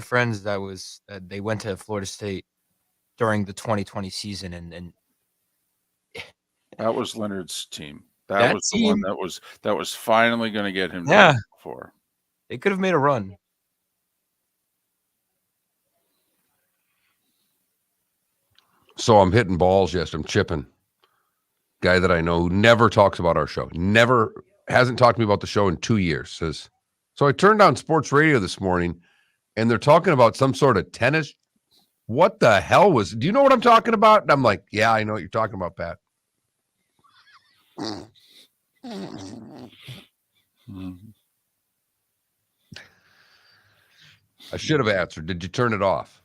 friends they went to Florida State during the 2020 season, and that was Leonard's team. That that was the one team, that was finally going to get him yeah, for. they could have made a run. So I'm hitting balls. Yes, I'm chipping. Guy that I know who never talks about our show. Hasn't talked to me about the show in 2 years. Says, so I turned on sports radio this morning and they're talking about some sort of tennis. What the hell do you know what I'm talking about? And I'm like, yeah, I know what you're talking about, Pat. I should have answered. Did you turn it off?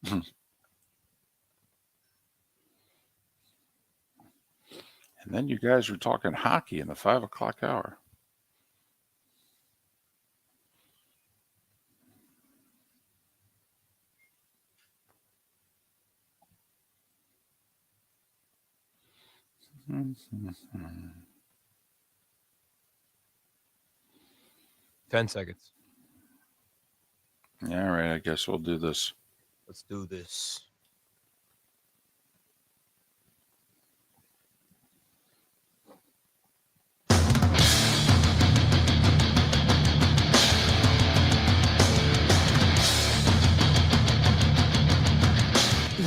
And then you guys were talking hockey in the 5 o'clock hour. Mm-hmm. 10 seconds. All right, I guess we'll do this. Let's do this.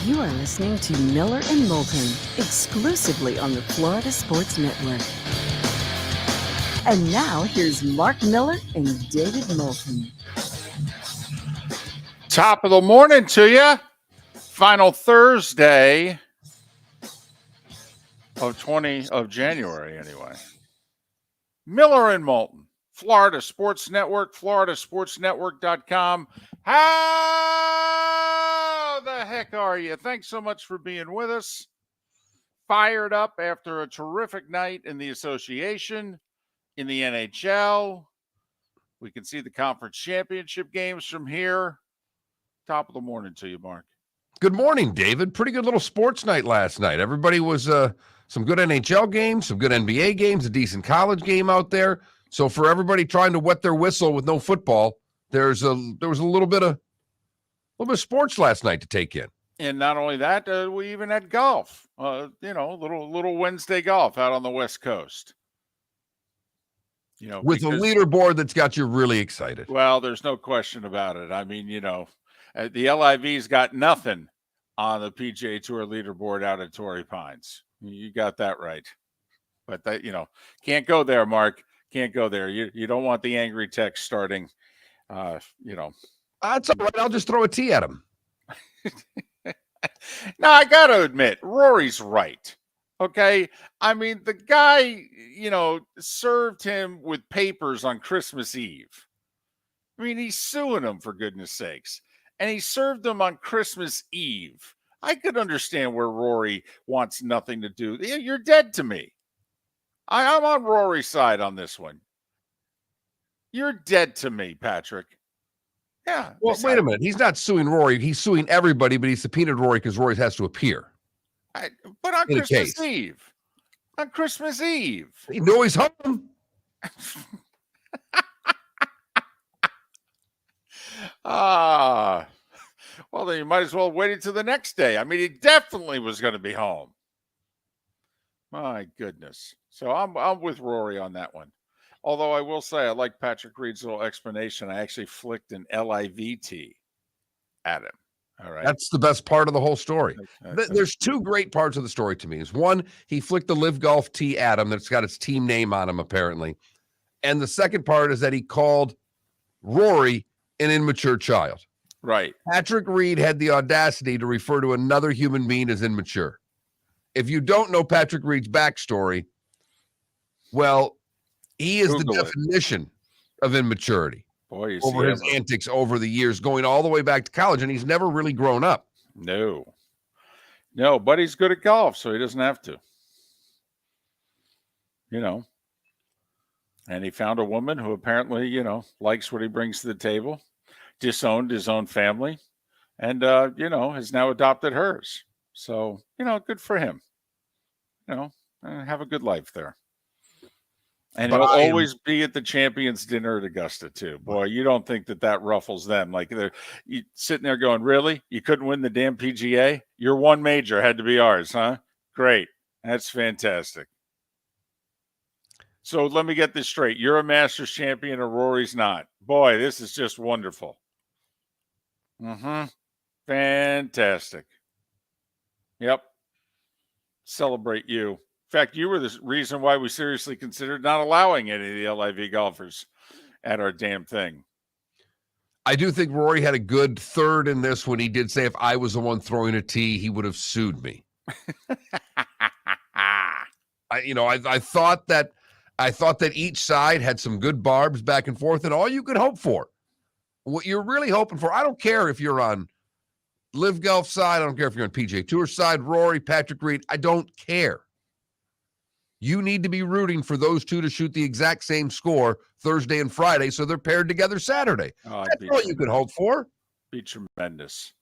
You are listening to Miller and Moulton, exclusively on the Florida Sports Network. And now, here's Mark Miller and David Moulton. Top of the morning to you. Final Thursday of January, anyway. Miller and Moulton, Florida Sports Network, floridasportsnetwork.com. How the heck are you? Thanks so much for being with us. Fired up after a terrific night in the association, in the NHL. We can see the conference championship games from here. Top of the morning to you, Mark. Good morning, David. Pretty good little sports night last night. Everybody was some good NHL games, some good NBA games, a decent college game out there. So for everybody trying to wet their whistle with no football, there was a little bit of sports last night to take in. And not only that, we even had golf. Little Wednesday golf out on the West Coast. With a leaderboard that's got you really excited. Well, there's no question about it. I mean, the LIV's got nothing on the PGA Tour leaderboard out at Torrey Pines. You got that right. But that, can't go there, Mark. Can't go there. You don't want the angry text starting. That's all right. I'll just throw a tee at him. Now, I got to admit, Rory's right. Okay. I mean, the guy, served him with papers on Christmas Eve. I mean, he's suing him, for goodness sakes. And he served them on Christmas Eve. I could understand where Rory wants nothing to do. You're dead to me. I'm on Rory's side on this one. You're dead to me, Patrick. Yeah. Well, wait a minute. He's not suing Rory. He's suing everybody, but he subpoenaed Rory because Rory has to appear. But on Christmas Eve. On Christmas Eve. You know he's home. Well, then you might as well wait until the next day. I mean, he definitely was going to be home. My goodness. So I'm with Rory on that one. Although I will say I like Patrick Reed's little explanation. I actually flicked an LIVT at him. All right. That's the best part of the whole story. There's two great parts of the story to me. Is one, he flicked the Live Golf tee at him that's got its team name on him, apparently. And the second part is that he called Rory an immature child. Right. Patrick Reed had the audacity to refer to another human being as immature. If you don't know Patrick Reed's backstory, well, he is Google the definition of immaturity. Boy, over his antics over the years, going all the way back to college, and he's never really grown up. No, but he's good at golf, so he doesn't have to. And he found a woman who apparently, likes what he brings to the table, disowned his own family, and, has now adopted hers. So, good for him. Have a good life there. And But he'll I am- always be at the champions dinner at Augusta too. Boy, you don't think that ruffles them. Like they're sitting there going, really? You couldn't win the damn PGA? Your one major had to be ours, huh? Great. That's fantastic. So let me get this straight. You're a Masters champion and Rory's not. Boy, this is just wonderful. Fantastic. Yep. Celebrate you. In fact, you were the reason why we seriously considered not allowing any of the LIV golfers at our damn thing. I do think Rory had a good third in this when he did say if I was the one throwing a tee, he would have sued me. I thought that each side had some good barbs back and forth, and all you could hope for. What you're really hoping for, I don't care if you're on Live Golf side, I don't care if you're on PGA Tour side, Rory, Patrick Reed, I don't care. You need to be rooting for those two to shoot the exact same score Thursday and Friday so they're paired together Saturday. That's all you could hope for. Be tremendous.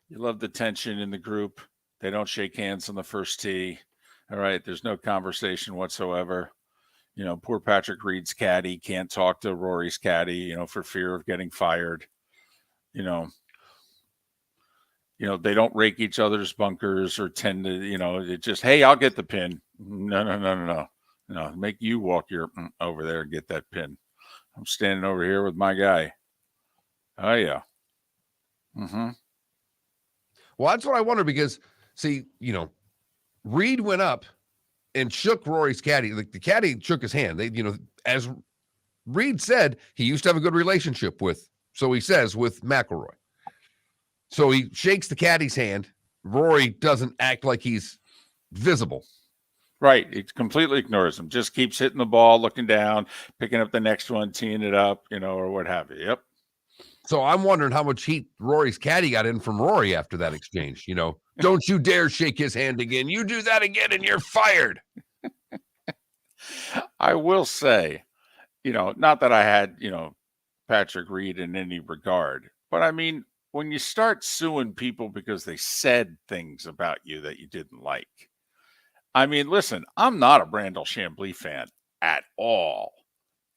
You love the tension in the group. They don't shake hands on the first tee. All right, there's no conversation whatsoever. Poor Patrick Reed's caddy can't talk to Rory's caddy, for fear of getting fired. They don't rake each other's bunkers or tend to, it just, hey, I'll get the pin. No. Make you walk your over there and get that pin. I'm standing over here with my guy. Oh, yeah. Well, that's what I wonder because, see, Reed went up and shook Rory's caddy. Like the caddy shook his hand. They, as Reed said, he used to have a good relationship with, so he says, with McIlroy. So he shakes the caddy's hand. Rory doesn't act like he's visible. Right. He completely ignores him. Just keeps hitting the ball, looking down, picking up the next one, teeing it up, or what have you. Yep. So I'm wondering how much heat Rory's caddy got in from Rory after that exchange. Don't you dare shake his hand again. You do that again and you're fired. I will say, not that I had, Patrick Reed in any regard, but I mean, when you start suing people because they said things about you that you didn't like, I mean, listen, I'm not a Brandel Chambly fan at all.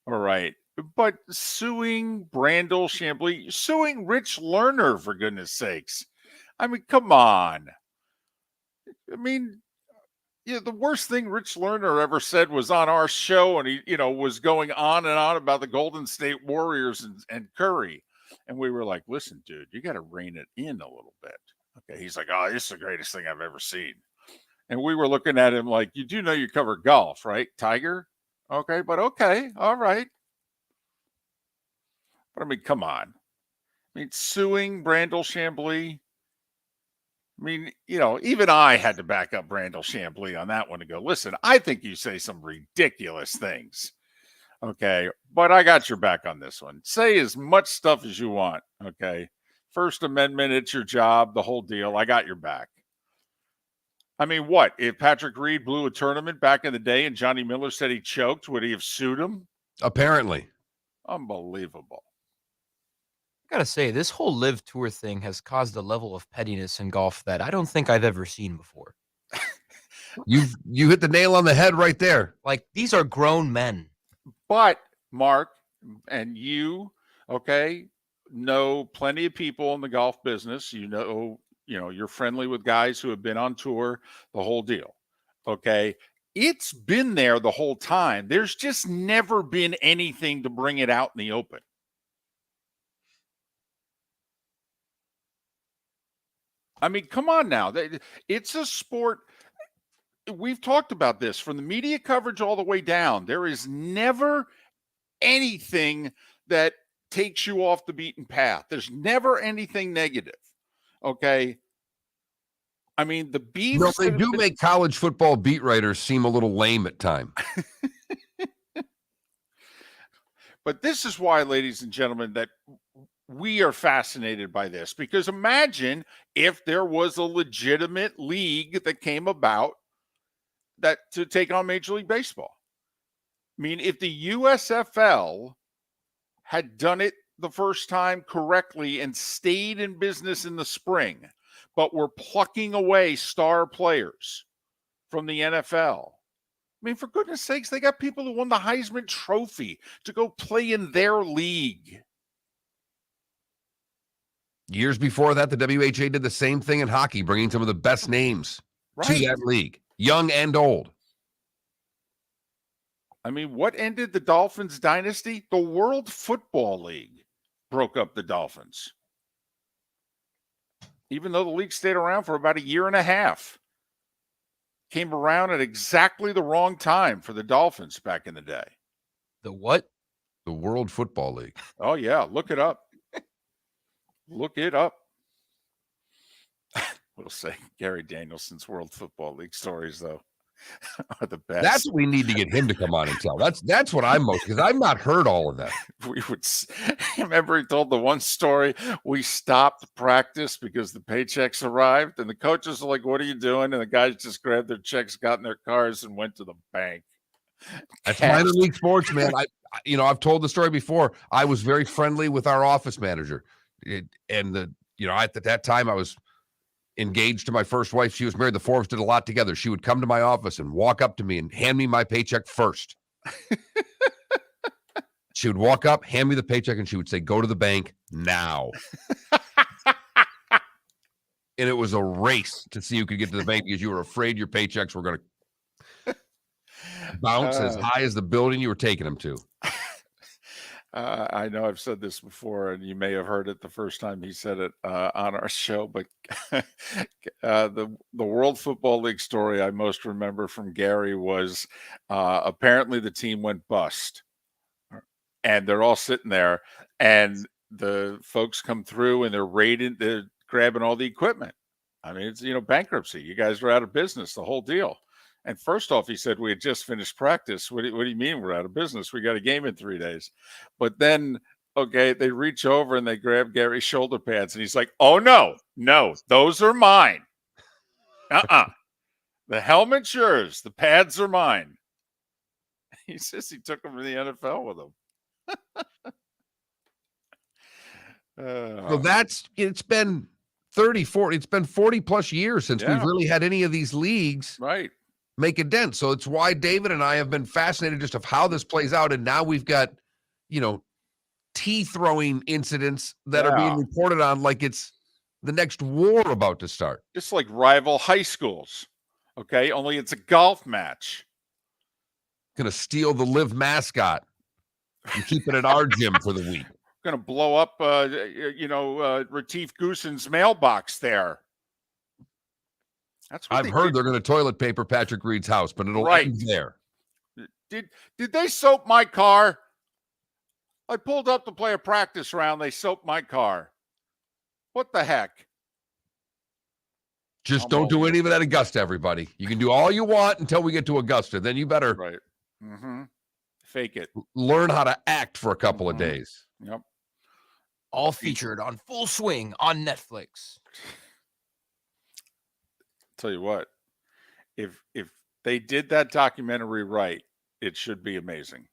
All right. But suing Brandel Chambly, suing Rich Lerner, for goodness sakes. I mean, come on. I mean, the worst thing Rich Lerner ever said was on our show, and he, was going on and on about the Golden State Warriors and Curry. And we were like, listen, dude, you got to rein it in a little bit. Okay. He's like, oh, this is the greatest thing I've ever seen. And we were looking at him like, you do know you cover golf, right, Tiger? Okay, but okay, all right. But I mean, come on. I mean, suing Brandel Chambly. I mean, even I had to back up Brandel Chambly on that one to go, listen, I think you say some ridiculous things. Okay, but I got your back on this one. Say as much stuff as you want. Okay. First Amendment, it's your job, the whole deal. I got your back. I mean, what? If Patrick Reed blew a tournament back in the day and Johnny Miller said he choked, would he have sued him? Apparently. Unbelievable. I gotta say, this whole Live Tour thing has caused a level of pettiness in golf that I don't think I've ever seen before. You hit the nail on the head right there. Like, these are grown men. But, Mark, and you, okay, know plenty of people in the golf business. You're friendly with guys who have been on tour, the whole deal. Okay. It's been there the whole time. There's just never been anything to bring it out in the open. I mean, come on now. It's a sport. We've talked about this from the media coverage all the way down. There is never anything that takes you off the beaten path. There's never anything negative. Okay. I mean, the beefs. No, they do make college football beat writers seem a little lame at times. But this is why, ladies and gentlemen, that we are fascinated by this, because imagine if there was a legitimate league that came about that to take on Major League Baseball. I mean, if the USFL had done it the first time correctly and stayed in business in the spring, but were plucking away star players from the NFL. I mean, for goodness sakes, they got people who won the Heisman Trophy to go play in their league. Years before that, the WHA did the same thing in hockey, bringing some of the best names to that league, young and old. I mean, what ended the Dolphins dynasty? The World Football League broke up the Dolphins. Even though the league stayed around for about a year and a half. Came around at exactly the wrong time for the Dolphins back in the day. The what? The World Football League. Oh, yeah. Look it up. Look it up. We'll say Gary Danielson's World Football League stories, though, are the best. That's what we need to get him to come on and tell. That's what I'm most, because I've not heard all of that. We would remember he told the one story. We stopped practice because the paychecks arrived, and the coaches were like, "What are you doing?" And the guys just grabbed their checks, got in their cars, and went to the bank. That's minor league sports, man. I've told the story before. I was very friendly with our office manager, at that time I was engaged to my first wife. She was married. The four of us did a lot together. She would come to my office and walk up to me and hand me my paycheck first. She would walk up, hand me the paycheck, and she would say, "Go to the bank now." And it was a race to see who could get to the bank because you were afraid your paychecks were going to bounce as high as the building you were taking them to. I know I've said this before, and you may have heard it the first time he said it on our show, but the World Football League story I most remember from Gary was apparently the team went bust, and they're all sitting there, and the folks come through, and they're grabbing all the equipment. I mean, it's, bankruptcy. You guys are out of business, the whole deal. And first off, he said, we had just finished practice. What do you mean we're out of business? We got a game in 3 days. But then, okay, they reach over and they grab Gary's shoulder pads. And he's like, "Oh, no, those are mine. The helmet's yours. The pads are mine." He says he took them to the NFL with him. So it's been 40 plus years since we've really had any of these leagues. Right. Make a dent. So it's why David and I have been fascinated just of how this plays out. And now we've got, tea throwing incidents that are being reported on like it's the next war about to start. Just like rival high schools. Okay. Only it's a golf match. Gonna steal the Live mascot and keep it at our gym for the week. Gonna blow up Retief Goosen's mailbox there. That's what I've heard they're going to toilet paper Patrick Reed's house, but it'll end there. Did they soap my car? I pulled up to play a practice round. They soaped my car. What the heck? Just don't do any of it at Augusta, everybody. You can do all you want until we get to Augusta. Then you better fake it. Learn how to act for a couple of days. Yep. All featured on Full Swing on Netflix. Tell you what, if they did that documentary right, it should be amazing.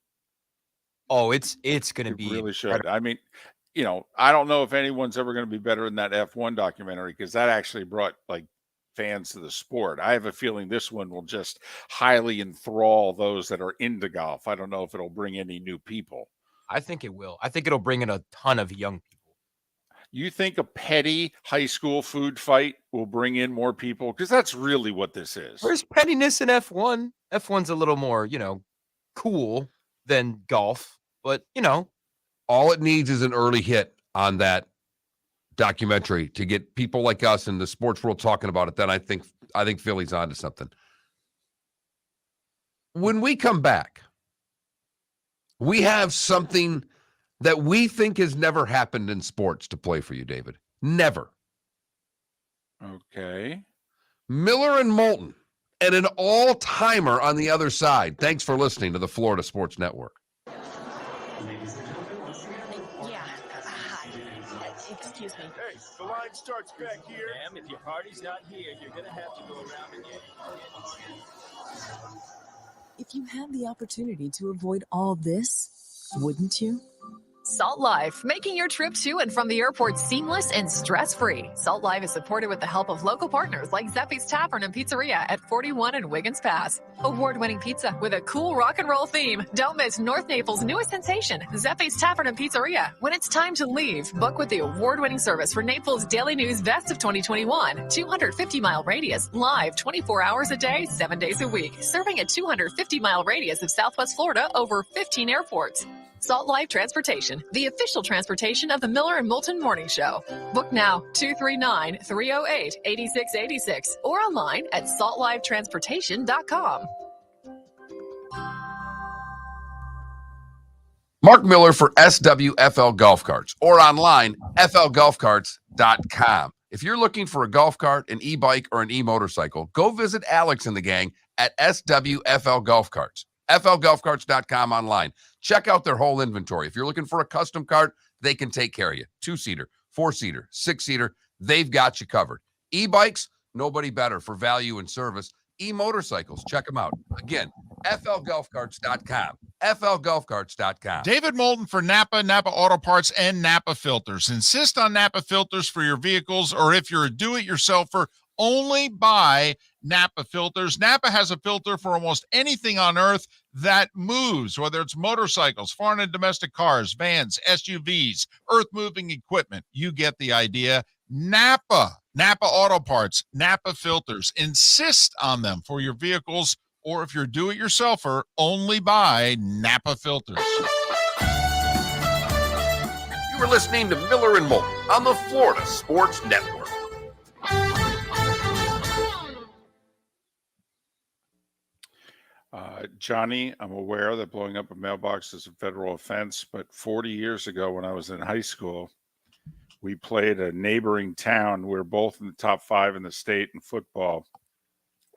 Oh, it's going to be. It really should. I mean, I don't know if anyone's ever going to be better than that F1 documentary, because that actually brought fans to the sport. I have a feeling this one will just highly enthrall those that are into golf. I don't know if it'll bring any new people. I think it will. I think it'll bring in a ton of young people. You think a petty high school food fight will bring in more people? Because that's really what this is. There's pettiness in F1. F1's a little more, cool than golf. But, all it needs is an early hit on that documentary to get people like us in the sports world talking about it. Then I think Philly's onto something. When we come back, we have something that we think has never happened in sports to play for you, David. Never. Okay. Miller and Moulton, and an all-timer on the other side. Thanks for listening to the Florida Sports Network. Excuse me. Hey, the line starts back here. Ma'am, if your party's not here, you're going to have to go around and get If you had the opportunity to avoid all this, wouldn't you? Salt Life, making your trip to and from the airport seamless and stress-free. Salt Life is supported with the help of local partners like Zeffy's Tavern and Pizzeria at 41 and Wiggins Pass. Award-winning pizza with a cool rock and roll theme. Don't miss North Naples' newest sensation, Zeffy's Tavern and Pizzeria. When it's time to leave, book with the award-winning service for Naples Daily News Best of 2021. 250-mile radius, live 24 hours a day, 7 days a week. Serving a 250-mile radius of Southwest Florida over 15 airports. Salt Life Transportation, the official transportation of the Miller and Moulton Morning Show. Book now, 239-308-8686 or online at saltlifetransportation.com. Mark Miller for SWFL Golf Carts or online, flgolfcarts.com. If you're looking for a golf cart, an e-bike, or an e-motorcycle, go visit Alex and the gang at SWFL Golf Carts. flgolfcarts.com online. Check out their whole inventory. If you're looking for a custom cart, they can take care of you. 2-seater, 4-seater, 6-seater, they've got you covered. E-bikes, nobody better for value and service. E-motorcycles, check them out. Again, flgolfcarts.com. flgolfcarts.com. David Moulton for Napa, Napa Auto Parts, and Napa Filters. Insist on Napa filters for your vehicles, or if you're a do-it-yourselfer, only buy Napa filters. Napa has a filter for almost anything on earth that moves, whether it's motorcycles, foreign and domestic cars, vans, SUVs, earth-moving equipment. You get the idea. Napa Auto Parts, Napa filters. Insist on them for your vehicles, or if you're do-it-yourselfer, only buy Napa filters. You were listening to Miller and Moulton on the Florida Sports Network. Johnny, I'm aware that blowing up a mailbox is a federal offense, but 40 years ago when I was in high school, we played a neighboring town. We were both in the top 5 in the state in football.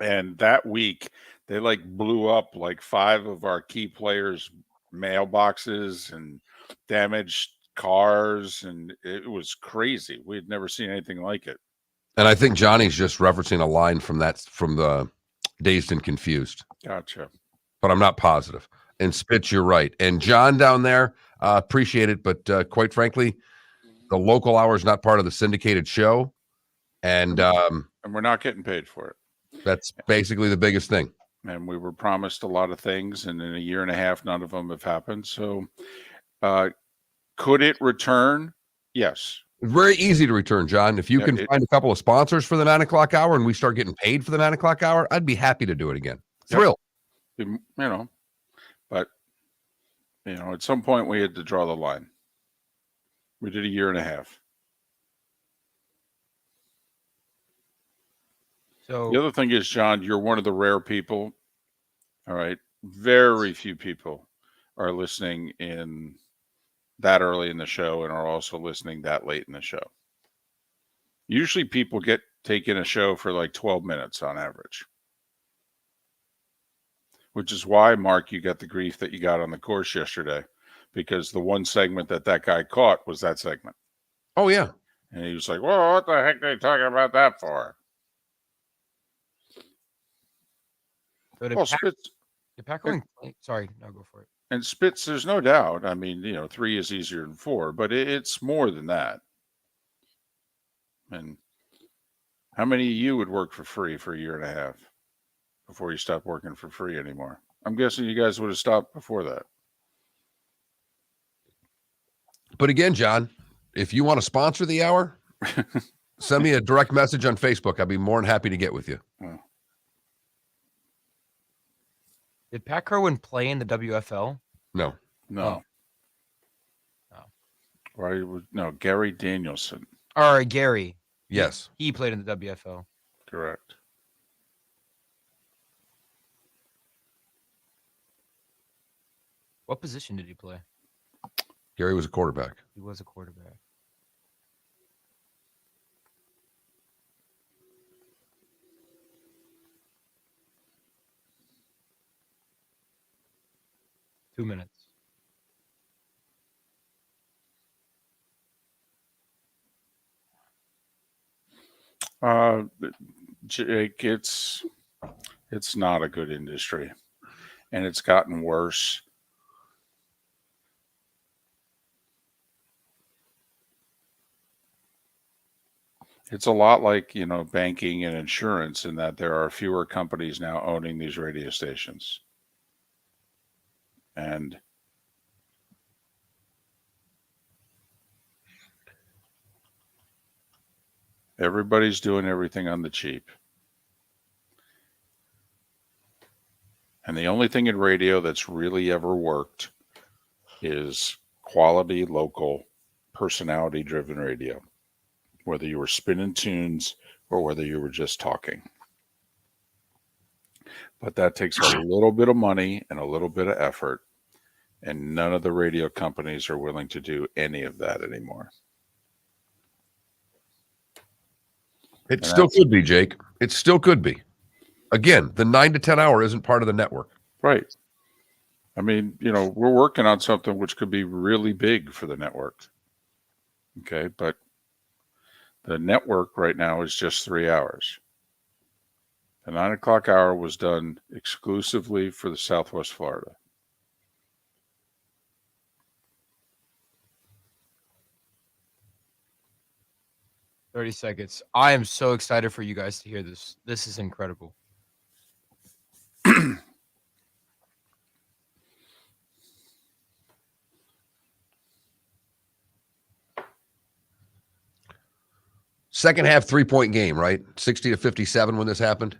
And that week, they blew up 5 of our key players' mailboxes and damaged cars, and it was crazy. We had never seen anything like it. And I think Johnny's just referencing a line from the Dazed and Confused. Gotcha. But I'm not positive. And Spitz, you're right. And John down there, appreciate it, but quite frankly, the local hour is not part of the syndicated show, and we're not getting paid for it. That's basically the biggest thing. And we were promised a lot of things, and in a year and a half, none of them have happened. So, could it return? Yes. Very easy to return, John. If you can find a couple of sponsors for the 9 o'clock hour and we start getting paid for the 9 o'clock hour, I'd be happy to do it again. Thrill. But at some point we had to draw the line. We did a year and a half. So the other thing is, John, you're one of the rare people. All right. Very few people are listening in that early in the show and are also listening that late in the show. Usually people take in a show for 12 minutes on average. Which is why, Mark, you got the grief that you got on the course yesterday, because the one segment that guy caught was that segment. Oh, yeah. And he was like, well, what the heck are they talking about that for? So sorry, no, go for it. And Spitz, there's no doubt. I mean, 3 is easier than 4, but it's more than that. And how many of you would work for free for a year and a half before you stopped working for free anymore? I'm guessing you guys would have stopped before that. But again, John, if you want to sponsor the hour, send me a direct message on Facebook. I'd be more than happy to get with you. Oh. Did Pat Kerwin play in the WFL? No. No. Right? No, Gary Danielson. Or Gary. Yes. He played in the WFL. Correct. What position did he play? Gary was a quarterback. He was a quarterback. Two minutes. Jake, it's not a good industry, and it's gotten worse. It's a lot like, banking and insurance in that there are fewer companies now owning these radio stations. And everybody's doing everything on the cheap. And the only thing in radio that's really ever worked is quality, local, personality-driven radio, whether you were spinning tunes or whether you were just talking. But that takes a little bit of money and a little bit of effort, and none of the radio companies are willing to do any of that anymore. It still could be, Jake. It still could be. Again, the 9 to 10 hour isn't part of the network. Right. I mean, we're working on something which could be really big for the network. Okay, but the network right now is just 3 hours. The 9 o'clock hour was done exclusively for the Southwest Florida. "30 seconds. I am so excited for you guys to hear this. This is incredible. Second half 3-point game, right? 60 to 57 when this happened.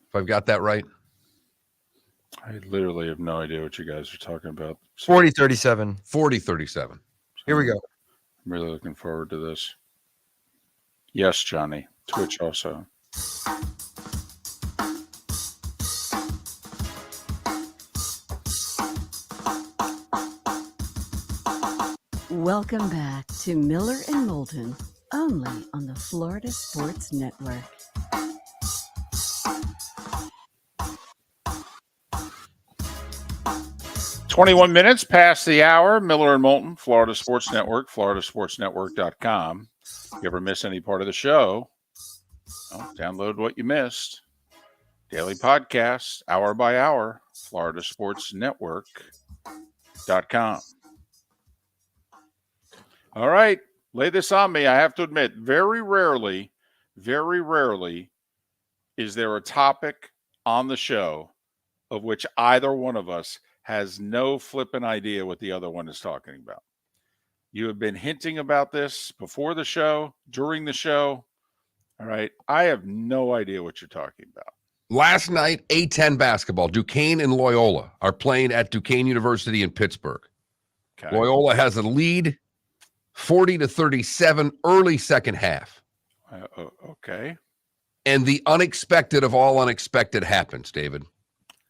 If I've got that right. I literally have no idea what you guys are talking about. 40-37. 40-37. Here we go. I'm really looking forward to this. Yes, Johnny. Twitch also. Welcome back to Miller and Moulton, only on the Florida Sports Network. "21 minutes past the hour. Miller and Moulton, Florida Sports Network, floridasportsnetwork.com. If you ever miss any part of the show, download what you missed. Daily podcasts, hour by hour, floridasportsnetwork.com. All right, lay this on me. I have to admit, very rarely is there a topic on the show of which either one of us has no flipping idea what the other one is talking about. You have been hinting about this before the show, during the show. All right, I have no idea what you're talking about. Last night, A10 basketball, Duquesne and Loyola are playing at Duquesne University in Pittsburgh. Okay. Loyola has a lead, 40-37, early second half. Okay. And the unexpected of all unexpected happens, David.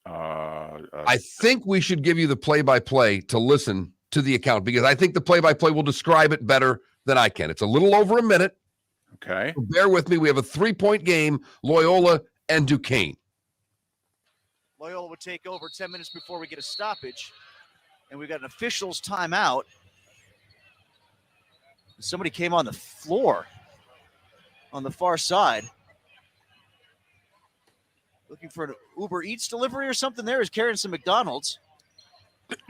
I think we should give you the play-by-play to listen to the account, because I think the play-by-play will describe it better than I can. It's a little over a minute. Okay. So bear with me. We have a 3-point game, Loyola and Duquesne. Loyola would take over 10 minutes before we get a stoppage, and we got an official's timeout. Somebody came on the floor on the far side. Looking for an Uber Eats delivery or something there. Is carrying some McDonald's.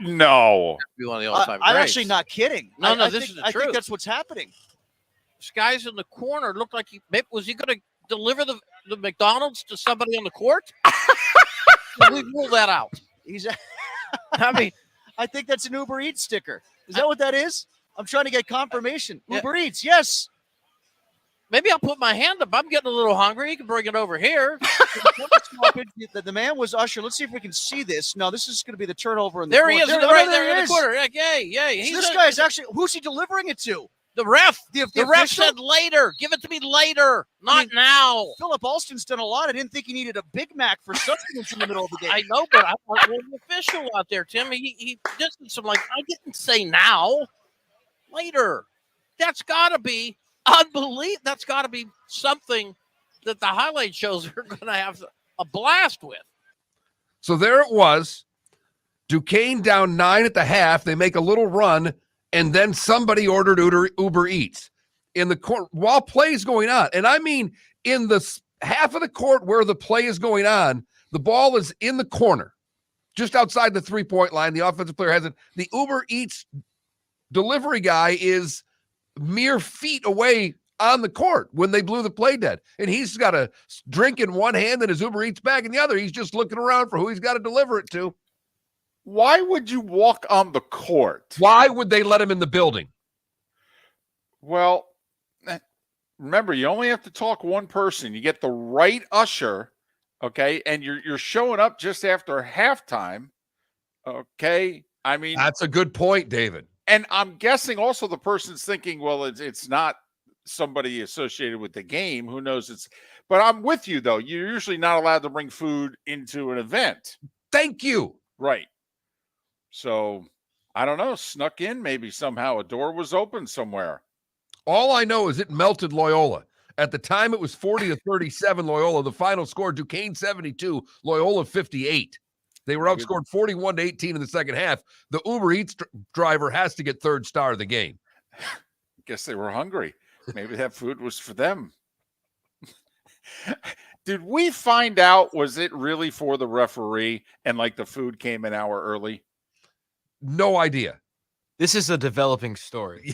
No. Be one of the all-time I'm greats. actually not kidding. No, I this think, is the I truth. think that's what's happening. This guy's in the corner. Looked like was he going to deliver the McDonald's to somebody on the court? We rule that out. He's. I mean, I think that's an Uber Eats sticker. Is that what that is? I'm trying to get confirmation. Yeah. Uber Eats, yes. maybe I'll put my hand up. I'm getting a little hungry. You can bring it over here. The man was Usher. Let's see if we can see this. No, this is going to be the turnover in the there corner. he is, right there in the corner. Yay, yay. So this guy is actually, who's he delivering it to? The ref. The ref official? said later. Give it to me later, not now. Philip Alston's done a lot. I didn't think he needed a Big Mac for sustenance in the middle of the game. I know, but I thought there was an official out there, Tim. He distanced him like, I didn't say now. Later. That's got to be unbelievable. That's got to be something that the highlight shows are going to have a blast with. So there it was. Duquesne down 9 at the half. They make a little run, and then somebody ordered Uber Eats in the court while play is going on. And I mean, in the half of the court where the play is going on, the ball is in the corner, just outside the three-point line. The offensive player has it. The Uber Eats delivery guy is mere feet away on the court when they blew the play dead. And he's got a drink in one hand and his Uber Eats bag in the other. He's just looking around for who he's got to deliver it to. Why would you walk on the court? Why would they let him in the building? Well, remember, you only have to talk one person. You get the right usher, okay, and you're showing up just after halftime, okay? I mean, that's a good point, David. And I'm guessing also the person's thinking, well, it's not somebody associated with the game. Who knows? But I'm with you, though. You're usually not allowed to bring food into an event. Thank you. Right. So, I don't know. Snuck in maybe somehow. A door was open somewhere. All I know is it melted Loyola. At the time, it was 40-37 Loyola. The final score, Duquesne 72, Loyola 58. They were outscored 41-18 in the second half. The Uber Eats driver has to get third star of the game. Guess they were hungry. Maybe that food was for them. Did we find out, was it really for the referee and like the food came an hour early? No idea. This is a developing story.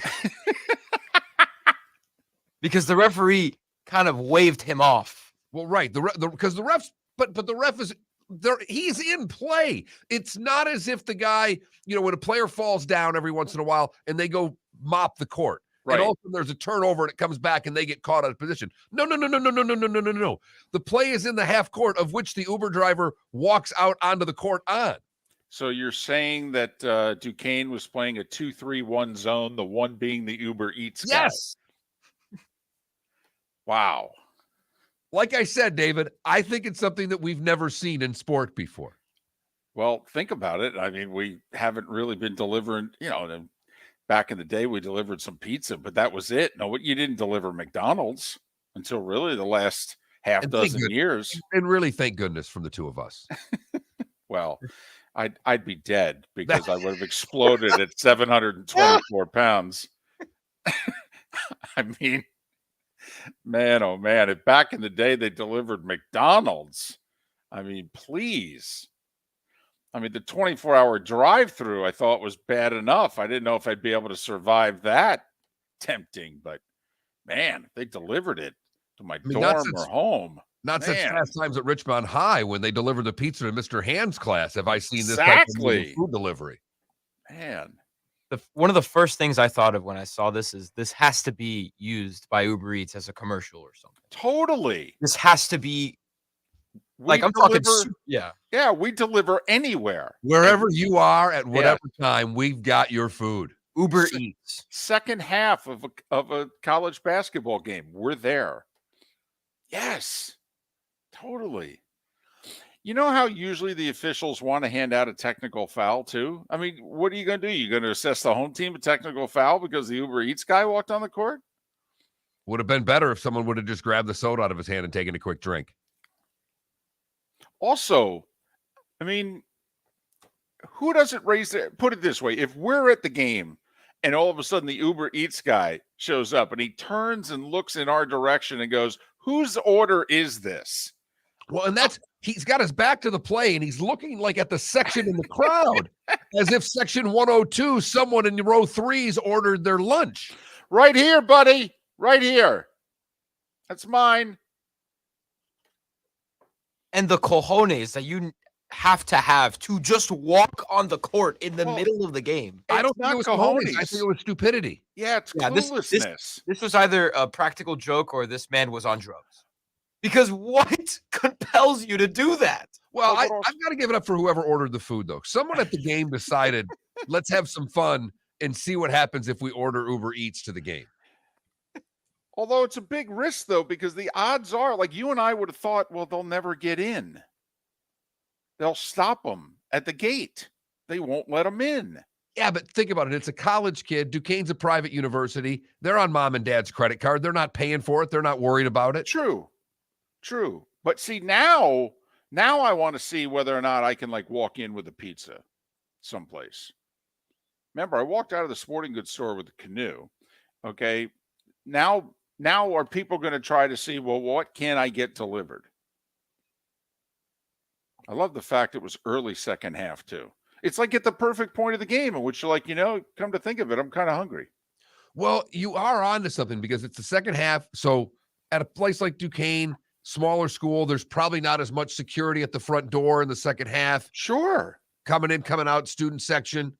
Because the referee kind of waved him off. Well, right. Because the refs, but the ref is there. He's in play. It's not as if the guy, when a player falls down every once in a while and they go mop the court. Right. And also there's a turnover and it comes back and they get caught out of position. No. The play is in the half court of which the Uber driver walks out onto the court on. So you're saying that Duquesne was playing a 2-3-1 zone, the one being the Uber Eats guy. Yes. Wow. Like I said, David, I think it's something that we've never seen in sport before. Well, think about it. I mean, we haven't really been delivering, back in the day we delivered some pizza, but that was it. No, you didn't deliver McDonald's until really the last half dozen years. And really, thank goodness from the two of us. Well, I'd be dead because I would have exploded at 724 pounds. I mean, man, oh man, if back in the day they delivered McDonald's, I mean, please. I mean, the 24-hour drive-through I thought was bad enough. I didn't know if I'd be able to survive that tempting, but man, they delivered it to my dorm or home. Not such fast times at Richmond High when they delivered the pizza to Mr. Hand's class. Have I seen this type of food delivery? Man. One of the first things I thought of when I saw this is this has to be used by Uber Eats as a commercial or something. Totally. This has to be talking. Yeah. Yeah, we deliver anywhere. Wherever you are at whatever time, we've got your food. Uber Eats. Second half of a college basketball game, we're there. Yes, totally. You know how usually the officials want to hand out a technical foul too? I mean, what are you going to do? You're going to assess the home team a technical foul because the Uber Eats guy walked on the court? Would have been better if someone would have just grabbed the soda out of his hand and taken a quick drink. Also, I mean, who doesn't raise their, put it this way, if we're at the game and all of a sudden the Uber Eats guy shows up and he turns and looks in our direction and goes, whose order is this? Well, and he's got his back to the play and he's looking like at the section in the crowd as if section 102, someone in row 3's ordered their lunch. Right here, buddy. Right here. That's mine. And the cojones that you have to just walk on the court in the middle of the game. I don't think it was cojones. I think it was stupidity. Yeah, it's cluelessness. This was either a practical joke or this man was on drugs. Because what compels you to do that? Well, I've got to give it up for whoever ordered the food, though. Someone at the game decided, let's have some fun and see what happens if we order Uber Eats to the game. Although it's a big risk, though, because the odds are, like you and I would have thought, well, they'll never get in. They'll stop them at the gate. They won't let them in. Yeah, but think about it. It's a college kid. Duquesne's a private university. They're on mom and dad's credit card. They're not paying for it. They're not worried about it. True. But see, now I want to see whether or not I can walk in with a pizza someplace. Remember, I walked out of the sporting goods store with a canoe. Okay. Now are people going to try to see, well, what can I get delivered? I love the fact it was early second half too. It's like at the perfect point of the game in which you're like, come to think of it, I'm kind of hungry. Well, you are onto something because it's the second half. So at a place like Duquesne, smaller school, there's probably not as much security at the front door in the second half. Sure. Coming in, coming out, student section.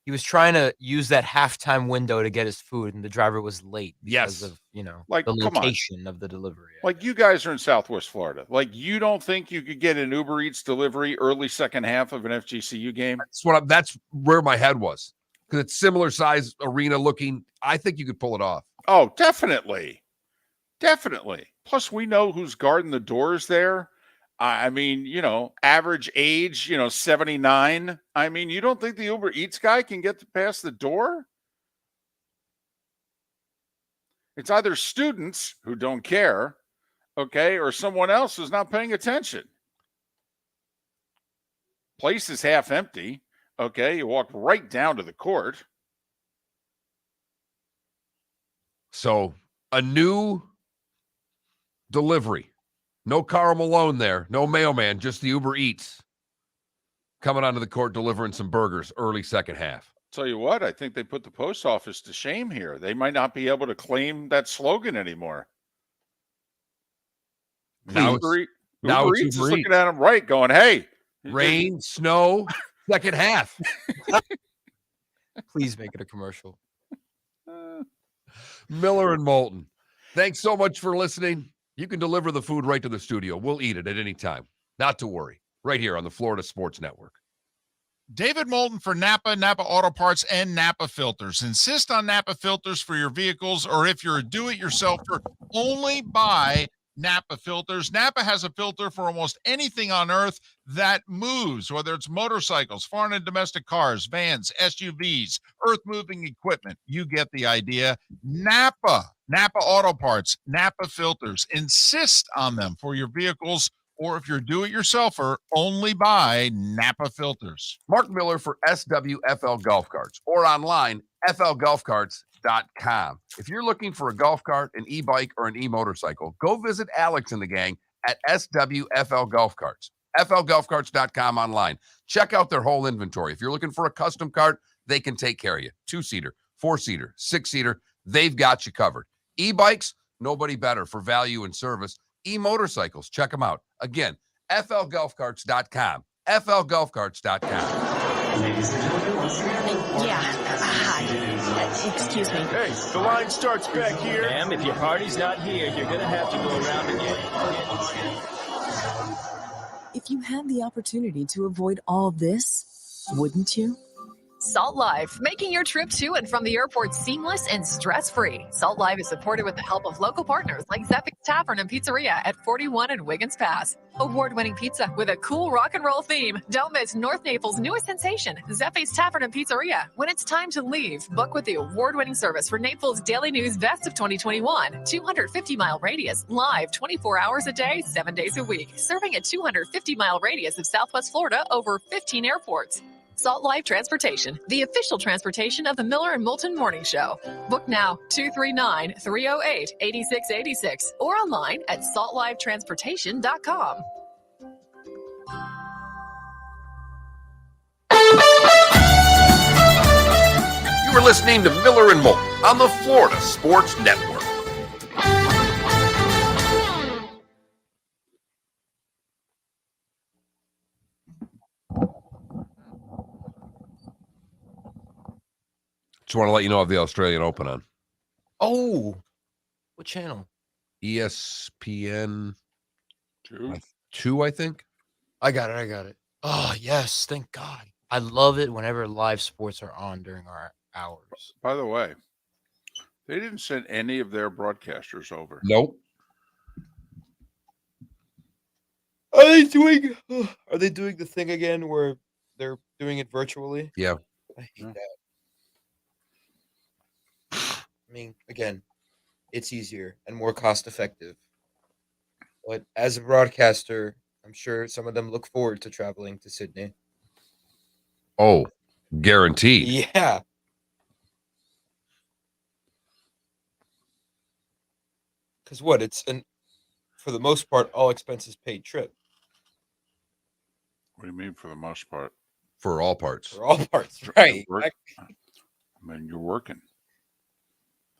He was trying to use that halftime window to get his food, and the driver was late because Yes. of, you know, Like, the come on. location of the delivery. Like, you guys are in Southwest Florida. Like, you don't think you could get an Uber Eats delivery early second half of an FGCU game? That's where my head was. Because it's similar size arena looking. I think you could pull it off. Oh, definitely. Definitely. Plus, we know who's guarding the doors there. I mean, you know, average age, 79. I mean, you don't think the Uber Eats guy can get past the door? It's either students who don't care, okay, or someone else who's not paying attention. Place is half empty, okay? You walk right down to the court. So a new delivery. No Carl Malone there. No mailman, just the Uber Eats. Coming onto the court delivering some burgers early second half. Tell you what, I think they put the post office to shame here. They might not be able to claim that slogan anymore. Now Uber it's Uber Eats is Eats. looking at them right, going, hey. Rain, snow, second half. Please make it a commercial. Miller and Moulton. Thanks so much for listening. You can deliver the food right to the studio. We'll eat it at any time. Not to worry. Right here on the Florida Sports Network. David Moulton for Napa, Napa Auto Parts, and Napa Filters. Insist on Napa filters for your vehicles, or if you're a do-it-yourselfer, only buy Napa filters. Napa has a filter for almost anything on earth that moves, whether it's motorcycles, foreign and domestic cars, vans, SUVs, earth-moving equipment. You get the idea. Napa Auto Parts, Napa filters. Insist on them for your vehicles, or if you're a do-it-yourselfer, only buy Napa filters. Mark Miller for SWFL Golf Carts, or online, flgolfcarts.com. If you're looking for a golf cart, an e-bike, or an e-motorcycle, go visit Alex and the gang at SWFL Golf Carts. flgolfcarts.com online. Check out their whole inventory. If you're looking for a custom cart, they can take care of you. 2-seater, 4-seater, 6-seater, they've got you covered. E-bikes, nobody better for value and service. E-motorcycles, check them out. Again, flgolfcarts.com. flgolfcarts.com. Yeah. Hi. Excuse me. Hey, the line starts back here. Ma'am, if your party's not here, you're going to have to go around again. If you had the opportunity to avoid all this, wouldn't you? Salt Life, making your trip to and from the airport seamless and stress-free. Salt Life is supported with the help of local partners like Zeffy's Tavern and Pizzeria at 41 and Wiggins Pass. Award-winning pizza with a cool rock and roll theme. Don't miss North Naples' newest sensation, Zeffy's Tavern and Pizzeria. When it's time to leave, book with the award-winning service for Naples Daily News Best of 2021. 250-mile radius, live 24 hours a day, 7 days a week. Serving a 250-mile radius of Southwest Florida over 15 airports. Salt Life Transportation, the official transportation of the Miller and Moulton Morning Show. Book now, 239-308-8686, or online at saltlifetransportation.com. You are listening to Miller and Moulton on the Florida Sports Network. Just want to let you know of the Australian Open on Oh, what channel? ESPN Two. 2, I think. I got it. Oh, yes. Thank God. I love it whenever live sports are on during our hours. By the way, they didn't send any of their broadcasters over. Nope. Are they doing the thing again where they're doing it virtually? Yeah. I hate that. I mean, again, it's easier and more cost effective. But as a broadcaster, I'm sure some of them look forward to traveling to Sydney. Oh, guaranteed. Yeah. Because what? It's for the most part, all expenses paid trip. What do you mean for the most part? For all parts. For all parts, right? Work. I mean, you're working.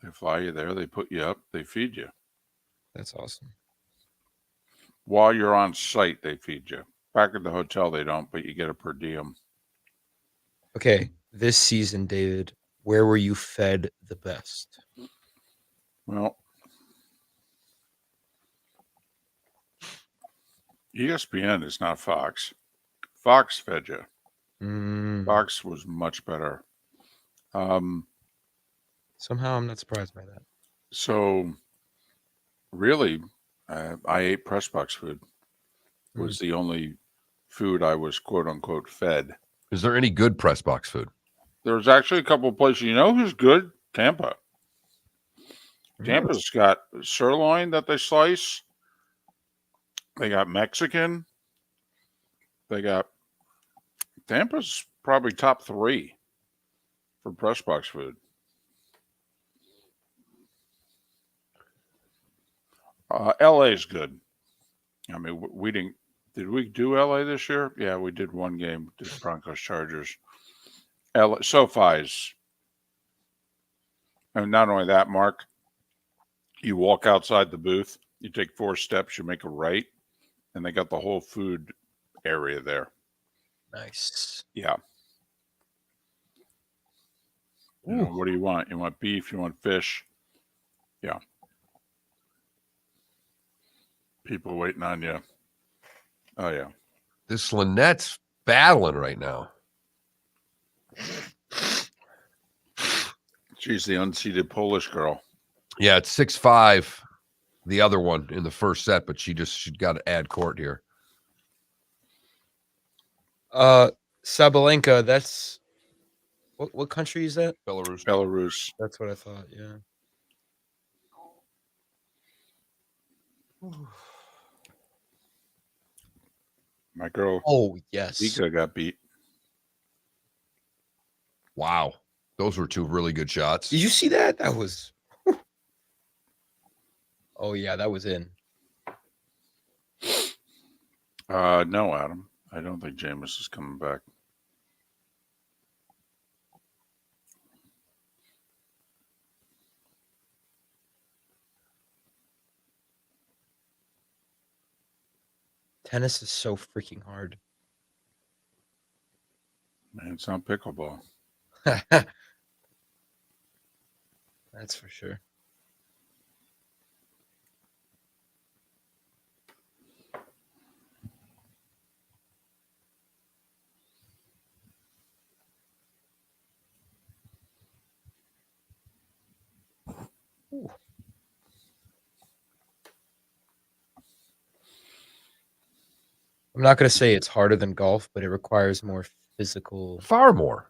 They fly you there. They put you up. They feed you. That's awesome. While you're on site, they feed you. Back at the hotel, they don't, but you get a per diem. Okay, this season, David, where were you fed the best? Well, ESPN is not Fox. Fox fed you. Fox was much better. Somehow I'm not surprised by that. So, really, I ate press box food. It was the only food I was quote unquote fed. Is there any good press box food? There's actually a couple of places. You know who's good? Tampa. Tampa's got sirloin that they slice. They got Mexican. Tampa's probably top 3 for press box food. LA is good. I mean, we didn't. Did we do LA this year? Yeah, we did one game. Did Broncos Chargers. SoFi's. And not only that, Mark, you walk outside the booth, you take 4 steps, you make a right, and they got the whole food area there. Nice. Yeah. You know, what do you want? You want beef? You want fish? Yeah. People waiting on you. Oh, yeah. This Lynette's battling right now. She's the unseeded Polish girl. Yeah, it's 6-5, the other one in the first set, but she got to add court here. Sabalenka, that's what country is that? Belarus. That's what I thought, yeah. My girl. Oh, yes. Vika got beat. Wow. Those were 2 really good shots. Did you see that? That was... Oh, yeah, that was in. No, Adam. I don't think Jameis is coming back. Tennis is so freaking hard. Man, it's not pickleball. That's for sure. Ooh. I'm not going to say it's harder than golf, but it requires more physical. Far more.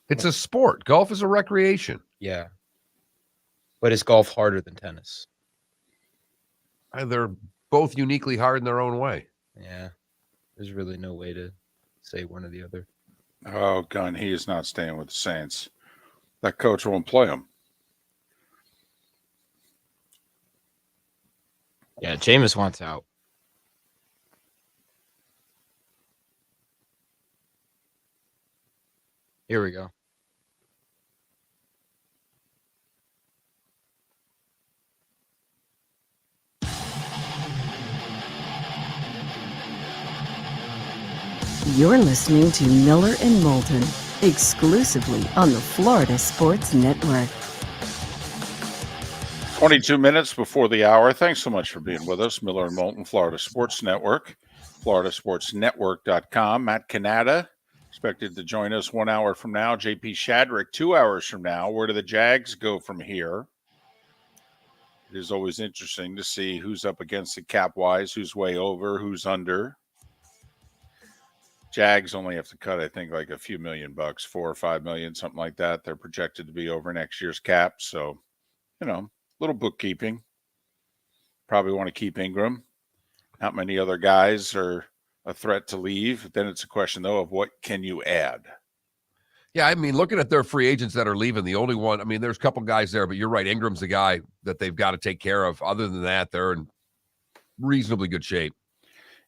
It's a sport. Golf is a recreation. Yeah. But is golf harder than tennis? They're both uniquely hard in their own way. Yeah. There's really no way to say one or the other. Oh, Gunn, he is not staying with the Saints. That coach won't play him. Yeah, Jameis wants out. Here we go. You're listening to Miller and Moulton, exclusively on the Florida Sports Network. 22 minutes before the hour. Thanks so much for being with us. Miller and Moulton, Florida Sports Network, floridasportsnetwork.com. Matt Cannata expected to join us 1 hour from now. JP Shadrick 2 hours from now. Where do the Jags go from here? It is always interesting to see who's up against it cap-wise, who's way over, who's under. Jags only have to cut, I think, like a few $1 million, $4 or $5 million, something like that. They're projected to be over next year's cap. So, you know, little bookkeeping. Probably want to keep Ingram. Not many other guys are a threat to leave. Then it's a question, though, of what can you add? Yeah, I mean, looking at their free agents that are leaving, the only one, I mean, there's a couple guys there, but you're right. Ingram's the guy that they've got to take care of. Other than that, they're in reasonably good shape.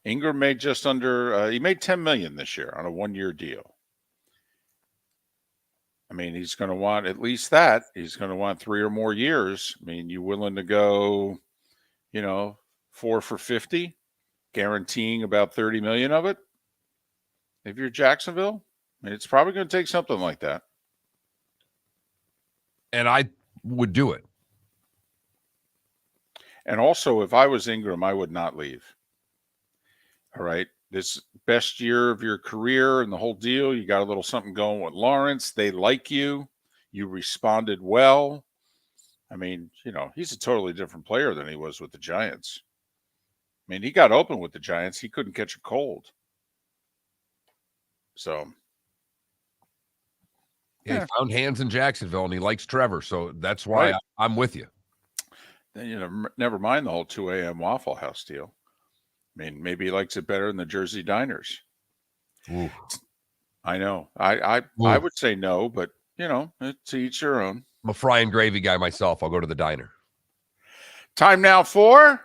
Ingram made just under, he made $10 million this year on a 1-year deal. I mean, he's going to want at least that. He's going to want 3 or more years. I mean, you willing to go, 4 for 50, guaranteeing about 30 million of it? If you're Jacksonville, I mean, it's probably going to take something like that. And I would do it. And also, if I was Ingram, I would not leave. All right. This best year of your career and the whole deal. You got a little something going with Lawrence. They like you. You responded well. I mean, he's a totally different player than he was with the Giants. I mean, he got open with the Giants. He couldn't catch a cold. So. Yeah, he found hands in Jacksonville, and he likes Trevor. So that's why Right. I'm with you. Then, never mind the whole 2 a.m. Waffle House deal. I mean, maybe he likes it better than the Jersey diners. Ooh. I know. I would say no, but, to each their own. I'm a fry and gravy guy myself. I'll go to the diner. Time now for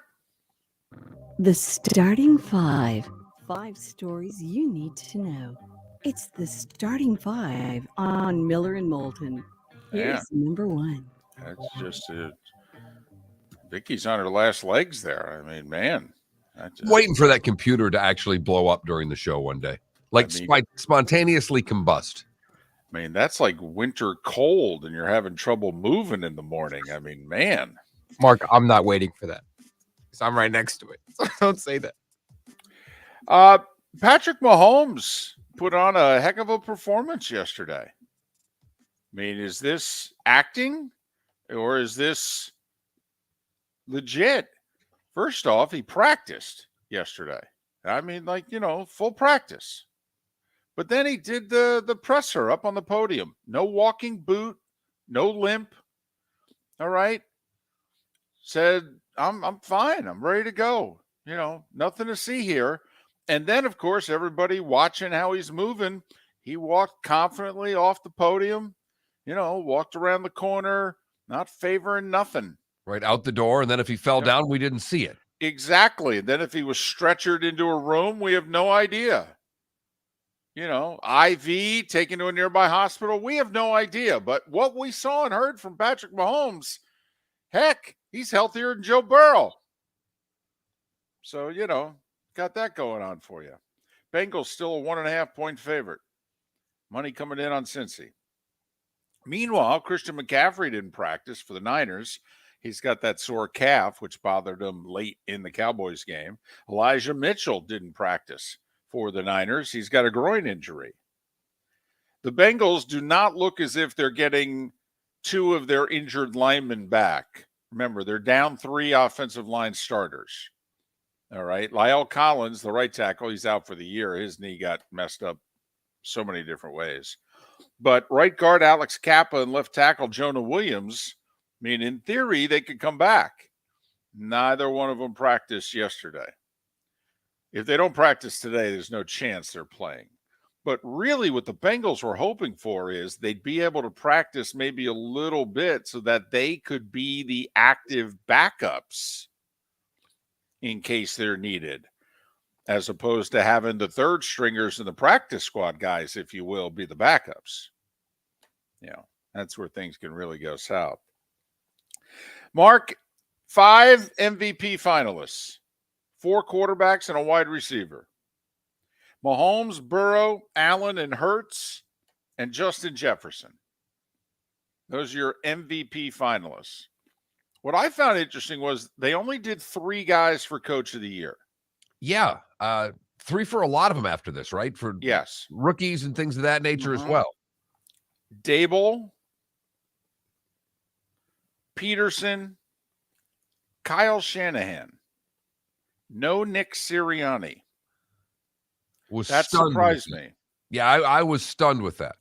The starting 5. 5 stories you need to know. It's the starting 5 on Miller and Moulton. Here's number 1. That's just Vicky's on her last legs there. I mean, man. Waiting for that computer to actually blow up during the show one day. Like spontaneously combust. I mean, that's like winter cold and you're having trouble moving in the morning. I mean, man. Mark, I'm not waiting for that. Because I'm right next to it. So don't say that. Patrick Mahomes put on a heck of a performance yesterday. I mean, is this acting or is this legit? First off, he practiced yesterday. I mean, full practice. But then he did the presser up on the podium. No walking boot, no limp. All right. Said, I'm fine. I'm ready to go. Nothing to see here. And then, of course, everybody watching how he's moving. He walked confidently off the podium, walked around the corner, not favoring nothing. Right out the door. And then if he fell down, we didn't see it. Exactly. And then if he was stretchered into a room, we have no idea. IV taken to a nearby hospital, we have no idea. But what we saw and heard from Patrick Mahomes, heck, he's healthier than Joe Burrow. So, got that going on for you. Bengals still a 1.5-point favorite. Money coming in on Cincy. Meanwhile, Christian McCaffrey didn't practice for the Niners. He's got that sore calf, which bothered him late in the Cowboys game. Elijah Mitchell didn't practice for the Niners. He's got a groin injury. The Bengals do not look as if they're getting 2 of their injured linemen back. Remember, they're down 3 offensive line starters. All right. Lyle Collins, the right tackle, he's out for the year. His knee got messed up so many different ways. But right guard Alex Kappa and left tackle Jonah Williams, I mean, in theory, they could come back. Neither one of them practiced yesterday. If they don't practice today, there's no chance they're playing. But really what the Bengals were hoping for is they'd be able to practice maybe a little bit so that they could be the active backups in case they're needed, as opposed to having the third stringers and the practice squad guys, if you will, be the backups. That's where things can really go south. Mark, 5 MVP finalists, 4 quarterbacks and a wide receiver. Mahomes, Burrow, Allen, and Hurts, and Justin Jefferson. Those are your MVP finalists. What I found interesting was they only did 3 guys for Coach of the Year. Yeah. 3 for a lot of them after this, right? For rookies and things of that nature as well. Dable, Peterson, Kyle Shanahan. No Nick Sirianni. That surprised me. Yeah, I was stunned with that.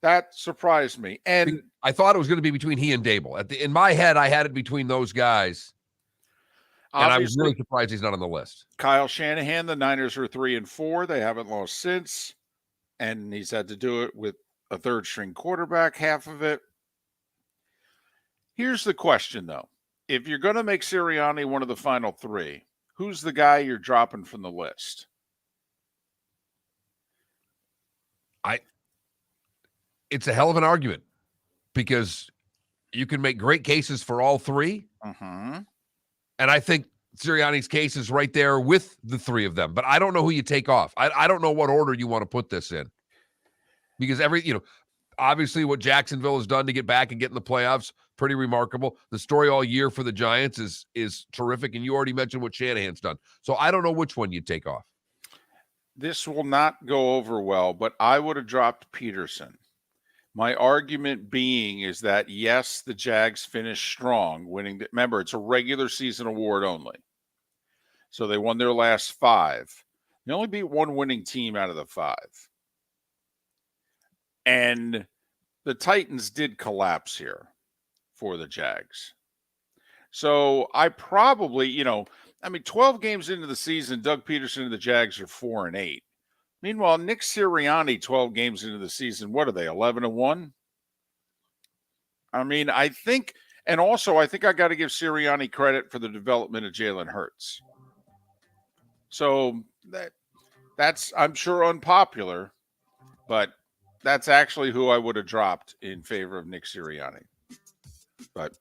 That surprised me. And I thought it was going to be between he and Dable. In my head, I had it between those guys. And I was really surprised he's not on the list. Kyle Shanahan, the Niners are 3-4. They haven't lost since. And he's had to do it with a third string quarterback, half of it. Here's the question, though. If you're going to make Sirianni one of the final 3, who's the guy you're dropping from the list? It's a hell of an argument. because you can make great cases for all three. Mm-hmm. And I think Sirianni's case is right there with the three of them. But I don't know who you take off. I don't know what order you want to put this in. Because obviously what Jacksonville has done to get back and get in the playoffs, pretty remarkable. The story all year for the Giants is terrific. And you already mentioned what Shanahan's done. So I don't know which one you'd take off. This will not go over well, but I would have dropped Peterson. My argument being is that, yes, the Jags finished strong, winning. Remember, it's a regular season award only. So they won their last 5. They only beat one winning team out of the 5. And the Titans did collapse here for the Jags. So I probably, 12 games into the season, Doug Peterson and the Jags are 4-8. Meanwhile, Nick Sirianni, 12 games into the season, what are they, 11-1? I think I got to give Sirianni credit for the development of Jalen Hurts. So that's, I'm sure, unpopular, but that's actually who I would have dropped in favor of Nick Sirianni. But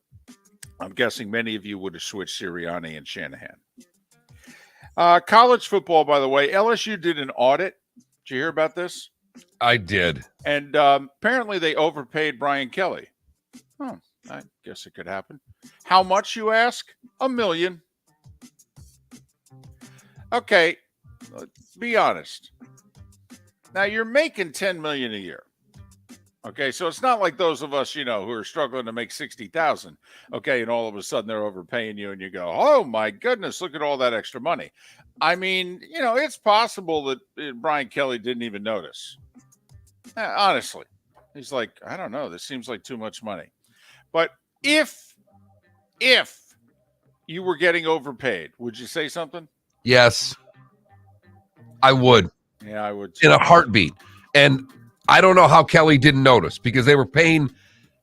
I'm guessing many of you would have switched Sirianni and Shanahan. College football, by the way, LSU did an audit. Did you hear about this? I did. And apparently they overpaid Brian Kelly. Oh, I guess it could happen. How much, you ask? $1 million. Okay, let's be honest. Now you're making $10 million a year. Okay, so it's not like those of us, who are struggling to make $60,000. Okay, and all of a sudden they're overpaying you, and you go, "Oh my goodness, look at all that extra money." It's possible that Brian Kelly didn't even notice. Honestly, he's like, "I don't know, this seems like too much money." But if you were getting overpaid, would you say something? Yes, I would. Yeah, I would too. In a heartbeat. And I don't know how Kelly didn't notice, because they were paying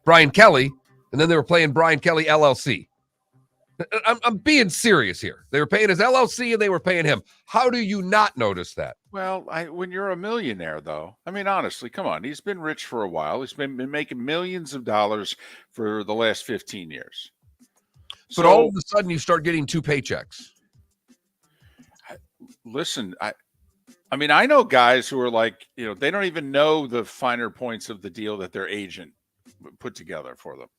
Brian Kelly and then they were paying Brian Kelly LLC. I'm being serious here. They were paying his LLC and they were paying him. How do you not notice that? Well, when you're a millionaire, though, honestly, come on. He's been rich for a while. He's been making millions of dollars for the last 15 years. But all of a sudden you start getting 2 paychecks. Listen, I know guys who are like, they don't even know the finer points of the deal that their agent put together for them.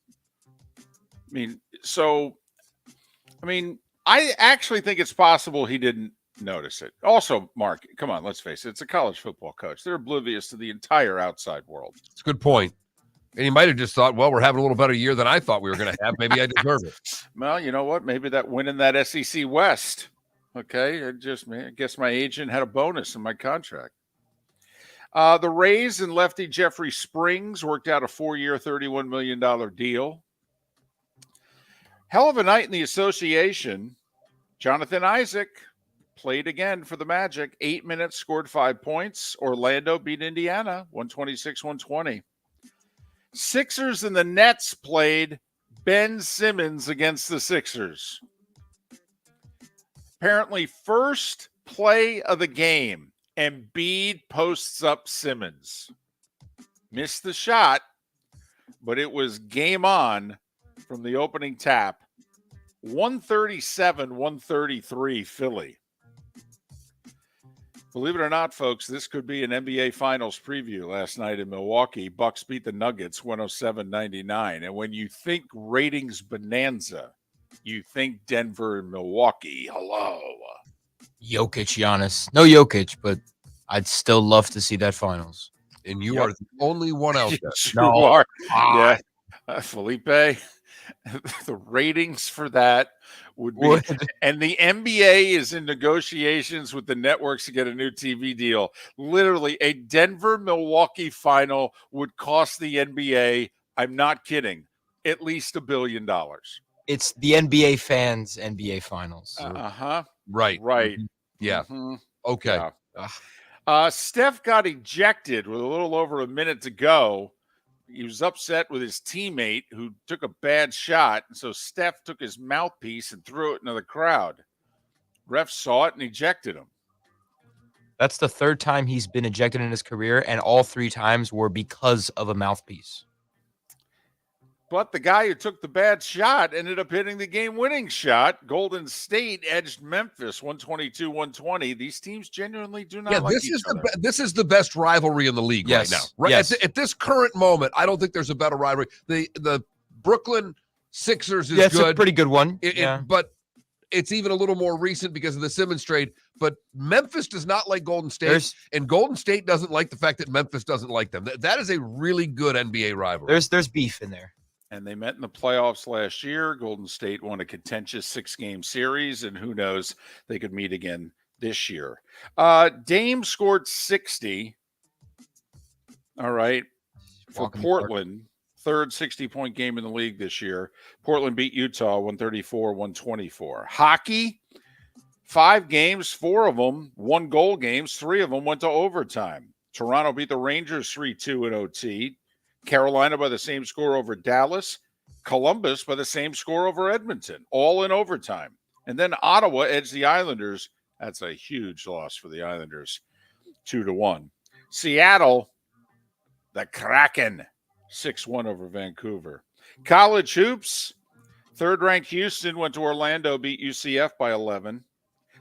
I actually think it's possible he didn't notice it. Also, Mark, come on, let's face it. It's a college football coach. They're oblivious to the entire outside world. It's a good point. And he might have just thought, well, we're having a little better year than I thought we were going to have. Maybe I deserve it. Well, you know what? Maybe that winning that SEC West. Okay, I guess my agent had a bonus in my contract. The Rays and lefty Jeffrey Springs worked out a 4-year, $31 million deal. Hell of a night in the association. Jonathan Isaac played again for the Magic. 8 minutes, scored 5 points. Orlando beat Indiana, 126-120. Sixers and the Nets played. Ben Simmons against the Sixers. Apparently, first play of the game, Embiid posts up Simmons. Missed the shot, but it was game on from the opening tap. 137-133 Philly. Believe it or not, folks, this could be an NBA Finals preview last night in Milwaukee. Bucks beat the Nuggets 107-99. And when you think ratings bonanza, you think Denver and Milwaukee. Hello. Jokic, Giannis. No Jokic, but I'd still love to see that finals. And you are the only one out there. You are. Yeah. Felipe, the ratings for that would be. And the NBA is in negotiations with the networks to get a new TV deal. Literally, a Denver-Milwaukee final would cost the NBA, I'm not kidding, at least $1 billion. It's the NBA fans' NBA finals. Uh-huh. Right. Right. Yeah. Mm-hmm. Okay. Yeah. Steph got ejected with a little over a minute to go. He was upset with his teammate who took a bad shot. So Steph took his mouthpiece and threw it into the crowd. Ref saw it and ejected him. That's the 3rd time he's been ejected in his career, and all 3 times were because of a mouthpiece. But the guy who took the bad shot ended up hitting the game-winning shot. Golden State edged Memphis 122-120. These teams genuinely do not like each other. This is the best rivalry in the league right now. Right at this current moment, I don't think there's a better rivalry. The Brooklyn Sixers is good. It's a pretty good one. But it's even a little more recent because of the Simmons trade. But Memphis does not like Golden State, and Golden State doesn't like the fact that Memphis doesn't like them. That is a really good NBA rivalry. There's beef in there. And they met in the playoffs last year. Golden State won a contentious 6-game series, and who knows, they could meet again this year. Dame scored 60. All right. For Portland, third 60-point game in the league this year. Portland beat Utah 134-124. Hockey, 5 games, 4 of them, 1-goal games, 3 of them went to overtime. Toronto beat the Rangers 3-2 in OT. Carolina by the same score over Dallas. Columbus by the same score over Edmonton, all in overtime. And then Ottawa edged the Islanders. That's a huge loss for the Islanders, 2-1. Seattle, the Kraken, 6-1 over Vancouver. College hoops, third-ranked Houston went to Orlando, beat UCF by 11.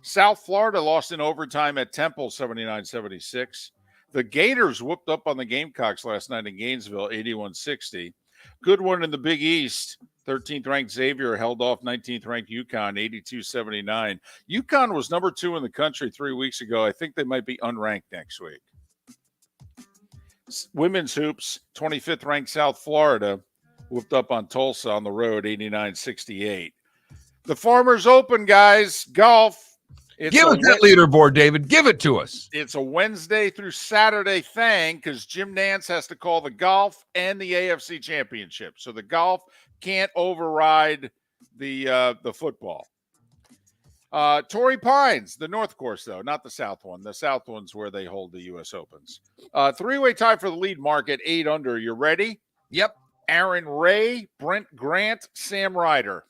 South Florida lost in overtime at Temple, 79-76. The Gators whooped up on the Gamecocks last night in Gainesville, 81-60. Good one in the Big East. 13th-ranked Xavier held off 19th-ranked UConn, 82-79. UConn was number 2 in the country 3 weeks ago. I think they might be unranked next week. Women's hoops, 25th-ranked South Florida whooped up on Tulsa on the road, 89-68. The Farmers Open, guys, golf. Give us that leaderboard, David. Give it to us. It's a Wednesday through Saturday thing because Jim Nantz has to call the golf and the AFC Championship. So the golf can't override the football. Torrey Pines, the North course, though, not the South one. The South one's where they hold the U.S. Opens. 3-way tie for the lead market, 8 under. You ready? Yep. Aaron Ray, Brent Grant, Sam Ryder.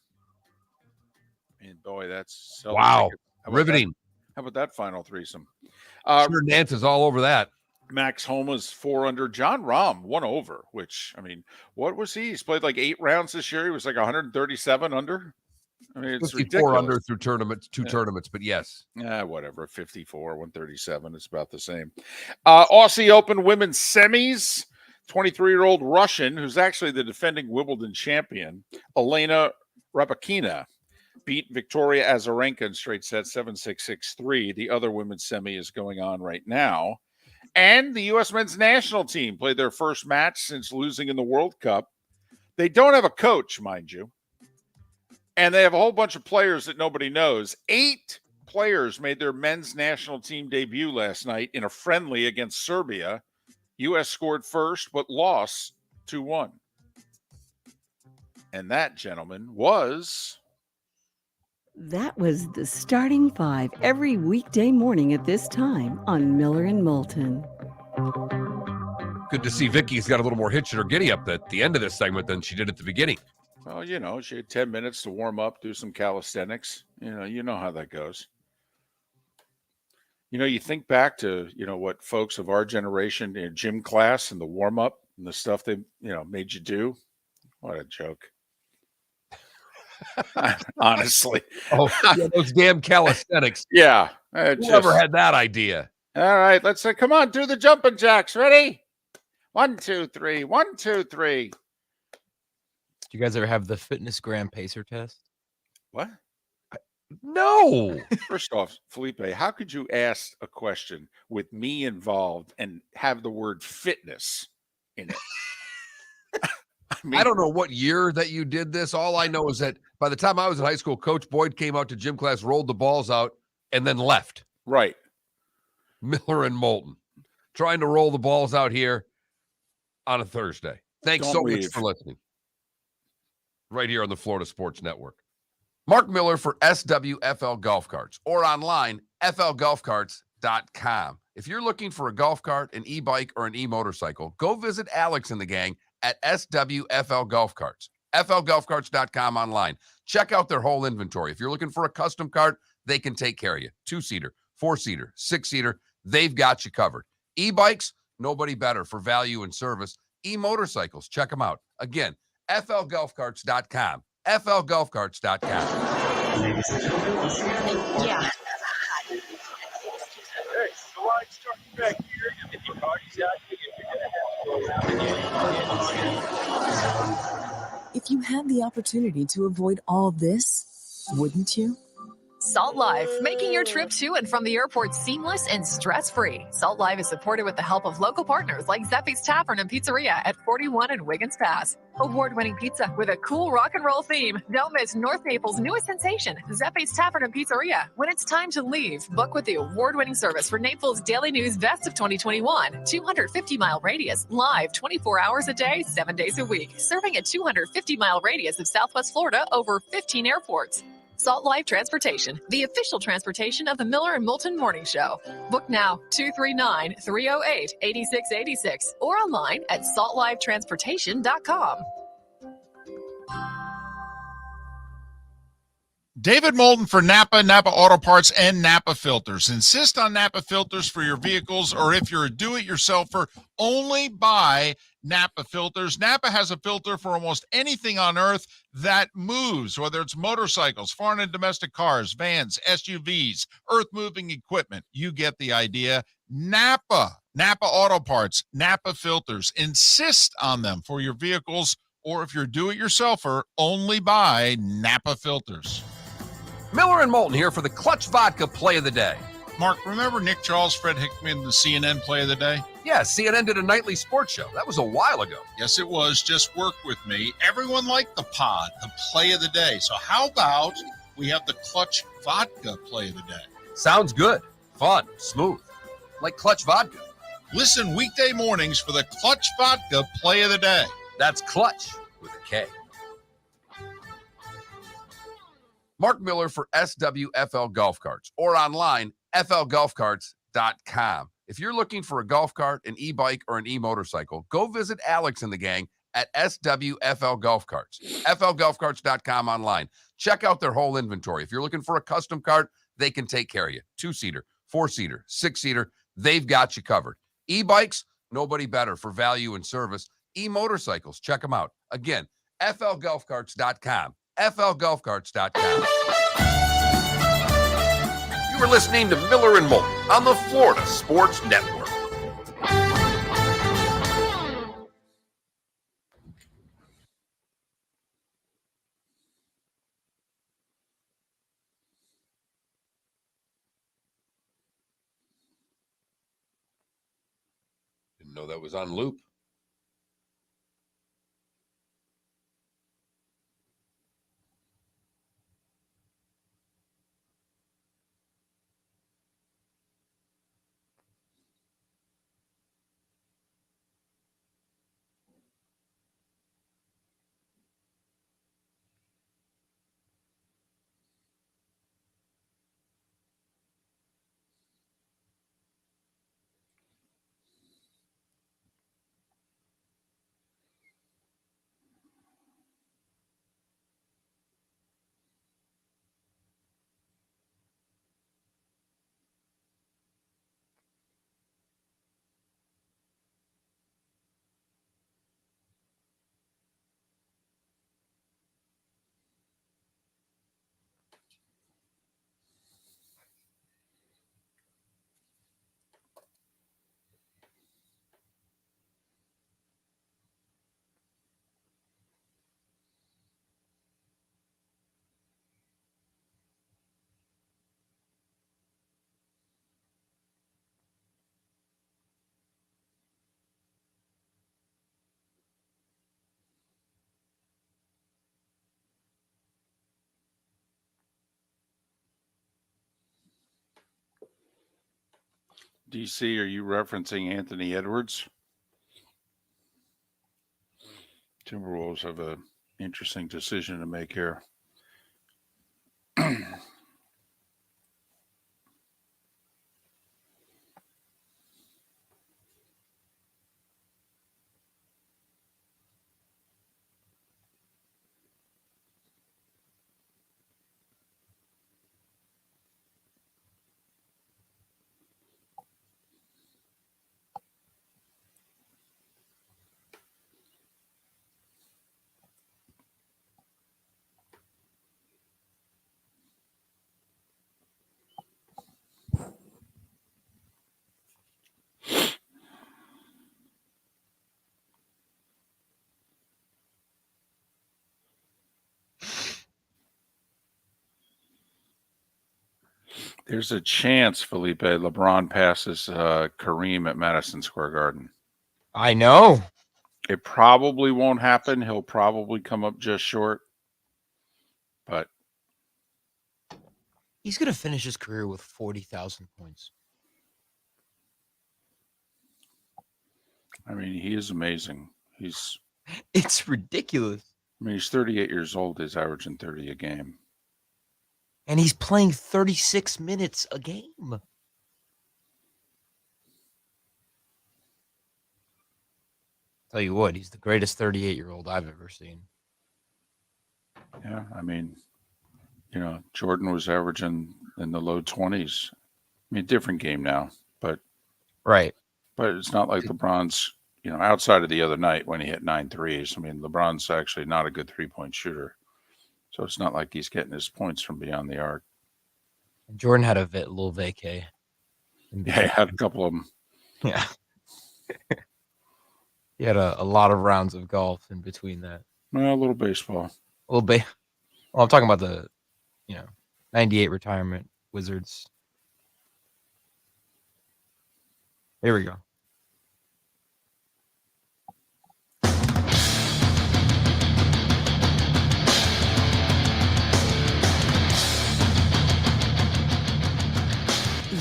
And boy, that's so wow. Riveting. How about that final threesome? Sure, Nance is all over that. Max Homa's 4 under. John Rahm 1 over, which, I mean, what was he? He's played like 8 rounds this year. He was like 137 under. I mean, it's 54 ridiculous. under through tournaments, 2 tournaments, but yes. Whatever. 54, 137. It's about the same. Aussie Open women's semis. 23-year-old Russian, who's actually the defending Wimbledon champion, Elena Rybakina, beat Victoria Azarenka in straight sets, 7-6, 6-3. The other women's semi is going on right now. And the U.S. men's national team played their first match since losing in the World Cup. They don't have a coach, mind you. And they have a whole bunch of players that nobody knows. 8 players made their men's national team debut last night in a friendly against Serbia. U.S. scored first, but lost 2-1. And that, gentlemen, was... That was the starting 5 every weekday morning at this time on Miller and Moulton. Good to see Vicky's got a little more hitch in her giddy up at the end of this segment than she did at the beginning. Well, you know, she had 10 minutes to warm up, do some calisthenics. You know how that goes. You know, you think back to, what folks of our generation in gym class and the warm up and the stuff they, made you do. What a joke. Honestly. Oh, yeah, those damn calisthenics. Yeah. Whoever had that idea? All right, let's say, come on, do the jumping jacks. Ready? 1, 2, 3. 1, 2, 3. Do you guys ever have the Fitness Gram Pacer test? What? No. First off, Felipe, how could you ask a question with me involved and have the word fitness in it? I don't know what year that you did this. All I know is that by the time I was in high school, Coach Boyd came out to gym class, rolled the balls out, and then left. Right. Miller and Moulton trying to roll the balls out here on a Thursday. Thanks so much for listening. Right here on the Florida Sports Network. Mark Miller for SWFL Golf Carts or online, flgolfcarts.com. If you're looking for a golf cart, an e-bike, or an e-motorcycle, go visit Alex and the gang at SWFL Golf Carts, flgolfcarts.com online. Check out their whole inventory. If you're looking for a custom cart, they can take care of you. 2-seater, 4-seater, 6-seater, they've got you covered. E-bikes, nobody better for value and service. E-motorcycles, check them out. Again, FLGolfCarts.com. FLGolfCarts.com. Yeah. Hey, the line starts back here. If your party's out here, you're gonna have to go around again. If you had the opportunity to avoid all this, wouldn't you? Salt Life, making your trip to and from the airport seamless and stress-free. Salt Life is supported with the help of local partners like Zeppe's Tavern and Pizzeria at 41 and Wiggins Pass. Award-winning pizza with a cool rock and roll theme. Don't miss North Naples' newest sensation, Zeppe's Tavern and Pizzeria. When it's time to leave, book with the award-winning service for Naples Daily News Best of 2021. 250-mile radius, live 24 hours a day, 7 days a week. Serving a 250-mile radius of Southwest Florida over 15 airports. Salt Life Transportation, the official transportation of the Miller and Moulton Morning Show. Book now, 239-308-8686 or online at saltlifetransportation.com. David Moulton for Napa, Napa Auto Parts, and Napa Filters. Insist on Napa filters for your vehicles, or if you're a do-it-yourselfer, only buy Napa filters. Napa has a filter for almost anything on earth that moves, whether it's motorcycles, foreign and domestic cars, vans, SUVs, earth-moving equipment. You get the idea. Napa Auto Parts, Napa filters. Insist on them for your vehicles, or if you're a do-it-yourselfer, only buy Napa filters. Miller and Moulton here for the Clutch Vodka Play of the Day. Mark, remember Nick Charles, Fred Hickman, the CNN Play of the Day? Yeah, CNN did a nightly sports show. That was a while ago. Yes, it was. Just work with me. Everyone liked the pod, the Play of the Day. So how about we have the Clutch Vodka Play of the Day? Sounds good. Fun. Smooth. Like Clutch Vodka. Listen weekday mornings for the Clutch Vodka Play of the Day. That's Clutch with a K. Mark Miller for SWFL Golf Carts, or online, flgolfcarts.com. If you're looking for a golf cart, an e-bike, or an e-motorcycle, go visit Alex and the gang at SWFL Golf Carts, flgolfcarts.com online. Check out their whole inventory. If you're looking for a custom cart, they can take care of you. 2-seater, 4-seater, 6-seater, they've got you covered. E-bikes, nobody better for value and service. E-motorcycles, check them out. Again, flgolfcarts.com. flgolfcarts.com. You were listening to Miller and Moulton on the Florida Sports Network. Didn't know that was on loop. DC, are you referencing Anthony Edwards? Timberwolves have an interesting decision to make here. There's a chance, Felipe, LeBron passes Kareem at Madison Square Garden. I know. It probably won't happen. He'll probably come up just short. But he's going to finish his career with 40,000 points. I mean, he is amazing. It's ridiculous. I mean, he's 38 years old. He's averaging 30 a game. And he's playing 36 minutes a game. Tell you what, he's the greatest 38-year-old I've ever seen. Yeah, I mean, Jordan was averaging in the low 20s. I mean, different game now, but right. But it's not like LeBron's, outside of the other night when he hit 9 threes. I mean, LeBron's actually not a good three-point shooter. So it's not like he's getting his points from beyond the arc. And Jordan had a little vacay. Yeah, he had a couple of them. Yeah. He had a lot of rounds of golf in between that. Well, a little baseball. A little bit. Well, I'm talking about the, 98 retirement Wizards. Here we go.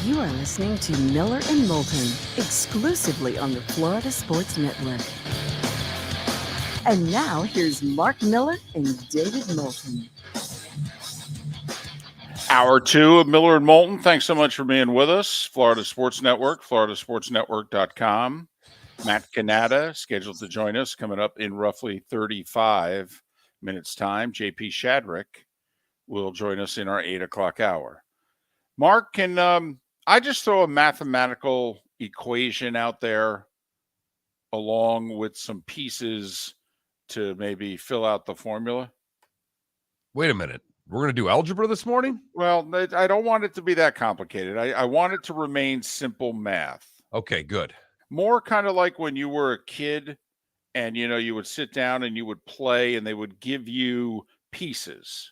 You are listening to Miller and Moulton, exclusively on the Florida Sports Network. And now, here's Mark Miller and David Moulton. Hour 2 of Miller and Moulton. Thanks so much for being with us. Florida Sports Network, floridasportsnetwork.com. Matt Cannata scheduled to join us coming up in roughly 35 minutes' time. JP Shadrick will join us in our 8 o'clock hour. Mark, can I just throw a mathematical equation out there along with some pieces to maybe fill out the formula? Wait a minute. We're going to do algebra this morning? Well, I don't want it to be that complicated. I want it to remain simple math. Okay, good. More kind of like when you were a kid and, you would sit down and you would play and they would give you pieces.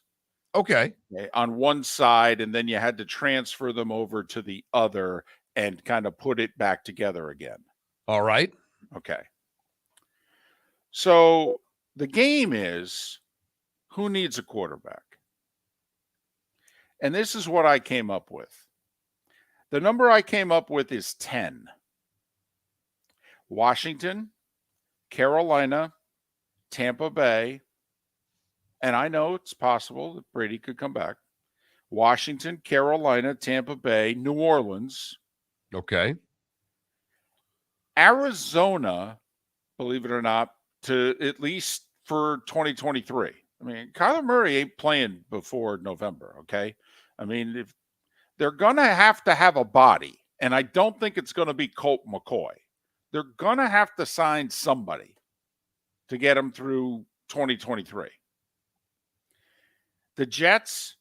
Okay. On one side, and then you had to transfer them over to the other and kind of put it back together again. All right. Okay. So the game is, who needs a quarterback? And this is what I came up with. The number I came up with is 10. Washington, Carolina, Tampa Bay, and I know it's possible that Brady could come back. Washington, Carolina, Tampa Bay, New Orleans. Okay. Arizona, believe it or not, to at least for 2023. I mean, Kyler Murray ain't playing before November, okay? I mean, if they're going to have a body, and I don't think it's going to be Colt McCoy. They're going to have to sign somebody to get him through 2023. The Jets,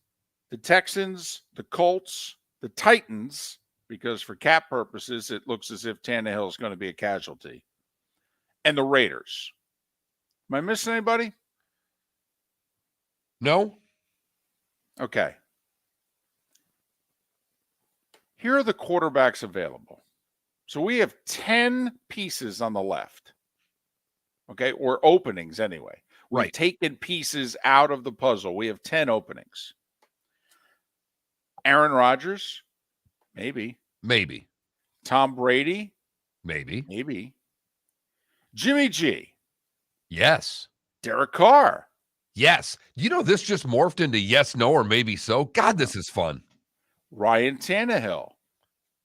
the Texans, the Colts, the Titans, because for cap purposes, it looks as if Tannehill is going to be a casualty, and the Raiders. Am I missing anybody? No. Okay. Here are the quarterbacks available. So we have 10 pieces on the left. Okay, or openings anyway. We've taken pieces out of the puzzle. We have 10 openings. Aaron Rodgers, maybe. Maybe. Tom Brady, maybe. Maybe. Jimmy G. Yes. Derek Carr. Yes. This just morphed into yes, no, or maybe so. God, this is fun. Ryan Tannehill.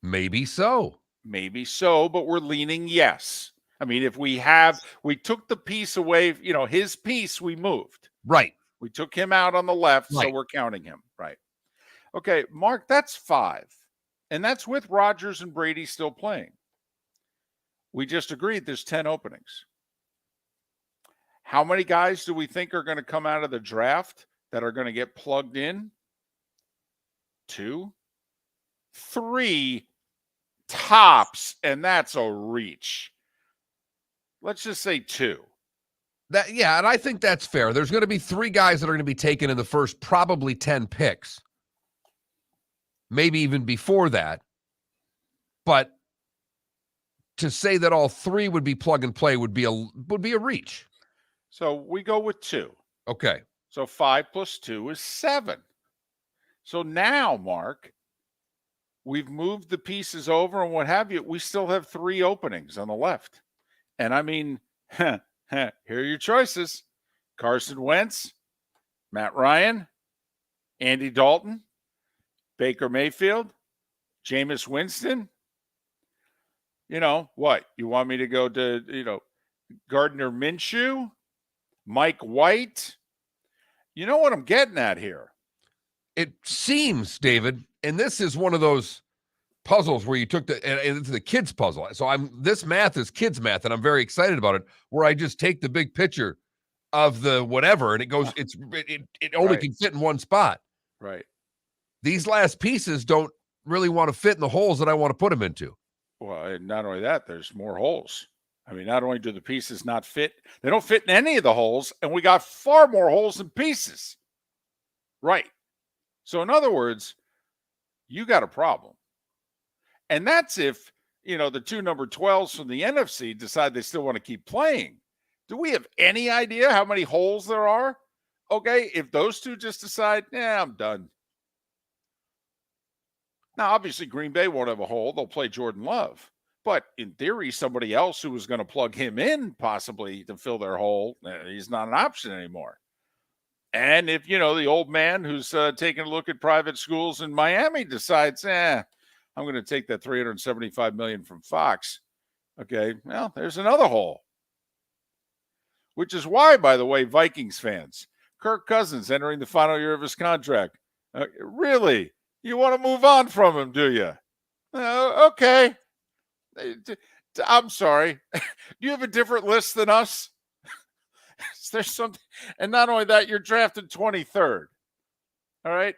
Maybe so. Maybe so, but we're leaning yes. I mean, if we took the piece away, his piece we moved. Right. We took him out on the left, right. So we're counting him. Right. Okay, Mark, that's 5. And that's with Rodgers and Brady still playing. We just agreed there's 10 openings. How many guys do we think are going to come out of the draft that are going to get plugged in? 2, 3 tops, and that's a reach. Let's just say 2. And I think that's fair. There's going to be 3 guys that are going to be taken in the first probably 10 picks. maybe even before that. But to say that all three would be plug and play would be a reach. So we go with 2. Okay. So 5 plus 2 is 7. So now, Mark, we've moved the pieces over and what have you. We still have 3 openings on the left. And I mean, here are your choices. Carson Wentz, Matt Ryan, Andy Dalton, Baker Mayfield, Jameis Winston. You know, what? You want me to go to, Gardner Minshew, Mike White? You know what I'm getting at here? It seems, David, and this is one of those puzzles where you took and it's the kids puzzle. So this math is kids math, and I'm very excited about it, where I just take the big picture of the whatever, and it goes, it only can fit in one spot. Right. These last pieces don't really want to fit in the holes that I want to put them into. Well, and not only that, there's more holes. I mean, not only do the pieces not fit, they don't fit in any of the holes, and we got far more holes than pieces. Right. So in other words, you got a problem. And that's if, the 2 number 12s from the NFC decide they still want to keep playing. Do we have any idea how many holes there are? Okay, if those 2 just decide, I'm done. Now, obviously, Green Bay won't have a hole. They'll play Jordan Love. But in theory, somebody else who was going to plug him in possibly to fill their hole, he's not an option anymore. And if, the old man who's taking a look at private schools in Miami decides, I'm going to take that $375 million from Fox. Okay, well, there's another hole. Which is why, by the way, Vikings fans, Kirk Cousins entering the final year of his contract. Really? You want to move on from him, do you? Okay. I'm sorry. Do you have a different list than us? There's something. And not only that, you're drafted 23rd. All right?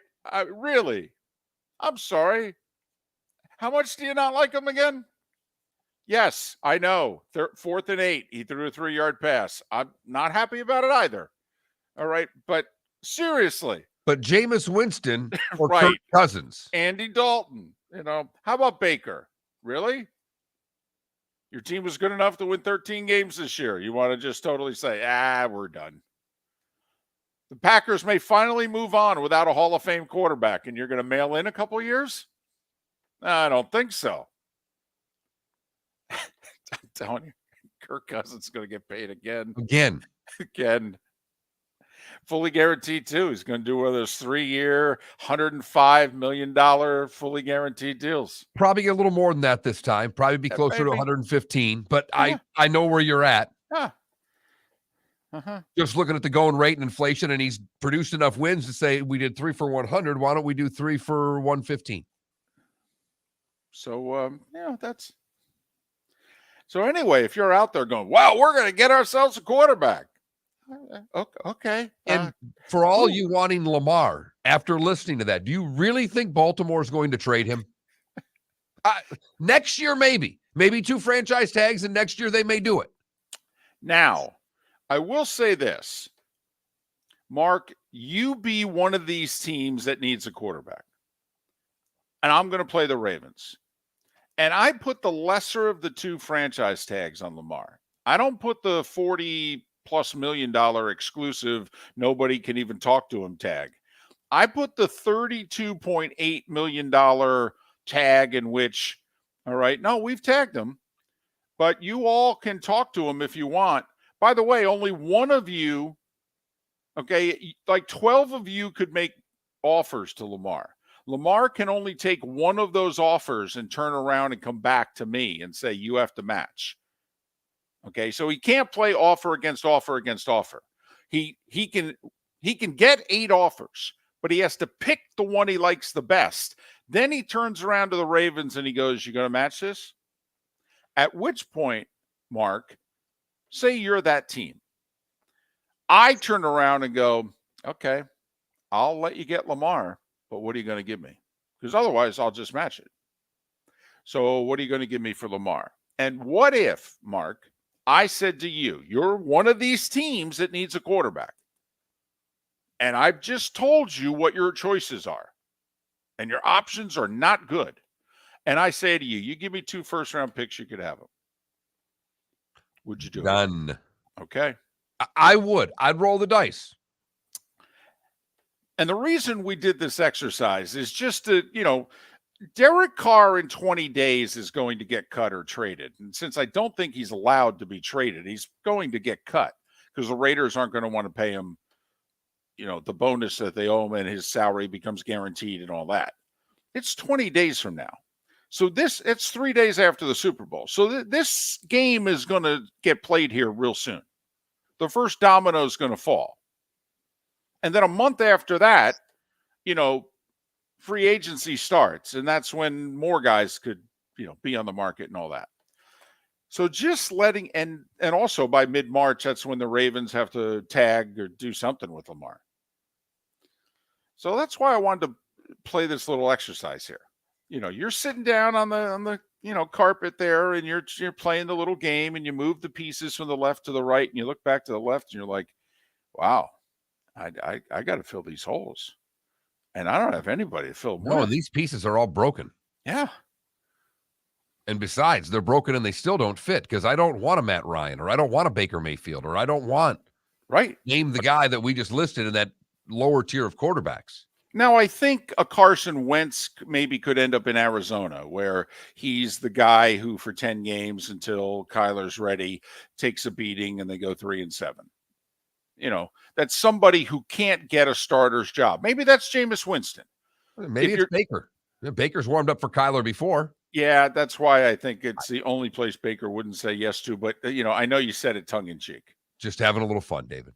Really? I'm sorry. How much do you not like him again? Yes, I know. 4th and 8. He threw a 3-yard pass. I'm not happy about it either. All right? But seriously. But Jameis Winston or Right. Kirk Cousins. Andy Dalton. How about Baker? Really? Your team was good enough to win 13 games this year. You want to just totally say, we're done. The Packers may finally move on without a Hall of Fame quarterback, and you're going to mail in a couple years? I don't think so. I'm telling you, Kirk Cousins is going to get paid again. Again. Fully guaranteed, too. He's going to do one of those 3-year, $105 million fully guaranteed deals. Probably a little more than that this time. Probably be closer to 115. But I know where you're at. Just looking at the going rate and inflation, and he's produced enough wins to say we did 3 for 100. Why don't we do 3 for 115? So, that's. So anyway, if you're out there going, wow, we're going to get ourselves a quarterback. Okay. And for all you wanting Lamar, after listening to that, do you really think Baltimore is going to trade him? Next year, maybe 2 franchise tags, and next year they may do it. Now, I will say this, Mark, you be one of these teams that needs a quarterback. And I'm going to play the Ravens. And I put the lesser of the 2 franchise tags on Lamar. I don't put the $40+ million exclusive, nobody can even talk to him tag. I put the $32.8 million tag in which, all right, no, we've tagged him, but you all can talk to him if you want. By the way, only one of you, okay, like 12 of you could make offers to Lamar. Lamar can only take one of those offers and turn around and come back to me and say, you have to match. Okay, so he can't play offer against offer against offer. He can get 8 offers, but he has to pick the one he likes the best. Then he turns around to the Ravens and he goes, you going to match this? At which point, Mark, say you're that team. I turn around and go, okay, I'll let you get Lamar, but what are you going to give me? Because otherwise I'll just match it. So what are you going to give me for Lamar? And what if, Mark, I said to you, you're one of these teams that needs a quarterback. And I've just told you what your choices are. and your options are not good. And I say to you, you give me 2 first-round picks, you could have them. Would you do None. it? Okay. I would. I'd roll the dice. And the reason we did this exercise is just to, Derek Carr in 20 days is going to get cut or traded. And since I don't think he's allowed to be traded, he's going to get cut because the Raiders aren't going to want to pay him, the bonus that they owe him, and his salary becomes guaranteed and all that. It's 20 days from now. So it's 3 days after the Super Bowl. So this game is going to get played here real soon. The first domino is going to fall. And then a month after that, free agency starts, and that's when more guys could, be on the market and all that. So just letting, and also by mid-March, that's when the Ravens have to tag or do something with Lamar. So that's why I wanted to play this little exercise here. You're sitting down on the carpet there, and you're playing the little game, and you move the pieces from the left to the right, and you look back to the left, and you're like, wow, I got to fill these holes. And I don't have anybody to fill them. No, and these pieces are all broken. Yeah. And besides, they're broken and they still don't fit because I don't want a Matt Ryan, or I don't want a Baker Mayfield, or I don't want name the guy that we just listed in that lower tier of quarterbacks. Now, I think a Carson Wentz maybe could end up in Arizona, where he's the guy who for 10 games until Kyler's ready takes a beating and they go 3-7. That's somebody who can't get a starter's job. Maybe that's Jameis Winston. Maybe it's Baker. Baker's warmed up for Kyler before. Yeah, that's why I think it's the only place Baker wouldn't say yes to. But, I know you said it tongue-in-cheek. Just having a little fun, David.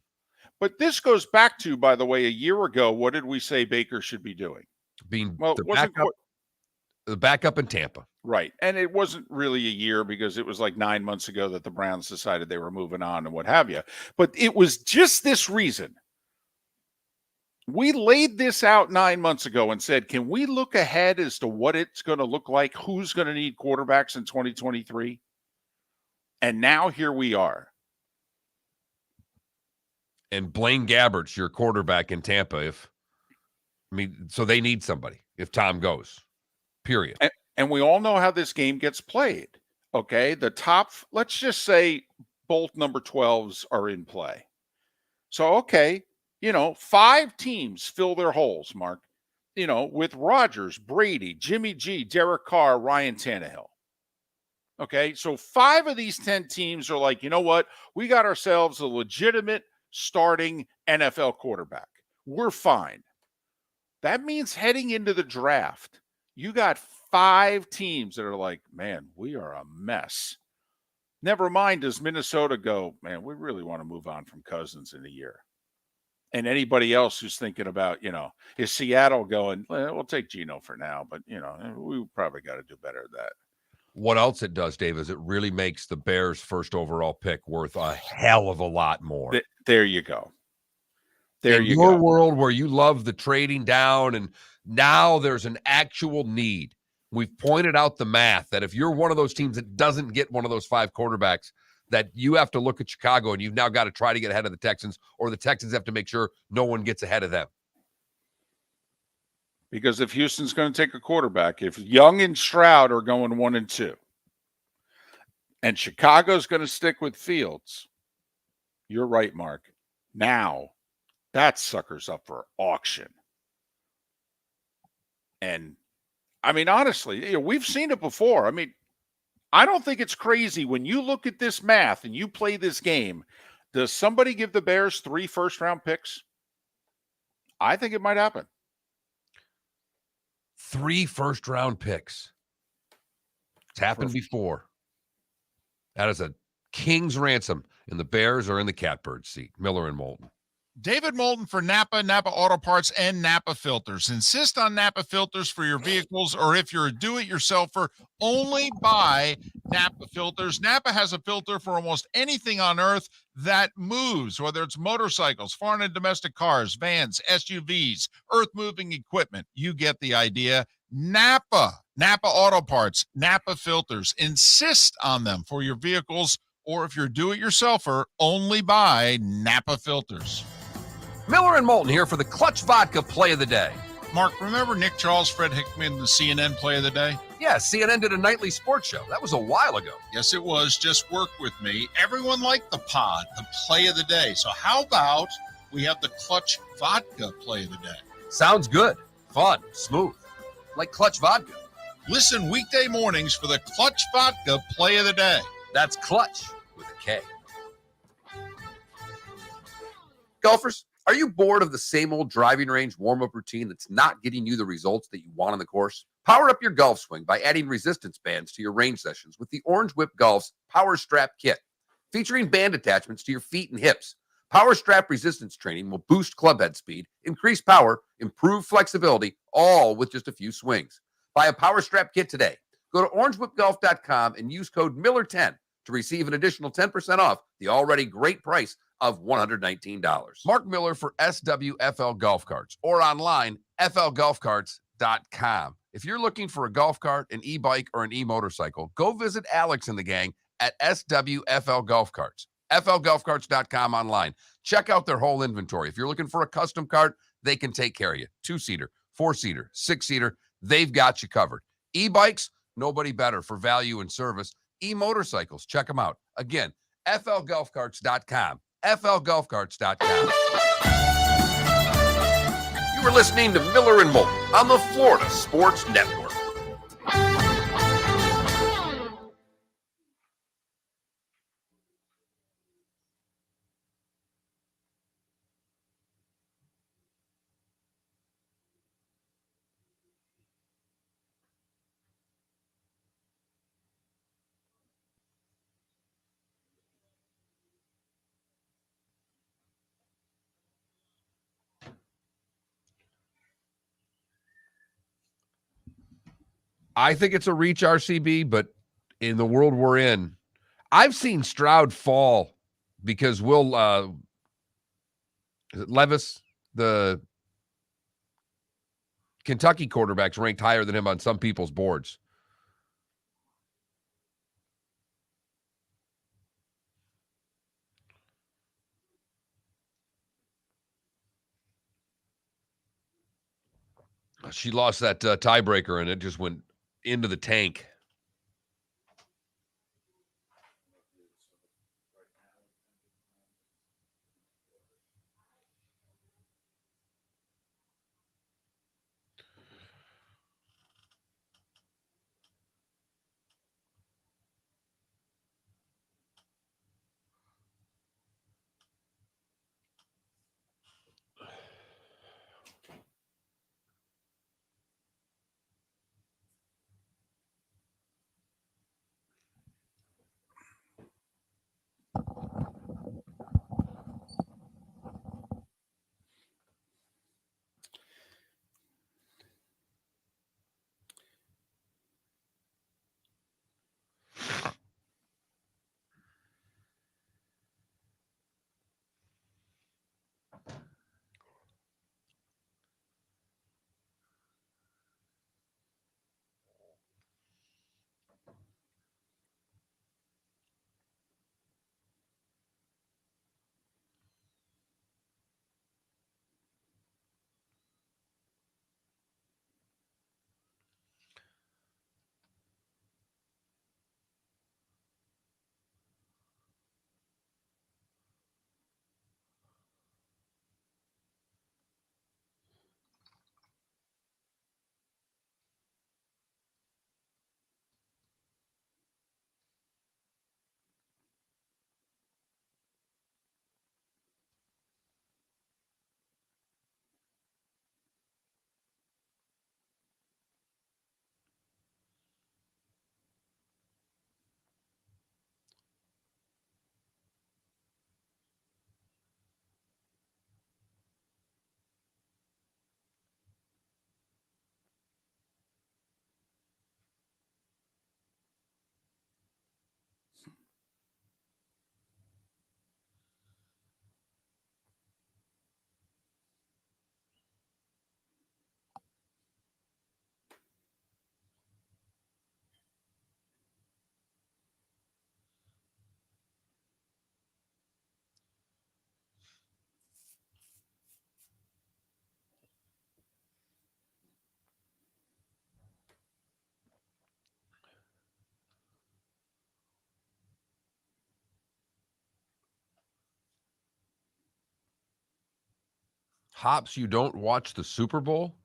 But this goes back to, by the way, a year ago, what did we say Baker should be doing? Being the backup in Tampa. Right. And it wasn't really a year because it was like 9 months ago that the Browns decided they were moving on and what have you. But it was just this reason. We laid this out 9 months ago and said, can we look ahead as to what it's going to look like? Who's going to need quarterbacks in 2023? And now here we are. And Blaine Gabbert's your quarterback in Tampa. So they need somebody if Tom goes, period. And we all know how this game gets played. Okay. The top, let's just say both number 12s are in play. So, okay. 5 teams fill their holes, Mark, with Rodgers, Brady, Jimmy G, Derek Carr, Ryan Tannehill. Okay. So 5 of these 10 teams are like, you know what? We got ourselves a legitimate starting NFL quarterback. We're fine. That means heading into the draft, you got 5 teams that are like, man, we are a mess. Never mind, does Minnesota go, man, we really want to move on from Cousins in a year. And anybody else who's thinking about, is Seattle going, we'll take Geno for now, but, we probably got to do better than that. What else it does, Dave, is it really makes the Bears' first overall pick worth a hell of a lot more. There you go. In your world where you love the trading down, and now there's an actual need. We've pointed out the math that if you're one of those teams that doesn't get one of those 5 quarterbacks, that you have to look at Chicago and you've now got to try to get ahead of the Texans, or the Texans have to make sure no one gets ahead of them. Because if Houston's going to take a quarterback, if Young and Stroud are going 1 and 2, and Chicago's going to stick with Fields, you're right, Mark. Now, that sucker's up for auction. And, honestly, we've seen it before. I don't think it's crazy when you look at this math and you play this game. Does somebody give the Bears 3 first-round picks? I think it might happen. 3 first-round picks. It's happened before. That is a king's ransom, and the Bears are in the catbird seat. Miller and Moulton. David Moulton for Napa Auto Parts, and Napa Filters. Insist on Napa filters for your vehicles, or if you're a do-it-yourselfer, only buy Napa filters. Napa has a filter for almost anything on earth that moves, whether it's motorcycles, foreign and domestic cars, vans, SUVs, earth-moving equipment. You get the idea. Napa Auto Parts, Napa filters. Insist on them for your vehicles, or if you're a do-it-yourselfer, only buy Napa filters. Miller and Moulton here for the Clutch Vodka Play of the Day. Mark, remember Nick Charles, Fred Hickman, the CNN play of the day? Yeah, CNN did a nightly sports show. That was a while ago. Yes, it was. Just work with me. Everyone liked the pod, the play of the day. So how about we have the Clutch Vodka play of the day? Sounds good. Fun. Smooth. Like Clutch Vodka. Listen weekday mornings for the Clutch Vodka play of the day. That's Clutch with a K. Golfers, are you bored of the same old driving range warm-up routine that's not getting you the results that you want on the course? Power up your golf swing by adding resistance bands to your range sessions with the Orange Whip Golf's Power Strap Kit. Featuring band attachments to your feet and hips, Power Strap resistance training will boost clubhead speed, increase power, improve flexibility, all with just a few swings. Buy a Power Strap Kit today. Go to orangewhipgolf.com and use code Miller10 to receive an additional 10% off the already great price of $119. Mark Miller for SWFL Golf Carts or online, flgolfcarts.com. If you're looking for a golf cart, an e-bike, or an e-motorcycle, go visit Alex and the gang at SWFL Golf Carts. flgolfcarts.com online. Check out their whole inventory. If you're looking for a custom cart, they can take care of you. 2-seater, 4-seater, 6-seater, they've got you covered. E-bikes, nobody better for value and service. E-motorcycles, check them out. Again, flgolfcarts.com. flgolfcarts.com. You were listening to Miller and Moulton on the Florida Sports Network. I think it's a reach, RCB, but in the world we're in, I've seen Stroud fall because is it Levis, the Kentucky quarterback's ranked higher than him on some people's boards. She lost that tiebreaker, and it just went into the tank. Hops, you don't watch the Super Bowl?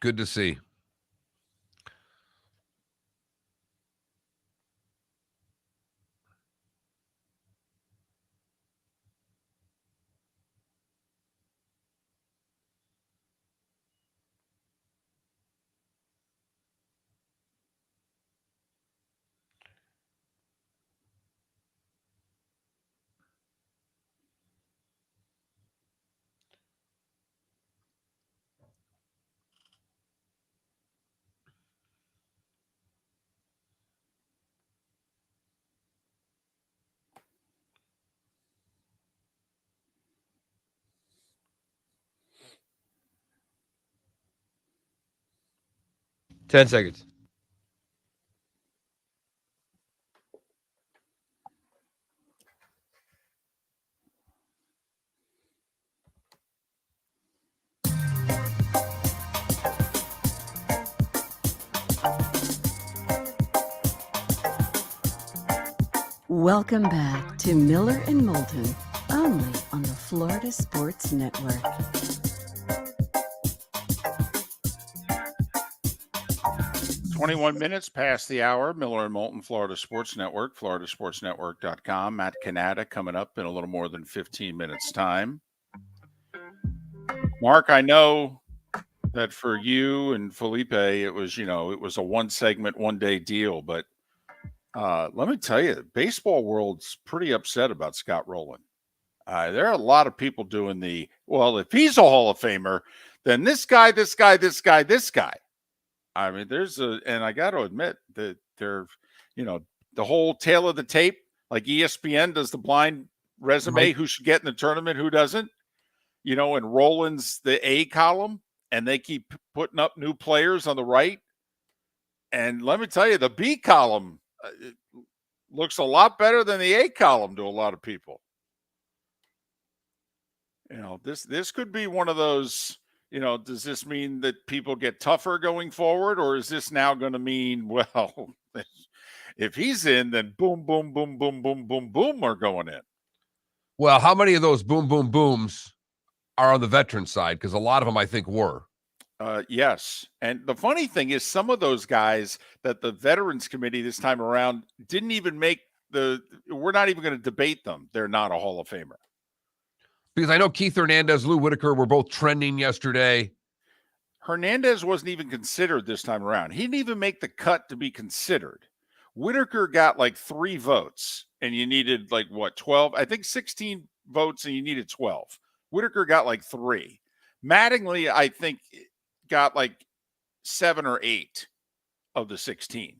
Good to see. Ten seconds. Welcome back to Miller and Moulton, only on the Florida Sports Network. .21 past the hour. Miller and Moulton, Florida Sports Network, floridasportsnetwork.com. Matt Cannata coming up in a little more than 15 minutes' time. Mark, I know that for you and Felipe, it was a one segment, 1 day deal, but let me tell you, the baseball world's pretty upset about Scott Rowland. There are a lot of people doing if he's a Hall of Famer, then this guy. I mean, and I got to admit that the whole tail of the tape, like ESPN does the blind resume, Right. who should get in the tournament, who doesn't, and Rowland's the A column, and they keep putting up new players on the right. And let me tell you, the B column looks a lot better than the A column to a lot of people. This could be one of those, does this mean that people get tougher going forward, or is this now going to mean, well, if he's in, then boom, boom, boom, boom, boom, boom, boom are going in? Well, how many of those boom, boom, booms are on the veteran side? Because a lot of them, I think, were. Yes. And the funny thing is, some of those guys that the Veterans Committee this time around didn't even make we're not even going to debate them. They're not a Hall of Famer. Because I know Keith Hernandez, Lou Whitaker were both trending yesterday. Hernandez wasn't even considered this time around. He didn't even make the cut to be considered. Whitaker got like 3 votes, and you needed 12? I think 16 votes, and you needed 12. Whitaker got like 3. Mattingly, I think, got like 7 or 8 of the 16.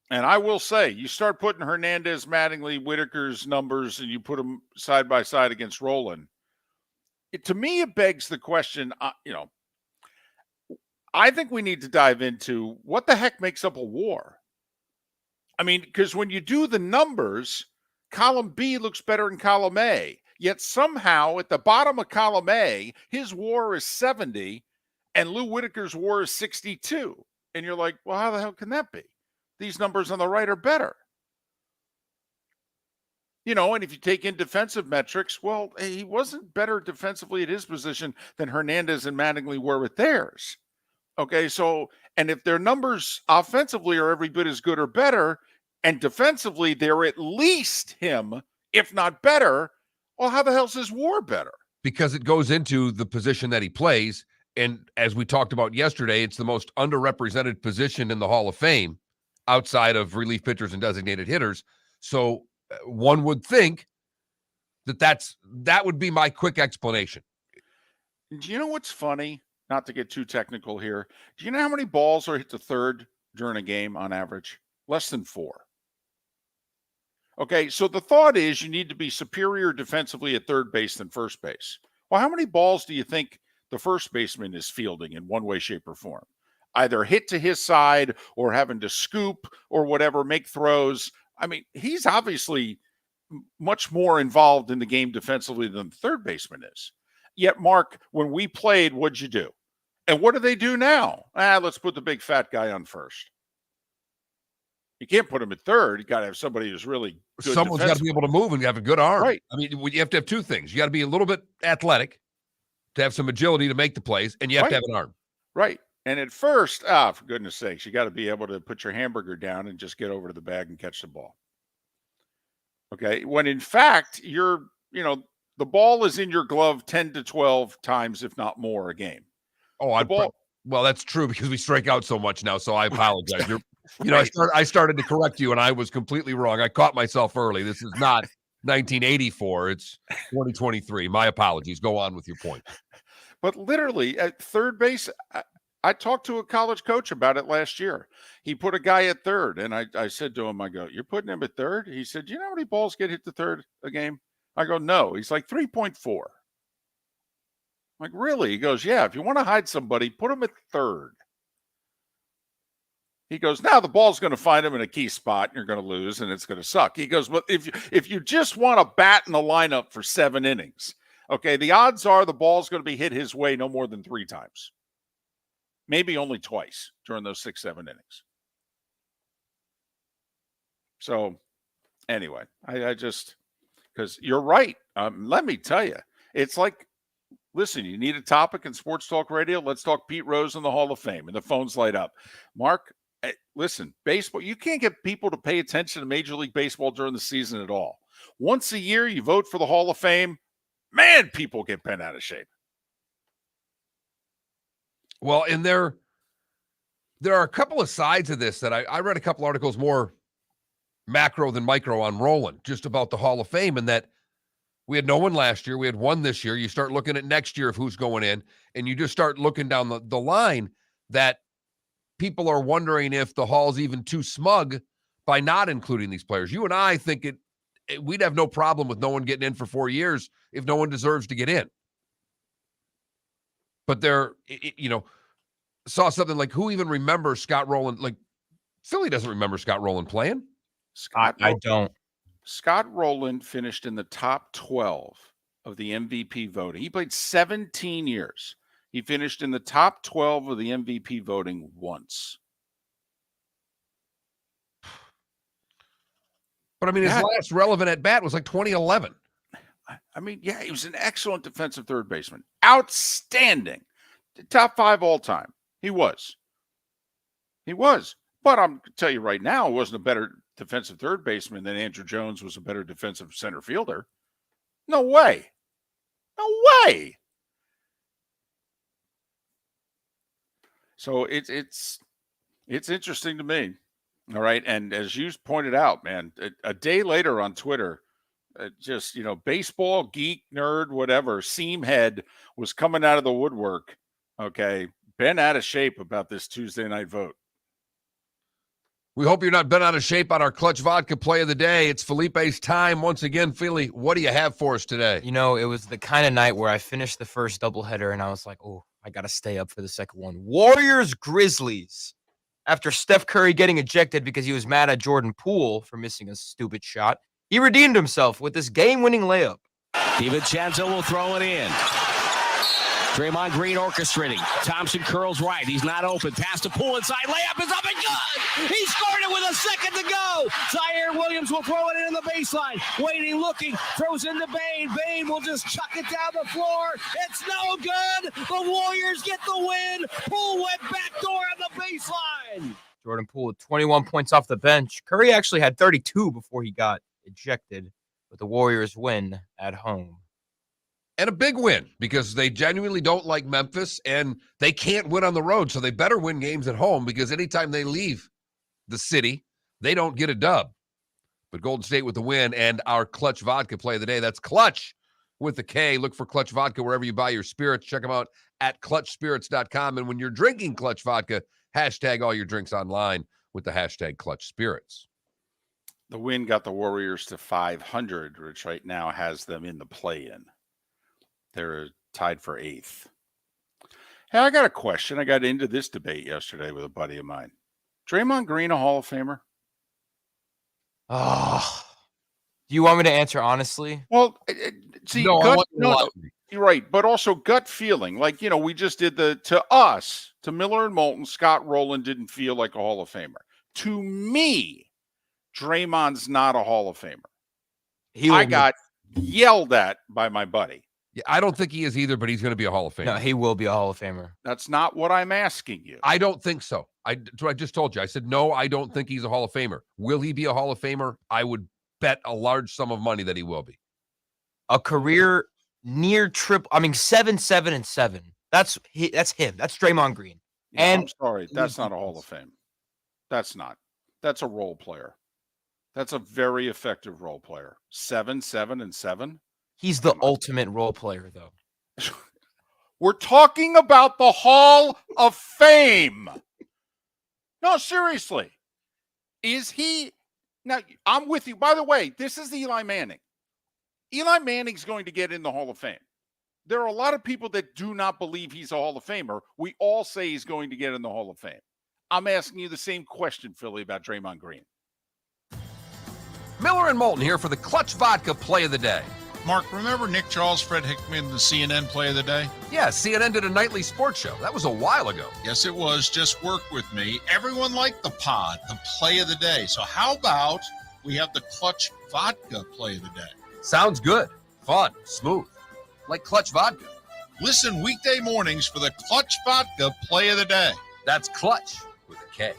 And I will say, you start putting Hernandez, Mattingly, Whitaker's numbers, and you put them side by side against Rowland. To me, it begs the question, I think we need to dive into what the heck makes up a WAR. I mean, because when you do the numbers, column B looks better than column A. Yet somehow at the bottom of column A, his WAR is 70 and Lou Whitaker's WAR is 62. And you're like, well, how the hell can that be? These numbers on the right are better. And if you take in defensive metrics, well, he wasn't better defensively at his position than Hernandez and Mattingly were at theirs. Okay, so, and if their numbers offensively are every bit as good or better, and defensively they're at least him, if not better, well, how the hell's his WAR better? Because it goes into the position that he plays. And as we talked about yesterday, it's the most underrepresented position in the Hall of Fame outside of relief pitchers and designated hitters. So one would think that would be my quick explanation. Do you know what's funny? Not to get too technical here. Do you know how many balls are hit to third during a game on average? Less than 4. Okay, so the thought is you need to be superior defensively at third base than first base. Well, how many balls do you think the first baseman is fielding in one way, shape, or form? Either hit to his side or having to scoop or whatever, make throws. I mean, he's obviously much more involved in the game defensively than the third baseman is. Yet, Mark, when we played, what'd you do? And what do they do now? Let's put the big fat guy on first. You can't put him at third. You got to have somebody who's really good. Someone's got to be able to move and have a good arm. Right. I mean, you have to have two things. You got to be a little bit athletic to have some agility to make the plays, and you have to have an arm. Right. And at first, for goodness sakes, you got to be able to put your hamburger down and just get over to the bag and catch the ball. Okay. When in fact, the ball is in your glove 10 to 12 times, if not more, a game. Well, that's true because we strike out so much now. So I apologize. Right. I started to correct you, and I was completely wrong. I caught myself early. This is not 1984. It's 2023. My apologies. Go on with your point. But literally at third base, I talked to a college coach about it last year. He put a guy at third, and I said to him, I go, "You're putting him at third?" He said, "You know how many balls get hit to third a game?" I go, "No." He's like 3.4. I'm like, really? He goes, "Yeah, if you want to hide somebody, put him at third." He goes, "Now the ball's going to find him in a key spot, and you're going to lose, and it's going to suck." He goes, "But if you just want to bat in the lineup for 7 innings, okay, the odds are the ball's going to be hit his way no more than 3 times. Maybe only twice during those 6-7 innings." So anyway, I just, because you're right. Let me tell you, it's like, listen, you need a topic in sports talk radio. Let's talk Pete Rose in the Hall of Fame, and the phones light up. Mark, listen, baseball, you can't get people to pay attention to Major League Baseball during the season at all. Once a year, you vote for the Hall of Fame. Man, people get bent out of shape. Well, and there are a couple of sides of this that I read a couple articles more macro than micro on Roland, just about the Hall of Fame, and that we had no one last year. We had one this year. You start looking at next year of who's going in, and you just start looking down the line that people are wondering if the Hall's even too smug by not including these players. You and I think we'd have no problem with no one getting in for 4 years if no one deserves to get in. But saw something like, who even remembers Scott Rowland? Like, Philly doesn't remember Scott Rowland playing. I don't. Scott Rowland finished in the top 12 of the MVP voting. He played 17 years. He finished in the top 12 of the MVP voting once. But I mean, his last relevant at bat was like 2011. I mean, yeah, he was an excellent defensive third baseman. Outstanding. Top 5 all time. He was. But I'm going to tell you right now, he wasn't a better defensive third baseman than Andrew Jones was a better defensive center fielder. No way. So it's interesting to me. All right. And as you pointed out, man, a day later on Twitter, baseball geek, nerd, whatever, seam head was coming out of the woodwork. Okay. Been out of shape about this Tuesday night vote. We hope you're not bent out of shape on our Clutch Vodka play of the day. It's Felipe's time. Once again, Philly, what do you have for us today? You know, it was the kind of night where I finished the first doubleheader and I was like, oh, I got to stay up for the second one. Warriors-Grizzlies. After Steph Curry getting ejected because he was mad at Jordan Poole for missing a stupid shot, he redeemed himself with this game-winning layup. DiVincenzo will throw it in. Draymond Green orchestrating. Thompson curls right. He's not open. Pass to Poole inside. Layup is up and good. He scored it with a second to go. Zaire Williams will throw it in the baseline. Waiting, looking. Throws into Bane. Bane will just chuck it down the floor. It's no good. The Warriors get the win. Poole went backdoor on the baseline. Jordan Poole with 21 points off the bench. Curry actually had 32 before he got ejected, but the Warriors win at home. And a big win because they genuinely don't like Memphis and they can't win on the road. So they better win games at home because anytime they leave the city, they don't get a dub. But Golden State with the win and our Clutch Vodka play of the day. That's Clutch with a K. Look for Clutch Vodka wherever you buy your spirits. Check them out at clutchspirits.com. And when you're drinking Clutch Vodka, hashtag all your drinks online with the hashtag Clutch Spirits. The win got the Warriors to 500, which right now has them in the play-in. They're tied for 8th. Hey, I got a question. I got into this debate yesterday with a buddy of mine. Draymond Green, a Hall of Famer? Oh, do you want me to answer honestly? Well, see, No, I gut, want you to lie to me. you're right, but also gut feeling. Like, we just did to Miller and Moulton, Scott Rowland didn't feel like a Hall of Famer. To me, Draymond's not a Hall of Famer. I got yelled at by my buddy. Yeah, I don't think he is either, but he's going to be a Hall of Famer. No, he will be a Hall of Famer. That's not what I'm asking you. I don't think so. That's what I just told you. I said, no, I don't think he's a Hall of Famer. Will he be a Hall of Famer? I would bet a large sum of money that he will be. A career near triple. I mean, 7, 7, and 7. That's him. That's Draymond Green. Yeah, and I'm sorry, that's not a Hall of Fame. That's not. That's a role player. That's a very effective role player. 7, 7, and 7. He's the ultimate role player, though. We're talking about the Hall of Fame. No, seriously. Is he? Now, I'm with you. By the way, this is Eli Manning. Eli Manning's going to get in the Hall of Fame. There are a lot of people that do not believe he's a Hall of Famer. We all say he's going to get in the Hall of Fame. I'm asking you the same question, Philly, about Draymond Green. Miller and Moulton here for the Clutch Vodka Play of the Day. Mark, remember Nick Charles, Fred Hickman, the CNN Play of the Day? Yeah, CNN did a nightly sports show. That was a while ago. Yes, it was. Just work with me. Everyone liked the pod, the Play of the Day. So how about we have the Clutch Vodka Play of the Day? Sounds good. Fun. Smooth. Like Clutch Vodka. Listen weekday mornings for the Clutch Vodka Play of the Day. That's Clutch with a K.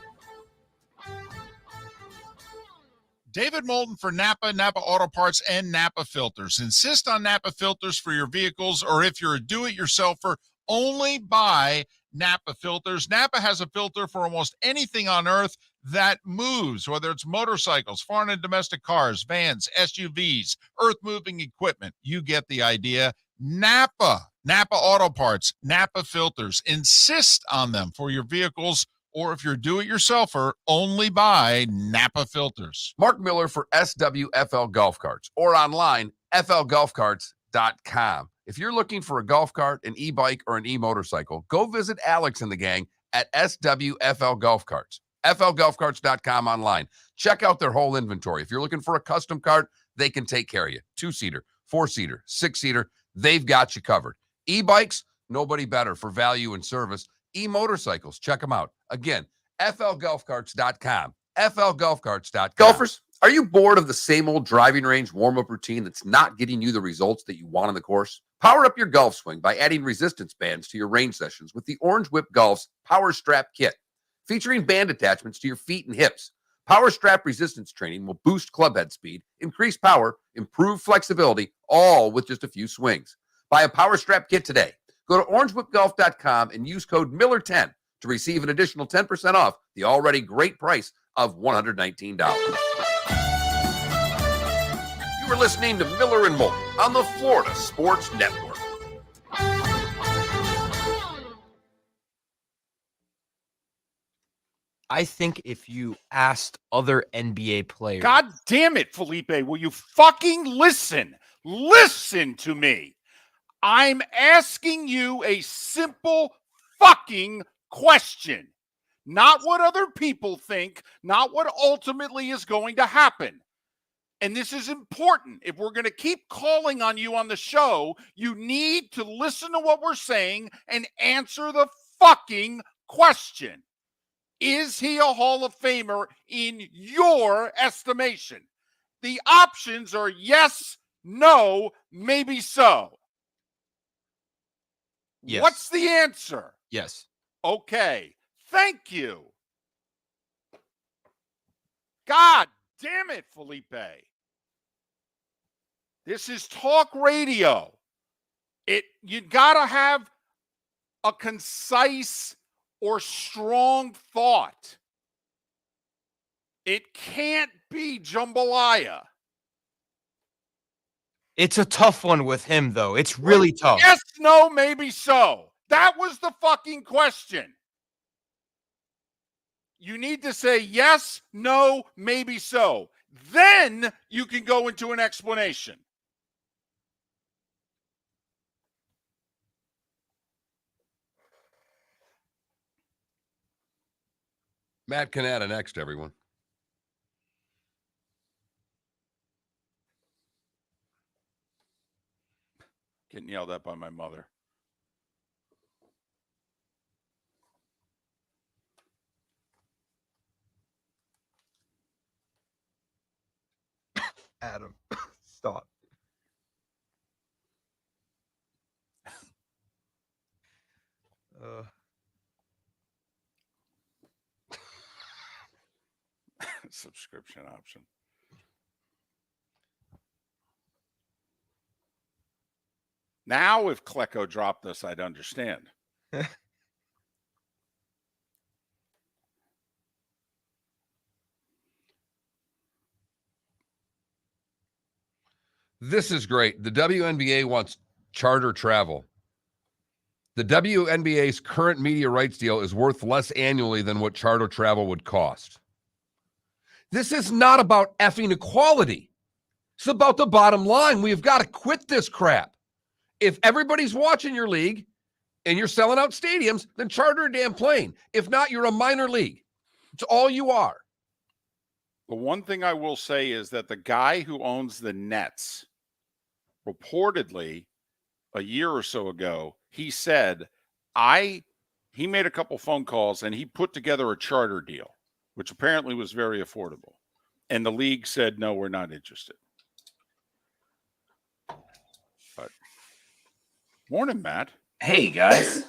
David Moulton for Napa, Napa Auto Parts, and Napa Filters. Insist on Napa Filters for your vehicles, or if you're a do-it-yourselfer, only buy Napa Filters. Napa has a filter for almost anything on earth that moves, whether it's motorcycles, foreign and domestic cars, vans, SUVs, earth-moving equipment. You get the idea. Napa Auto Parts, Napa Filters. Insist on them for your vehicles, or if you're do-it-yourselfer, only buy Napa Filters. Mark Miller for SWFL Golf Carts, or online, flgolfcarts.com. If you're looking for a golf cart, an e-bike, or an e-motorcycle, go visit Alex and the gang at SWFL Golf Carts. flgolfcarts.com online. Check out their whole inventory. If you're looking for a custom cart, they can take care of you. 2-seater, 4-seater, 6-seater, they've got you covered. E-bikes, nobody better for value and service. E-motorcycles, check them out. Again, flgolfcarts.com. flgolfcarts.com. Golfers, are you bored of the same old driving range warm-up routine that's not getting you the results that you want on the course? Power up your golf swing by adding resistance bands to your range sessions with the Orange Whip Golf's Power Strap Kit, featuring band attachments to your feet and hips. Power Strap resistance training will boost clubhead speed, increase power, improve flexibility, all with just a few swings. Buy a Power Strap Kit today. Go to orangewhipgolf.com and use code Miller10 to receive an additional 10% off the already great price of $119. You are listening to Miller and Moulton on the Florida Sports Network. I think if you asked other NBA players. God damn it, Felipe. Will you fucking listen? Listen to me. I'm asking you a simple fucking question. Not what other people think, not what ultimately is going to happen. And this is important. If we're going to keep calling on you on the show, you need to listen to what we're saying and answer the fucking question. Is he a Hall of Famer in your estimation? The options are yes, no, maybe so. Yes. What's the answer? Yes. Okay. Thank you. God damn it, Felipe. This is talk radio. You gotta have a concise or strong thought. It can't be jambalaya. It's a tough one with him, though. It's really tough. Yes, no, maybe so. That was the fucking question. You need to say yes, no, maybe so. Then you can go into an explanation. Matt Cannata next, everyone. Getting yelled at by my mother. Adam, stop. Subscription option. Now, if Klecko dropped this, I'd understand. This is great. The WNBA wants charter travel. The WNBA's current media rights deal is worth less annually than what charter travel would cost. This is not about effing equality. It's about the bottom line. We've got to quit this crap. If everybody's watching your league and you're selling out stadiums, then charter a damn plane. If not, you're a minor league. It's all you are. The one thing I will say is that the guy who owns the Nets, reportedly a year or so ago, he said, he made a couple phone calls and he put together a charter deal, which apparently was very affordable. And the league said, no, we're not interested. But morning, Matt. Hey, guys.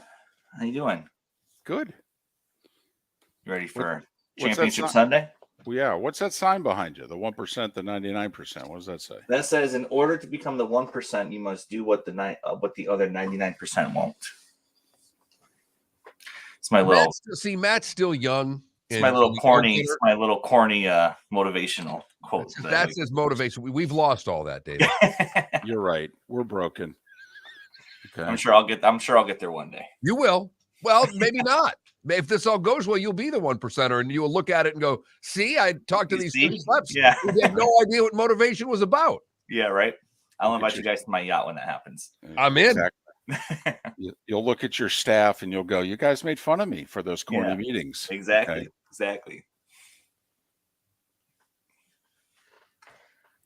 How you doing? Good. You ready for What's Championship Sunday? Well, yeah. What's that sign behind you? The 1%, the 99%. What does that say? That says, in order to become the 1%, you must do what the other 99% won't. It's my little. Matt's still young. It's my little corny. It's my little corny motivational quote. That's his motivation. We've lost all that, David. You're right. We're broken. Okay. I'm sure I'll get there one day. You will. Well, maybe not. If this all goes well, you'll be the 1%er, and you'll look at it and go, "See, I talked to these three sleps. Yeah, we had no idea what motivation was about." Yeah, right. I'll invite you guys to my yacht when that happens. I'm in. Exactly. You'll look at your staff and you'll go, "You guys made fun of me for those corny meetings." Exactly. Okay. Exactly.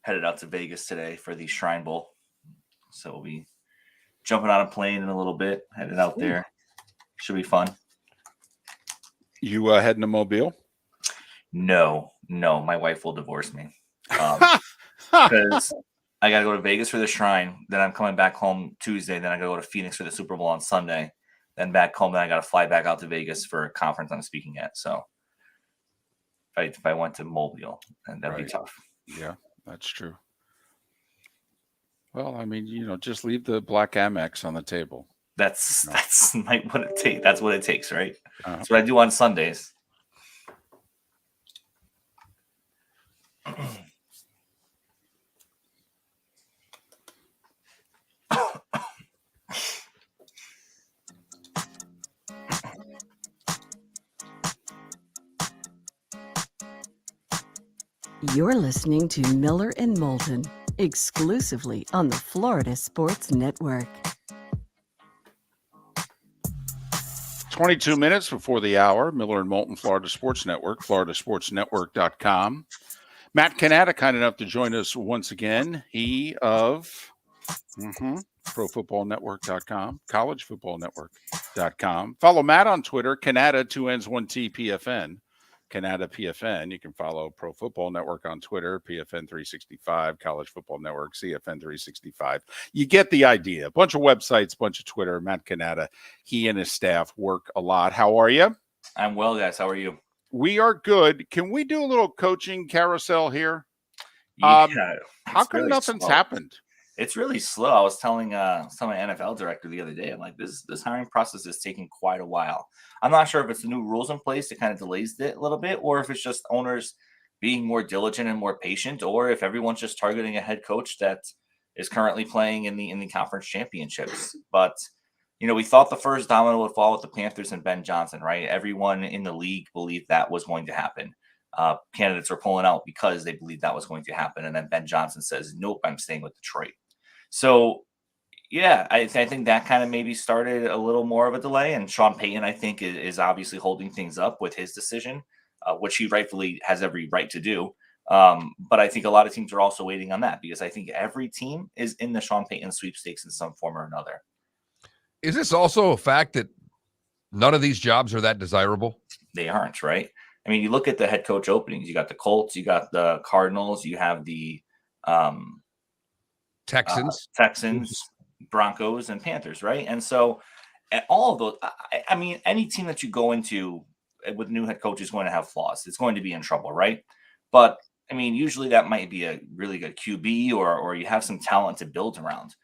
Headed out to Vegas today for the Shrine Bowl, so we'll be jumping on a plane in a little bit. Headed out there. Should be fun. You heading to Mobile? No. My wife will divorce me because I got to go to Vegas for the Shrine. Then I'm coming back home Tuesday. Then I got to go to Phoenix for the Super Bowl on Sunday. Then back home. Then I got to fly back out to Vegas for a conference I'm speaking at. So if I went to Mobile, then that'd be tough. Yeah, that's true. Well, I mean, just leave the black Amex on the table. That's what it takes. That's what it takes, right? That's what I do on Sundays. You're listening to Miller and Moulton, exclusively on the Florida Sports Network. 22 minutes before the hour. Miller and Moulton, Florida Sports Network, floridasportsnetwork.com. Matt Cannata, kind enough to join us once again. He of ProFootballNetwork.com, CollegeFootballNetwork.com. Follow Matt on Twitter, Cannata, 2 N's, 1T, PFN. Cannata PFN. You can follow Pro Football Network on Twitter, PFN 365, College Football Network, CFN 365. You get the idea. A bunch of websites, bunch of Twitter. Matt Cannata, he and his staff work a lot. How are you? I'm well, guys. How are you? We are good. Can we do a little coaching carousel here? Yeah. How come really nothing's slow. happened? It's really slow. I was telling my NFL director the other day, I'm like, this hiring process is taking quite a while. I'm not sure if it's the new rules in place that kind of delays it a little bit, or if it's just owners being more diligent and more patient, or if everyone's just targeting a head coach that is currently playing in the conference championships. But we thought the first domino would fall with the Panthers and Ben Johnson, right? Everyone in the league believed that was going to happen. Candidates are pulling out because they believed that was going to happen. And then Ben Johnson says, nope, I'm staying with Detroit. So, yeah, I think that kind of maybe started a little more of a delay. And Sean Payton, I think, is obviously holding things up with his decision, which he rightfully has every right to do. But I think a lot of teams are also waiting on that because I think every team is in the Sean Payton sweepstakes in some form or another. Is this also a fact that none of these jobs are that desirable? They aren't, right? I mean, you look at the head coach openings. You got the Colts, you got the Cardinals, you have the Texans, Broncos, and Panthers, right? And so, and all of those, I mean, any team that you go into with new head coach is going to have flaws. It's going to be in trouble, right? But I mean, usually that might be a really good QB or you have some talent to build around.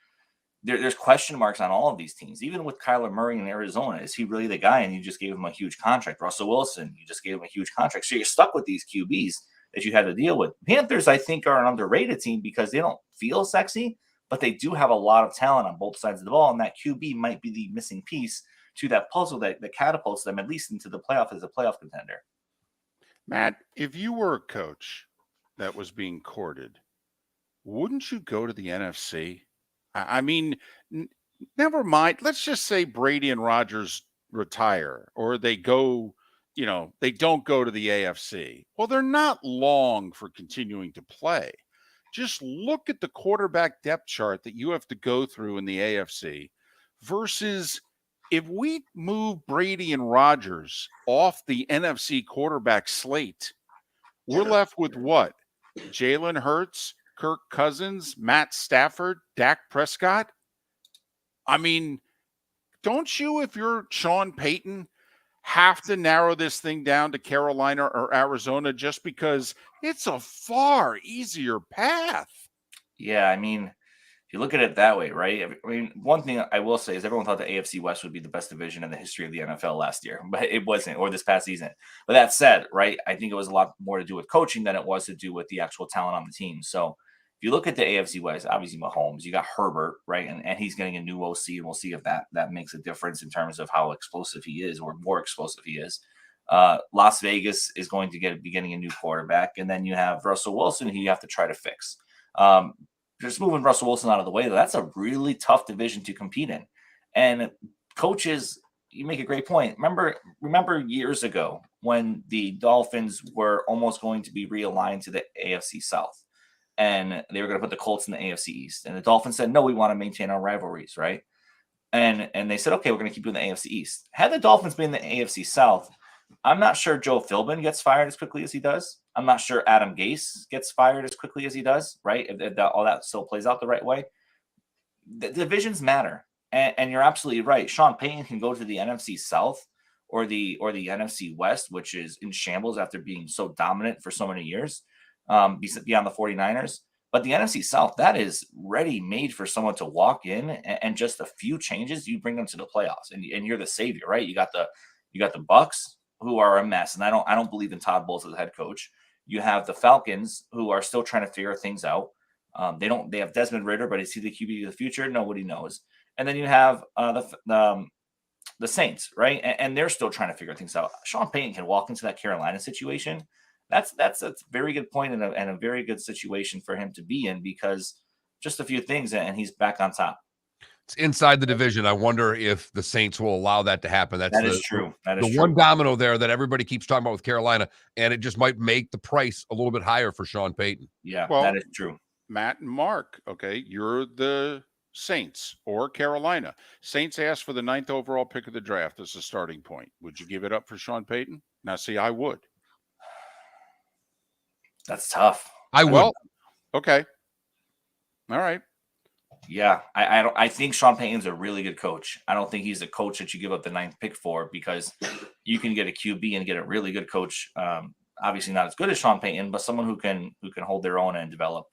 There's question marks on all of these teams. Even with Kyler Murray in Arizona, is he really the guy? And you just gave him a huge contract. Russell Wilson, you just gave him a huge contract. So you're stuck with these QBs that you had to deal with. Panthers, I think, are an underrated team because they don't feel sexy, but they do have a lot of talent on both sides of the ball. And that QB might be the missing piece to that puzzle that catapults them at least into the playoff as a playoff contender. Matt, if you were a coach that was being courted, wouldn't you go to the NFC? I mean, never mind. Let's just say Brady and Rodgers retire or they go, they don't go to the AFC. Well, they're not long for continuing to play. Just look at the quarterback depth chart that you have to go through in the AFC versus if we move Brady and Rodgers off the NFC quarterback slate, we're left with what? Jalen Hurts, Kirk Cousins, Matt Stafford, Dak Prescott. I mean, don't you, if you're Sean Payton, have to narrow this thing down to Carolina or Arizona just because it's a far easier path? Yeah, I mean, if you look at it that way, right? I mean, one thing I will say is everyone thought the AFC West would be the best division in the history of the NFL last year, but it wasn't, or this past season. But that said, right, I think it was a lot more to do with coaching than it was to do with the actual talent on the team. So if you look at the AFC West, obviously Mahomes, you got Herbert, right? And he's getting a new OC, and we'll see if that makes a difference in terms of how explosive he is or more explosive he is. Las Vegas is going to be getting a new quarterback. And then you have Russell Wilson, who you have to try to fix. Just moving Russell Wilson out of the way, though, that's a really tough division to compete in. And coaches, you make a great point. Remember years ago when the Dolphins were almost going to be realigned to the AFC South, and they were going to put the Colts in the AFC East, and the Dolphins said, "No, we want to maintain our rivalries," right? And they said, "Okay, we're going to keep doing the AFC East." Had the Dolphins been in the AFC South, I'm not sure Joe Philbin gets fired as quickly as he does. I'm not sure Adam Gase gets fired as quickly as he does, right? If all that still plays out the right way. The divisions matter. And you're absolutely right. Sean Payton can go to the NFC South or the NFC West, which is in shambles after being so dominant for so many years, beyond the 49ers. But the NFC South, that is ready-made for someone to walk in and just a few changes, you bring them to the playoffs. And you're the savior, right? You got the Bucks, who are a mess, and I don't believe in Todd Bowles as a head coach. You have the Falcons, who are still trying to figure things out. They have Desmond Ridder, but is he the QB of the future? Nobody knows. And then you have the Saints, right? And they're still trying to figure things out. Sean Payton can walk into that Carolina situation. That's a very good point and a very good situation for him to be in because just a few things and he's back on top. It's inside the division. I wonder if the Saints will allow that to happen. That is true. That is the true. one domino there that everybody keeps talking about with Carolina, and it just might make the price a little bit higher for Sean Payton. Yeah, well, that is true. Matt and Mark, okay, you're the Saints or Carolina. Saints asked for the 9th overall pick of the draft as a starting point. Would you give it up for Sean Payton? Now, see, I would. That's tough. I would. Okay. All right. Yeah, I think Sean Payton's a really good coach. I don't think he's a coach that you give up the 9th pick for because you can get a QB and get a really good coach. Obviously not as good as Sean Payton, but someone who can hold their own and develop.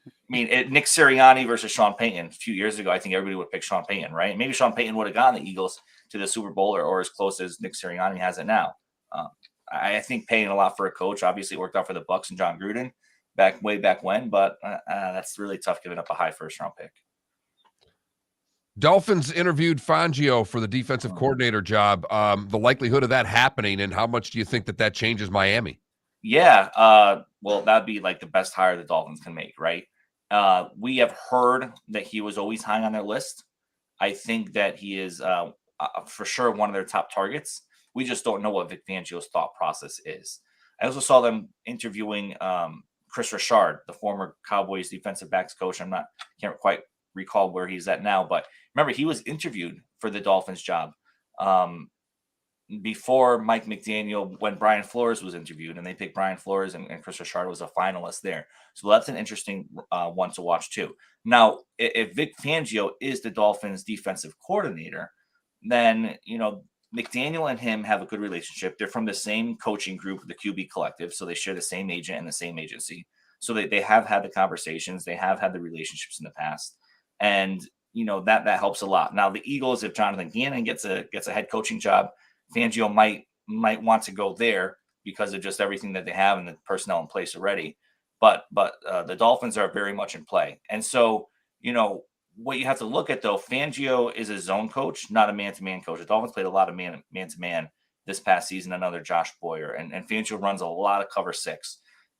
I mean, Nick Sirianni versus Sean Payton a few years ago, I think everybody would pick Sean Payton, right? Maybe Sean Payton would have gotten the Eagles to the Super Bowl or as close as Nick Sirianni has it now. I think paying a lot for a coach. Obviously, it worked out for the Bucs and John Gruden way back when, but that's really tough giving up a high first-round pick. Dolphins interviewed Fangio for the defensive coordinator job. The likelihood of that happening, and how much do you think that changes Miami? Yeah, well, that'd be like the best hire the Dolphins can make, right? We have heard that he was always high on their list. I think that he is for sure one of their top targets. We just don't know what Vic Fangio's thought process is. I also saw them interviewing Chris Richard, the former Cowboys defensive backs coach. Can't quite recall where he's at now, but remember he was interviewed for the Dolphins job before Mike McDaniel when Brian Flores was interviewed, and they picked Brian Flores, and Chris Richard was a finalist there. So that's an interesting one to watch too. Now, if Vic Fangio is the Dolphins defensive coordinator, then, McDaniel and him have a good relationship. They're from the same coaching group, the QB Collective, so they share the same agent and the same agency. So they have had the conversations, they have had the relationships in the past, and that helps a lot. Now the Eagles, if Jonathan Gannon gets a head coaching job, Fangio might want to go there because of just everything that they have and the personnel in place already. But the Dolphins are very much in play, and so what you have to look at, though, Fangio is a zone coach, not a man-to-man coach. The Dolphins played a lot of man-to-man this past season, another Josh Boyer. And Fangio runs a lot of cover 6.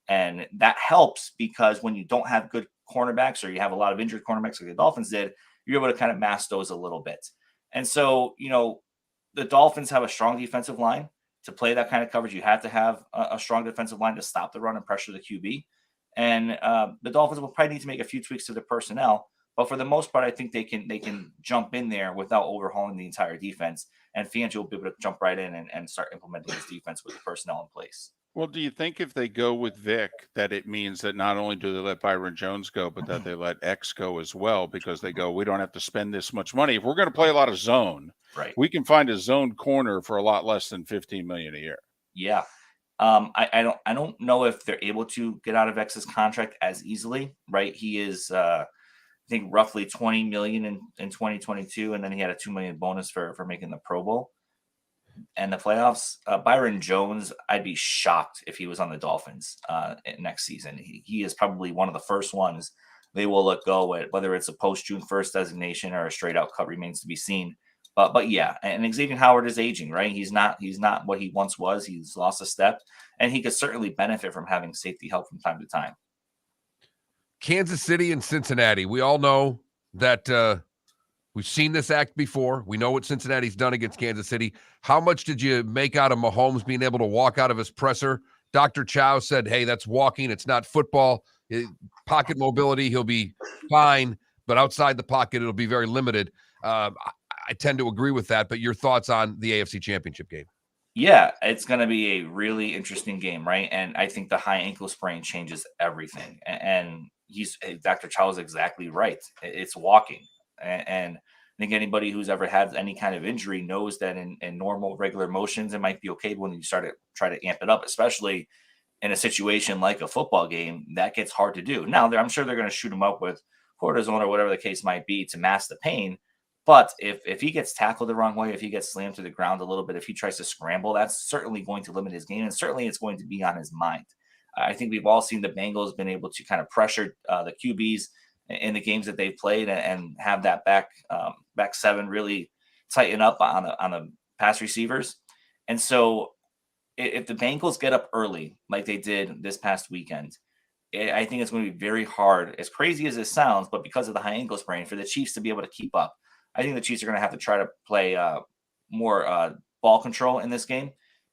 And that helps because when you don't have good cornerbacks or you have a lot of injured cornerbacks like the Dolphins did, you're able to kind of mask those a little bit. And so, the Dolphins have a strong defensive line. To play that kind of coverage, you have to have a strong defensive line to stop the run and pressure the QB. And the Dolphins will probably need to make a few tweaks to their personnel. But for the most part, I think they can jump in there without overhauling the entire defense. And Fangio will be able to jump right in and start implementing his defense with the personnel in place. Well, do you think if they go with Vic, that it means that not only do they let Byron Jones go, but that they let X go as well? Because they go, we don't have to spend this much money. If we're going to play a lot of zone, right, we can find a zone corner for a lot less than $15 million a year. Yeah. I don't know if they're able to get out of X's contract as easily, right? He is I think roughly $20 million in 2022, and then he had a $2 million bonus for making the Pro Bowl and the playoffs. Byron Jones, I'd be shocked if he was on the Dolphins next season. He is probably one of the first ones they will let go at, whether it's a post June 1st designation or a straight out cut remains to be seen. But yeah, and Xavier Howard is aging, right? He's not what he once was. He's lost a step, and he could certainly benefit from having safety help from time to time. Kansas City and Cincinnati. We all know that we've seen this act before. We know what Cincinnati's done against Kansas City. How much did you make out of Mahomes being able to walk out of his presser? Dr. Chow said, hey, that's walking. It's not football. Pocket mobility, he'll be fine. But outside the pocket, it'll be very limited. I tend to agree with that. But your thoughts on the AFC Championship game? Yeah, it's going to be a really interesting game, right? And I think the high ankle sprain changes everything. And Dr. Chow is exactly right. It's walking. And I think anybody who's ever had any kind of injury knows that in normal, regular motions, it might be okay. But when you try to amp it up, especially in a situation like a football game, that gets hard to do. Now, I'm sure they're going to shoot him up with cortisone or whatever the case might be to mask the pain. But if he gets tackled the wrong way, if he gets slammed to the ground a little bit, if he tries to scramble, that's certainly going to limit his game. And certainly it's going to be on his mind. I think we've all seen the Bengals been able to kind of pressure the QBs in the games that they've played and have that back seven really tighten up on the pass receivers. And so if the Bengals get up early like they did this past weekend, I think it's going to be very hard, as crazy as it sounds, but because of the high ankle sprain, for the Chiefs to be able to keep up. I think the Chiefs are going to have to try to play more ball control in this game,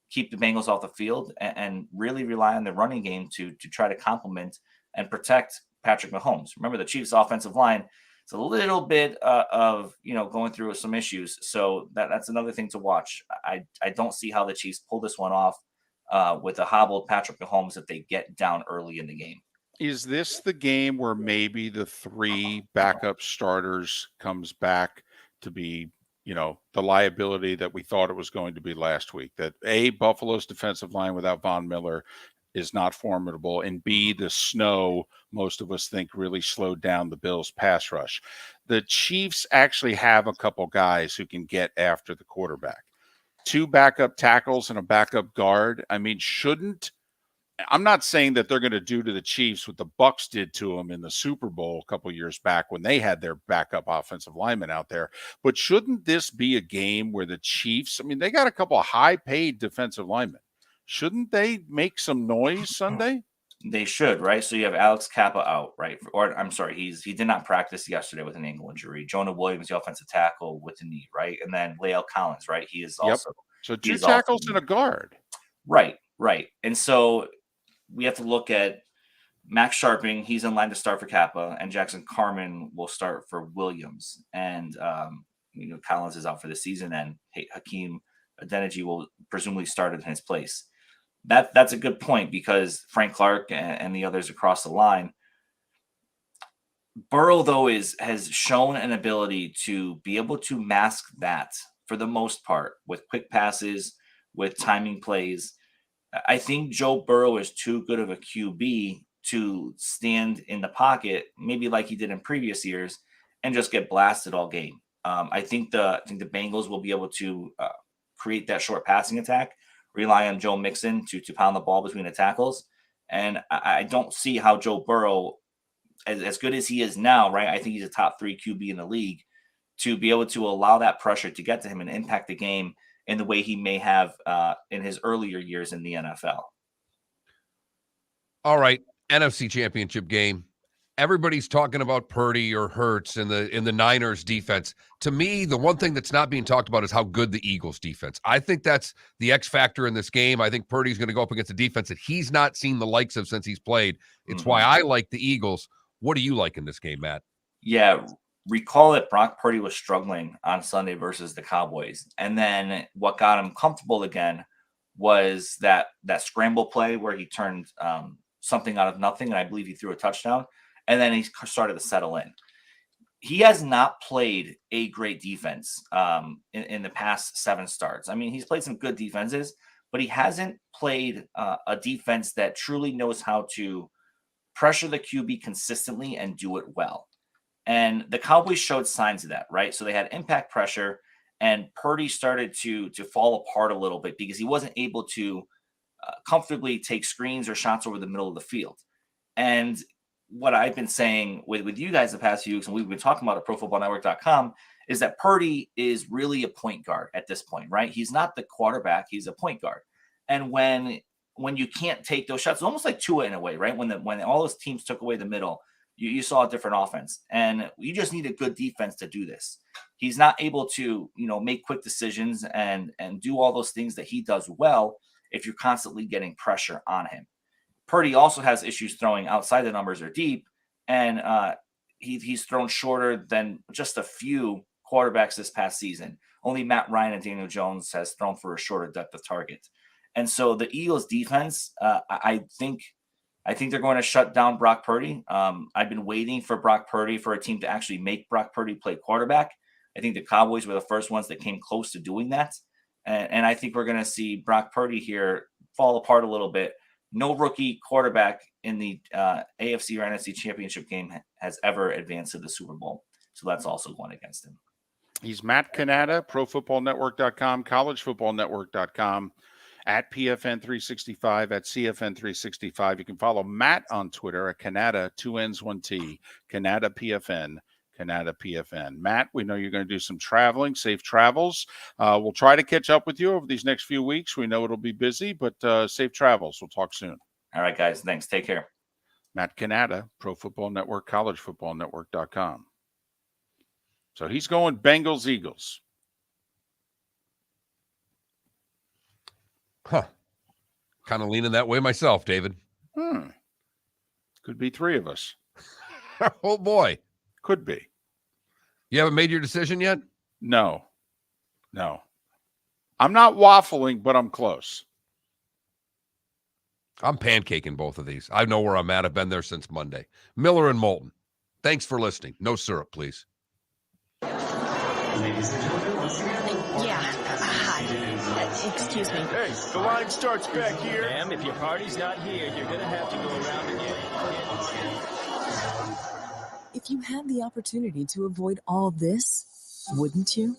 keep the Bengals off the field, and really rely on the running game to try to complement and protect Patrick Mahomes. Remember, the Chiefs' offensive line is a little bit of going through some issues, so that's another thing to watch. I don't see how the Chiefs pull this one off with a hobbled Patrick Mahomes if they get down early in the game. Is this the game where maybe the 3 backup starters comes back to be, the liability that we thought it was going to be last week? That A, Buffalo's defensive line without Von Miller is not formidable, and B, the snow, most of us think, really slowed down the Bills' pass rush. The Chiefs actually have a couple guys who can get after the quarterback. 2 backup tackles and a backup guard. I mean, I'm not saying that they're going to do to the Chiefs what the Bucs did to them in the Super Bowl a couple years back when they had their backup offensive linemen out there. But shouldn't this be a game where the Chiefs, they got a couple of high-paid defensive linemen. Shouldn't they make some noise Sunday? They should, right? So you have Alex Kappa out, right? Or I'm sorry, he did not practice yesterday with an ankle injury. Jonah Williams, the offensive tackle, with a knee, right? And then Lael Collins, right? He is also. So 2 tackles and a guard. Right. Right. And so we have to look at Max Sharping. He's in line to start for Kappa, and Jackson Carman will start for Williams. And, Collins is out for the season, and Hakeem Adeniji will presumably start in his place. That's a good point, because Frank Clark and the others across the line. Burrow, though, has shown an ability to be able to mask that for the most part with quick passes, with timing plays. I think Joe Burrow is too good of a QB to stand in the pocket, maybe like he did in previous years, and just get blasted all game. I think the Bengals will be able to create that short passing attack, rely on Joe Mixon to pound the ball between the tackles. And I don't see how Joe Burrow, as good as he is now, right? I think he's a top 3 QB in the league, to be able to allow that pressure to get to him and impact the game in the way he may have in his earlier years in the NFL. All right, NFC Championship game. Everybody's talking about Purdy or Hurts in the Niners defense. To me, the one thing that's not being talked about is how good the Eagles defense. I think that's the X factor in this game. I think Purdy's going to go up against a defense that he's not seen the likes of since he's played. It's why I like the Eagles. What do you like in this game, Matt? Yeah, recall that Brock Purdy was struggling on Sunday versus the Cowboys. And then what got him comfortable again was that scramble play where he turned something out of nothing, and I believe he threw a touchdown. And then he started to settle in. He has not played a great defense in the past 7 starts. I mean, he's played some good defenses, but he hasn't played a defense that truly knows how to pressure the QB consistently and do it well. And the Cowboys showed signs of that, right? So they had impact pressure, and Purdy started to fall apart a little bit because he wasn't able to comfortably take screens or shots over the middle of the field. And what I've been saying with you guys the past few weeks, and we've been talking about at ProFootballNetwork.com, is that Purdy is really a point guard at this point, right? He's not the quarterback; he's a point guard. And when you can't take those shots, it's almost like Tua in a way, right? When all those teams took away the middle, you saw a different offense, and you just need a good defense to do this. He's not able to, make quick decisions and do all those things that he does well if you're constantly getting pressure on him. Purdy also has issues throwing outside the numbers or deep, and he's thrown shorter than just a few quarterbacks this past season. Only Matt Ryan and Daniel Jones has thrown for a shorter depth of target. And so the Eagles defense, I think they're going to shut down Brock Purdy. I've been waiting for Brock Purdy, for a team to actually make Brock Purdy play quarterback. I think the Cowboys were the first ones that came close to doing that. And I think we're going to see Brock Purdy here fall apart a little bit. No rookie quarterback in the AFC or NFC championship game has ever advanced to the Super Bowl. So that's also going against him. He's Matt Cannata, ProFootballNetwork.com, CollegeFootballNetwork.com, at PFN365, at CFN365. You can follow Matt on Twitter at Cannata, 2 N's, 1 T, Cannata PFN. Cannata PFN. Matt, we know you're going to do some traveling. Safe travels. We'll try to catch up with you over these next few weeks. We know it'll be busy, but safe travels. We'll talk soon. All right, guys. Thanks. Take care. Matt Cannata, Pro Football Network, CollegeFootballNetwork.com. So he's going Bengals, Eagles. Kind of leaning that way myself, David. Could be 3 of us. Oh, boy. Could be. You haven't made your decision yet? No. I'm not waffling, but I'm close. I'm pancaking both of these. I know where I'm at. I've been there since Monday. Miller and Moulton. Thanks for listening. No syrup, please. Ladies and gentlemen, once again. Yeah. Hi. Excuse me. Hey, the line starts back here. Ma'am, if your party's not here, you're going to have to go around and get it. If you had the opportunity to avoid all this, wouldn't you?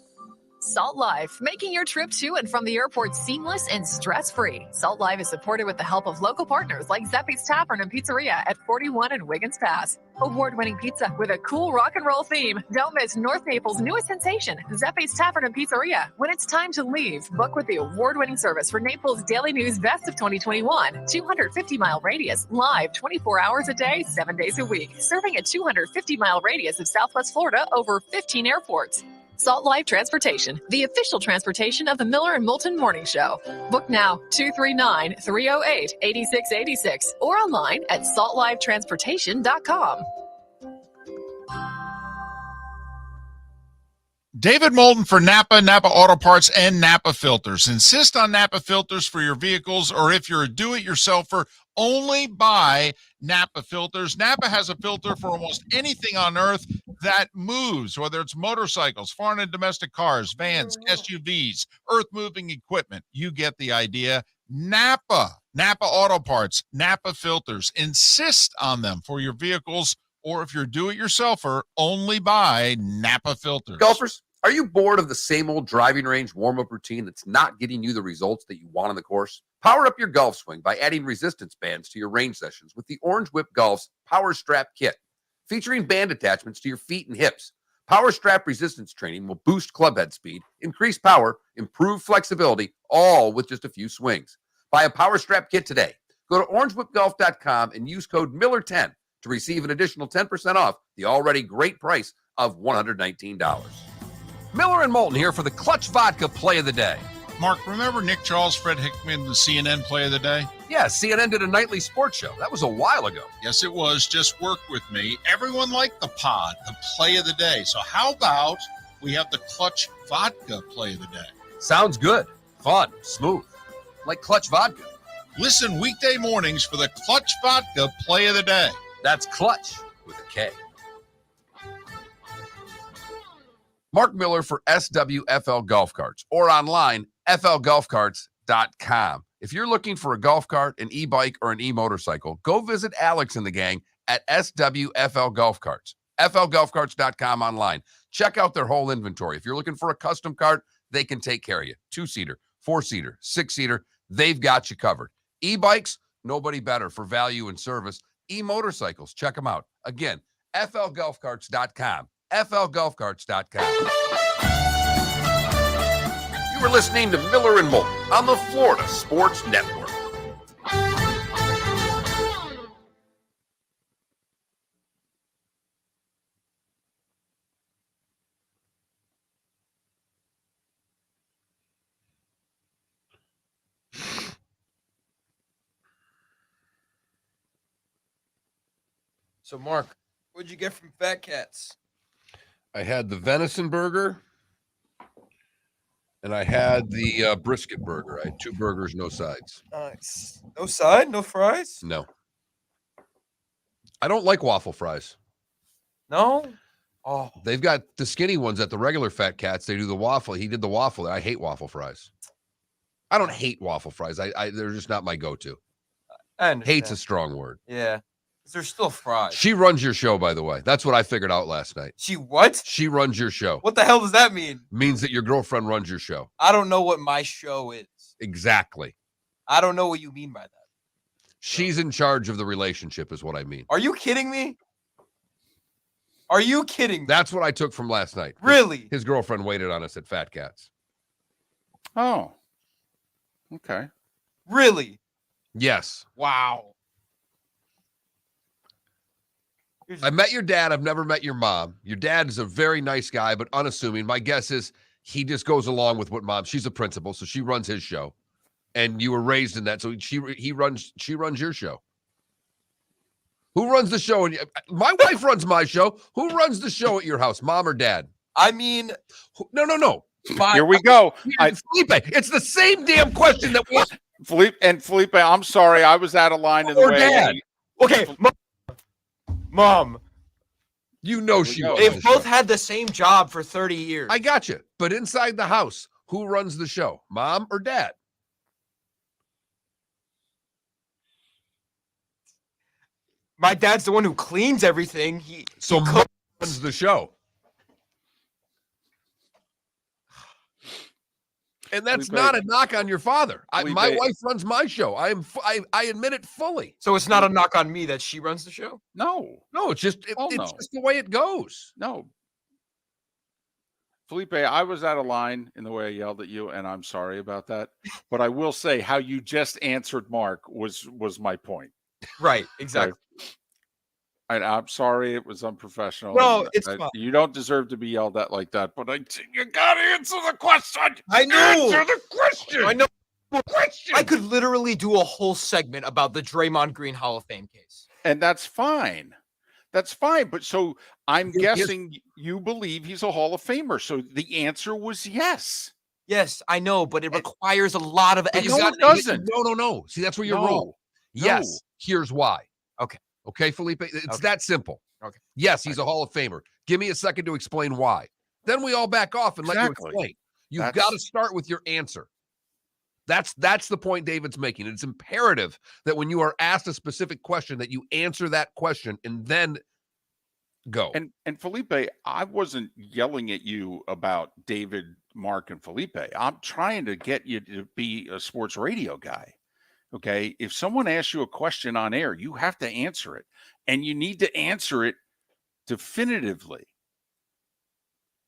Salt Life, making your trip to and from the airport seamless and stress-free. Salt Life is supported with the help of local partners like Zeppe's Tavern and Pizzeria at 41 and Wiggins Pass. Award-winning pizza with a cool rock and roll theme. Don't miss North Naples' newest sensation, Zeppe's Tavern and Pizzeria. When it's time to leave, book with the award-winning service for Naples Daily News Best of 2021. 250-mile radius, live 24 hours a day, 7 days a week. Serving a 250-mile radius of Southwest Florida over 15 airports. Salt Life Transportation, the official transportation of the Miller and Moulton Morning Show. Book now, 239-308-8686, or online at saltlifetransportation.com. David Moulton for Napa Auto Parts, and Napa Filters. Insist on Napa filters for your vehicles, or if you're a do-it-yourselfer, only buy Napa filters. Napa has a filter for almost anything on earth that moves, whether it's motorcycles, foreign and domestic cars, vans, SUVs, earth-moving equipment. You get the idea. Napa Auto Parts, Napa filters. Insist on them for your vehicles, or if you're a do-it-yourselfer, only buy Napa filters. Golfers, are you bored of the same old driving range warm-up routine that's not getting you the results that you want on the course? Power up your golf swing by adding resistance bands to your range sessions with the Orange Whip Golf's Power Strap Kit. Featuring band attachments to your feet and hips, Power Strap resistance training will boost clubhead speed, increase power, improve flexibility, all with just a few swings. Buy a Power Strap Kit today. Go to orangewhipgolf.com and use code Miller10 to receive an additional 10% off the already great price of $119. Miller and Moulton here for the Clutch Vodka Play of the Day. Mark, remember Nick Charles, Fred Hickman, the CNN Play of the Day? Yeah, CNN did a nightly sports show. That was a while ago. Yes, it was. Just work with me. Everyone liked the pod, the Play of the Day. So how about we have the Clutch Vodka Play of the Day? Sounds good. Fun. Smooth. Like Clutch Vodka. Listen weekday mornings for the Clutch Vodka Play of the Day. That's Clutch with a K. Mark Miller for SWFL Golf Carts, or online, flgolfcarts.com. If you're looking for a golf cart, an e-bike, or an e-motorcycle, go visit Alex and the gang at SWFL Golf Carts. flgolfcarts.com online. Check out their whole inventory. If you're looking for a custom cart, they can take care of you. 2-seater, 4-seater, 6-seater, they've got you covered. E-bikes, nobody better for value and service. E-motorcycles, check them out. Again, flgolfcarts.com. flgolfcarts.com. You were listening to Miller and Moulton on the Florida Sports Network. So, Mark, what'd you get from Fat Cats? I had the venison burger, and I had the brisket burger. I had 2 burgers, no sides. Nice. No side, no fries? No. I don't like waffle fries. No? Oh, They've got the skinny ones at the regular Fat Cats. They do the waffle. He did the waffle. I hate waffle fries. I don't hate waffle fries. They're just not my go-to. I understand. Hate's a strong word. Yeah. They're still fries. She runs your show, by the way. That's what I figured out last night. She what? She runs your show. What the hell does that mean? Means that your girlfriend runs your show. I don't know what my show is. Exactly. I don't know what you mean by that. She's in charge of the relationship is what I mean. Are you kidding me? Are you kidding me? That's what I took from last night. Really? His girlfriend waited on us at Fat Cats. Oh. Okay. Really? Yes. Wow. I met your dad. I've never met your mom. Your dad is a very nice guy, but unassuming. My guess is he just goes along with what mom. She's a principal, so she runs his show, and you were raised in that. So she runs your show. Who runs the show? My wife runs my show. Who runs the show at your house, mom or dad? I mean, no. Here we go. Felipe, it's the same damn question that was Felipe. I'm sorry, I was out of line in the or way. dad. Okay, mom. You know she runs They've the both show. had the same job for 30 years. I got you. But inside the house, who runs the show, mom or dad? My dad's the one who cleans everything. So mom runs the show. And that's Felipe. not a knock on your father. My Felipe. wife runs my show. I admit it fully. So it's not a knock on me that she runs the show? No. No, it's just Oh, it's no. just the way it goes. No. Felipe, I was out of line in the way I yelled at you, and I'm sorry about that. But I will say how you just answered Mark was my point. Right, exactly. I'm sorry, it was unprofessional. No, and it's fine. You don't deserve to be yelled at like that. But you gotta answer the question. I know. Answer the question. I know. I could literally do a whole segment about the Draymond Green Hall of Fame case. And that's fine. That's fine. But so I'm guessing you believe he's a Hall of Famer. So the answer was yes. Yes, I know, but it requires a lot of No, it doesn't. No. See, that's where you're No. wrong. Yes, here's why. Okay. Okay, Felipe? It's that simple. Okay. Yes, he's a Hall of Famer. Give me a second to explain why. Then we all back off and let you explain. You've got to start with your answer. That's the point David's making. It's imperative that when you are asked a specific question that you answer that question and then go. And Felipe, I wasn't yelling at you about David, Mark, and Felipe. I'm trying to get you to be a sports radio guy. Okay. If someone asks you a question on air, you have to answer it. And you need to answer it definitively.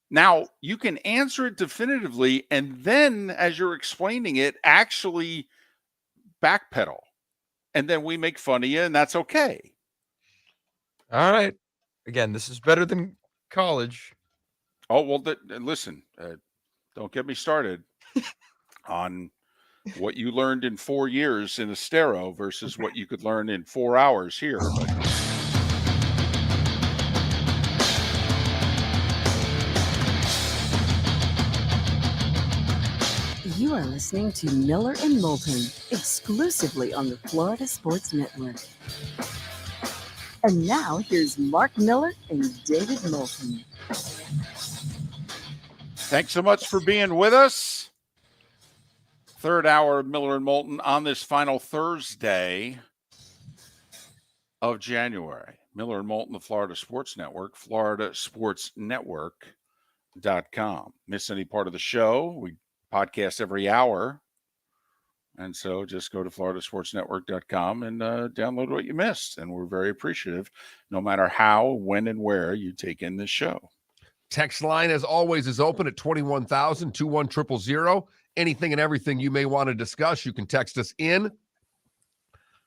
Now, you can answer it definitively, and then as you're explaining it, actually backpedal. And then we make fun of you, and that's okay. All right. Again, this is better than college. Oh, well, listen, don't get me started on what you learned in 4 years in Estero versus what you could learn in 4 hours here. You are listening to Miller and Moulton, exclusively on the Florida Sports Network. And now here's Mark Miller and David Moulton. Thanks so much for being with us. Third hour of Miller and Moulton on this final Thursday of January. Miller and Moulton, the Florida Sports Network, floridasportsnetwork.com. Miss any part of the show? We podcast every hour. And so just go to floridasportsnetwork.com and download what you missed. And we're very appreciative no matter how, when, and where you take in this show. Text line, as always, is open at 21,000-21,000. Anything and everything you may want to discuss, you can text us in.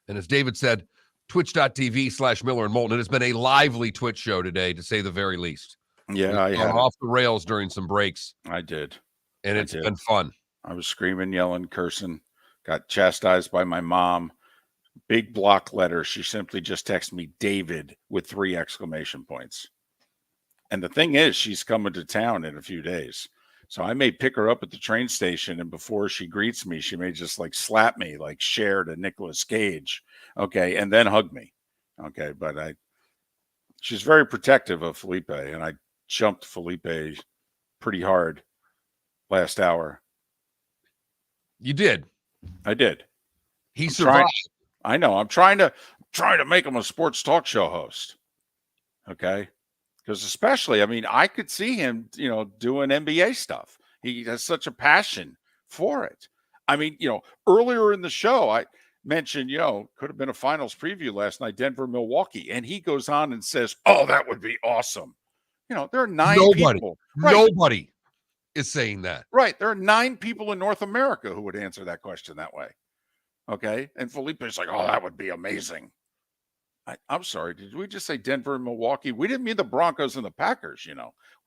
And as David said, twitch.tv/Miller and Moulton. It has been a lively Twitch show today, to say the very least. Yeah, I had off the rails during some breaks. I did. And it's been fun. I was screaming, yelling, cursing. Got chastised by my mom. Big block letter. She simply just texted me David with 3 exclamation points. And the thing is, she's coming to town in a few days. So I may pick her up at the train station, and before she greets me, she may just like slap me like Cher to Nicolas Cage. Okay. And then hug me. Okay. But she's very protective of Felipe, and I jumped Felipe pretty hard last hour. You did. I did. He survived. I know. I'm trying to make him a sports talk show host. Okay. Because especially, I mean, I could see him, doing NBA stuff. He has such a passion for it. I mean, earlier in the show, I mentioned, could have been a finals preview last night, Denver, Milwaukee. And he goes on and says, oh, that would be awesome. There are 9 people. Right. Nobody is saying that. Right. There are 9 people in North America who would answer that question that way. Okay. And Felipe's like, oh, that would be amazing. I'm sorry. Did we just say Denver and Milwaukee? We didn't mean the Broncos and the Packers,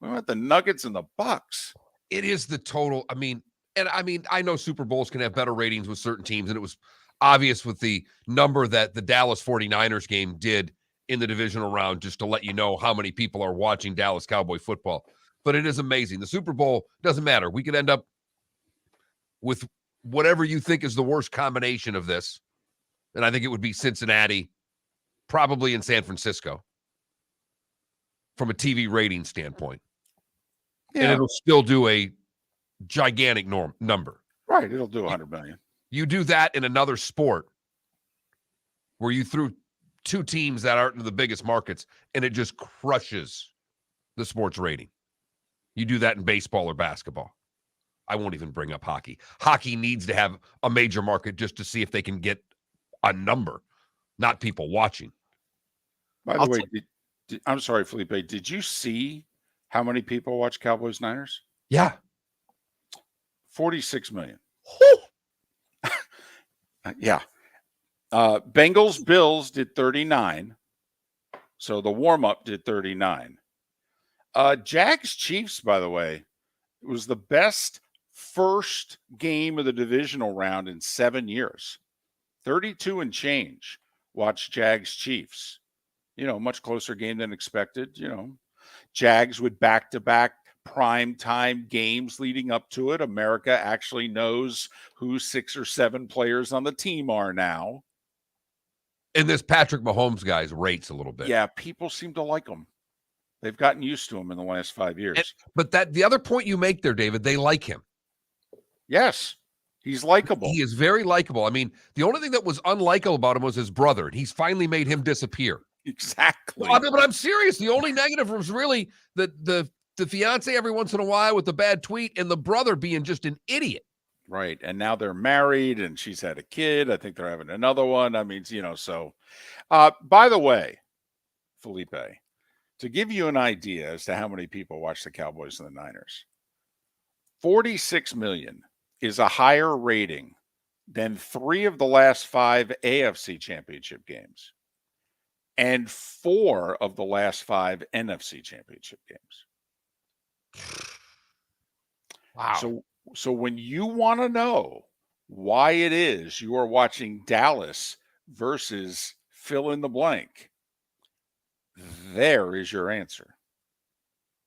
We meant the Nuggets and the Bucks. It is the total. I know Super Bowls can have better ratings with certain teams, and it was obvious with the number that the Dallas 49ers game did in the divisional round, just to let you know how many people are watching Dallas Cowboy football. But it is amazing. The Super Bowl doesn't matter. We could end up with whatever you think is the worst combination of this. And I think it would be Cincinnati, probably in San Francisco, from a TV rating standpoint. Yeah. And it'll still do a gigantic number. Right. It'll do 100 million. You do that in another sport where you threw 2 teams that aren't in the biggest markets, and it just crushes the sports rating. You do that in baseball or basketball. I won't even bring up hockey. Hockey needs to have a major market just to see if they can get a number, not people watching. By the way, I'm sorry, Felipe, did you see how many people watch Cowboys Niners? Yeah. 46 million. Yeah. Bengals Bills did 39. So the warm-up did 39. Jags Chiefs, by the way, was the best first game of the divisional round in 7 years. 32 and change. Watch Jags Chiefs. Much closer game than expected. Jags with back-to-back prime time games leading up to it. America actually knows who 6 or 7 players on the team are now. And this Patrick Mahomes guy's rates a little bit. Yeah, people seem to like him. They've gotten used to him in the last 5 years. But the other point you make there, David, they like him. Yes, he's likable. He is very likable. I mean, the only thing that was unlikable about him was his brother, and he's finally made him disappear. Exactly. Well, but I'm serious. The only negative was really the fiance every once in a while with the bad tweet and the brother being just an idiot. Right. And now they're married and she's had a kid. I think they're having another one. I mean, so by the way, Felipe, to give you an idea as to how many people watch the Cowboys and the Niners, 46 million is a higher rating than 3 of the last 5 AFC championship games and 4 of the last 5 NFC championship games. Wow. So when you want to know why it is you are watching Dallas versus fill in the blank, there is your answer.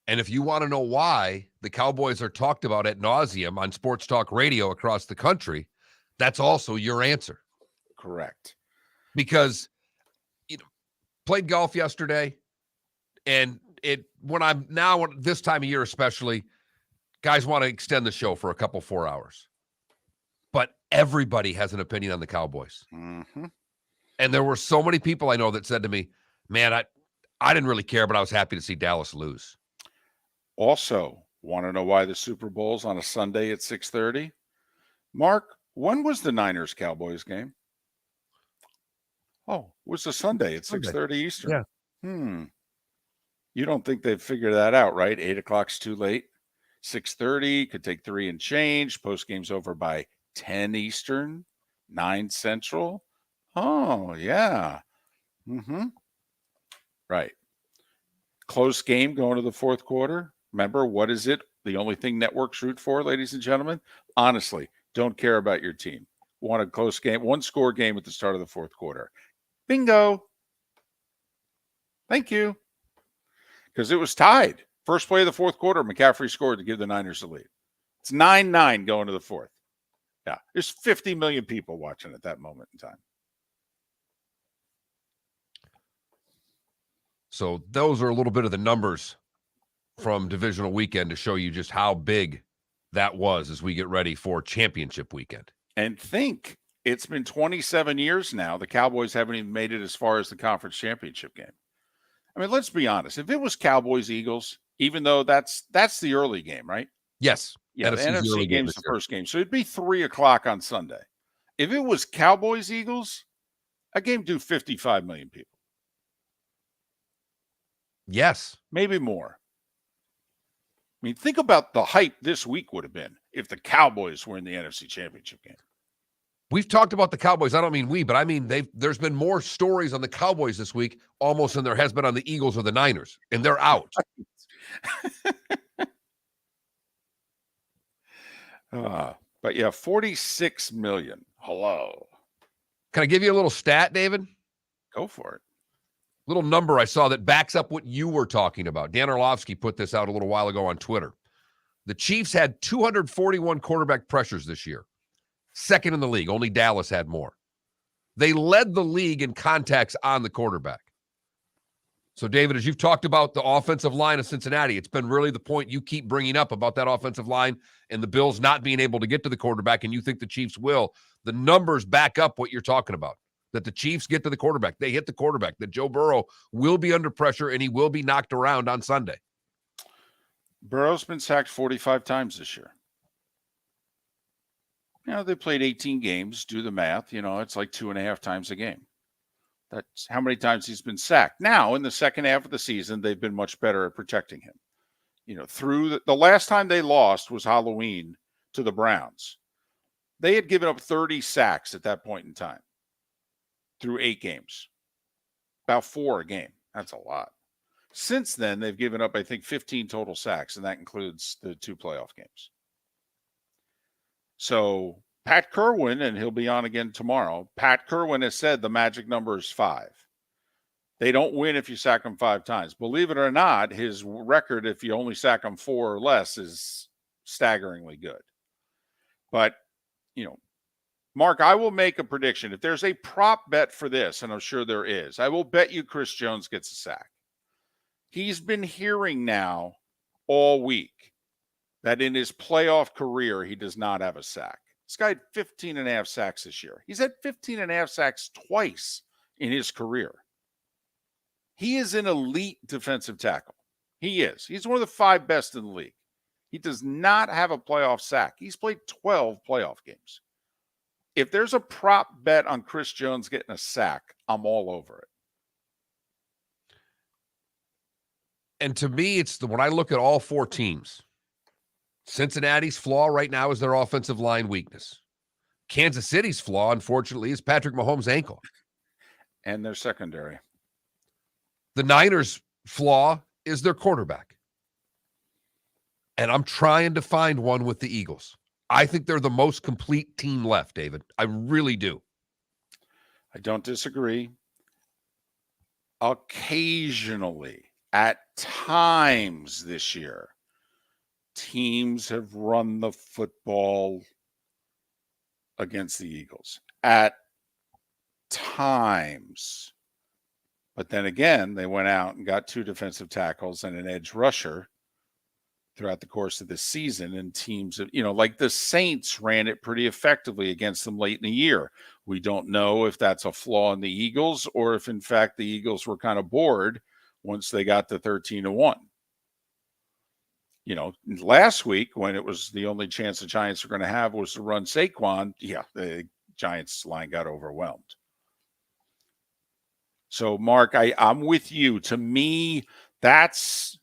And if you want to know why the Cowboys are talked about ad nauseum on sports talk radio across the country, that's also your answer. Correct. Because played golf yesterday, and this time of year especially, guys want to extend the show for a couple 4 hours. But everybody has an opinion on the Cowboys. Mm-hmm. And there were so many people I know that said to me, man, I didn't really care, but I was happy to see Dallas lose. Also, want to know why the Super Bowl's on a Sunday at 6:30? Mark, when was the Niners-Cowboys game? Oh, it was a Sunday at 6:30 Eastern. Yeah. You don't think they've figured that out, right? 8 o'clock's too late. 6:30 could take 3 and change. Post game's over by 10 Eastern, 9 Central. Oh, yeah. Right. Close game going to the fourth quarter. Remember, what is it? The only thing networks root for, ladies and gentlemen? Honestly, don't care about your team. Want a close game, 1-score game at the start of the fourth quarter. Bingo. Thank you. Because it was tied. First play of the fourth quarter, McCaffrey scored to give the Niners the lead. It's 9-9 going to the fourth. Yeah, there's 50 million people watching at that moment in time. So those are a little bit of the numbers from divisional weekend to show you just how big that was as we get ready for championship weekend. And think, it's been 27 years now. The Cowboys haven't even made it as far as the conference championship game. I mean, let's be honest. If it was Cowboys-Eagles, even though that's the early game, right? Yes. Yeah, the NFC's NFC game's the first game. So it'd be 3 o'clock on Sunday. If it was Cowboys-Eagles, a game do 55 million people. Yes. Maybe more. I mean, think about the hype this week would have been if the Cowboys were in the NFC Championship game. We've talked about the Cowboys. I don't mean we, but I mean there's been more stories on the Cowboys this week almost than there has been on the Eagles or the Niners, and they're out. But yeah, 46 million. Hello. Can I give you a little stat, David? Go for it. Little number I saw that backs up what you were talking about. Dan Orlovsky put this out a little while ago on Twitter. The Chiefs had 241 quarterback pressures this year. Second in the league. Only Dallas had more. They led the league in contacts on the quarterback. So, David, as you've talked about the offensive line of Cincinnati, it's been really the point you keep bringing up about that offensive line and the Bills not being able to get to the quarterback, and you think the Chiefs will. The numbers back up what you're talking about, that the Chiefs get to the quarterback. They hit the quarterback, that Joe Burrow will be under pressure, and he will be knocked around on Sunday. Burrow's been sacked 45 times this year. They played 18 games. Do the math. It's like 2.5 times a game. That's how many times he's been sacked. Now, in the second half of the season, they've been much better at protecting him. Through the last time they lost was Halloween to the Browns. They had given up 30 sacks at that point in time through 8 games, about 4 a game. That's a lot. Since then, they've given up, I think, 15 total sacks, and that includes the 2 playoff games. So Pat Kerwin, and he'll be on again tomorrow, Pat Kerwin has said the magic number is 5. They don't win if you sack them 5 times. Believe it or not, his record, if you only sack them 4 or less, is staggeringly good. But, Mark, I will make a prediction. If there's a prop bet for this, and I'm sure there is, I will bet you Chris Jones gets a sack. He's been hearing now all week that in his playoff career, he does not have a sack. This guy had 15 and a half sacks this year. He's had 15 and a half sacks twice in his career. He is an elite defensive tackle. He is. He's one of the 5 best in the league. He does not have a playoff sack. He's played 12 playoff games. If there's a prop bet on Chris Jones getting a sack, I'm all over it. And to me, it's when I look at all 4 teams, Cincinnati's flaw right now is their offensive line weakness. Kansas City's flaw, unfortunately, is Patrick Mahomes' ankle. And their secondary. The Niners' flaw is their quarterback. And I'm trying to find one with the Eagles. I think they're the most complete team left, David. I really do. I don't disagree. Occasionally, at times this year, teams have run the football against the Eagles. At times. But then again, they went out and got 2 defensive tackles and an edge rusher throughout the course of the season. And teams, like the Saints ran it pretty effectively against them late in the year. We don't know if that's a flaw in the Eagles or if, in fact, the Eagles were kind of bored once they got to 13-1. Last week when it was the only chance the Giants were going to have was to run Saquon, the Giants line got overwhelmed. So, Mark, I'm with you. To me, that's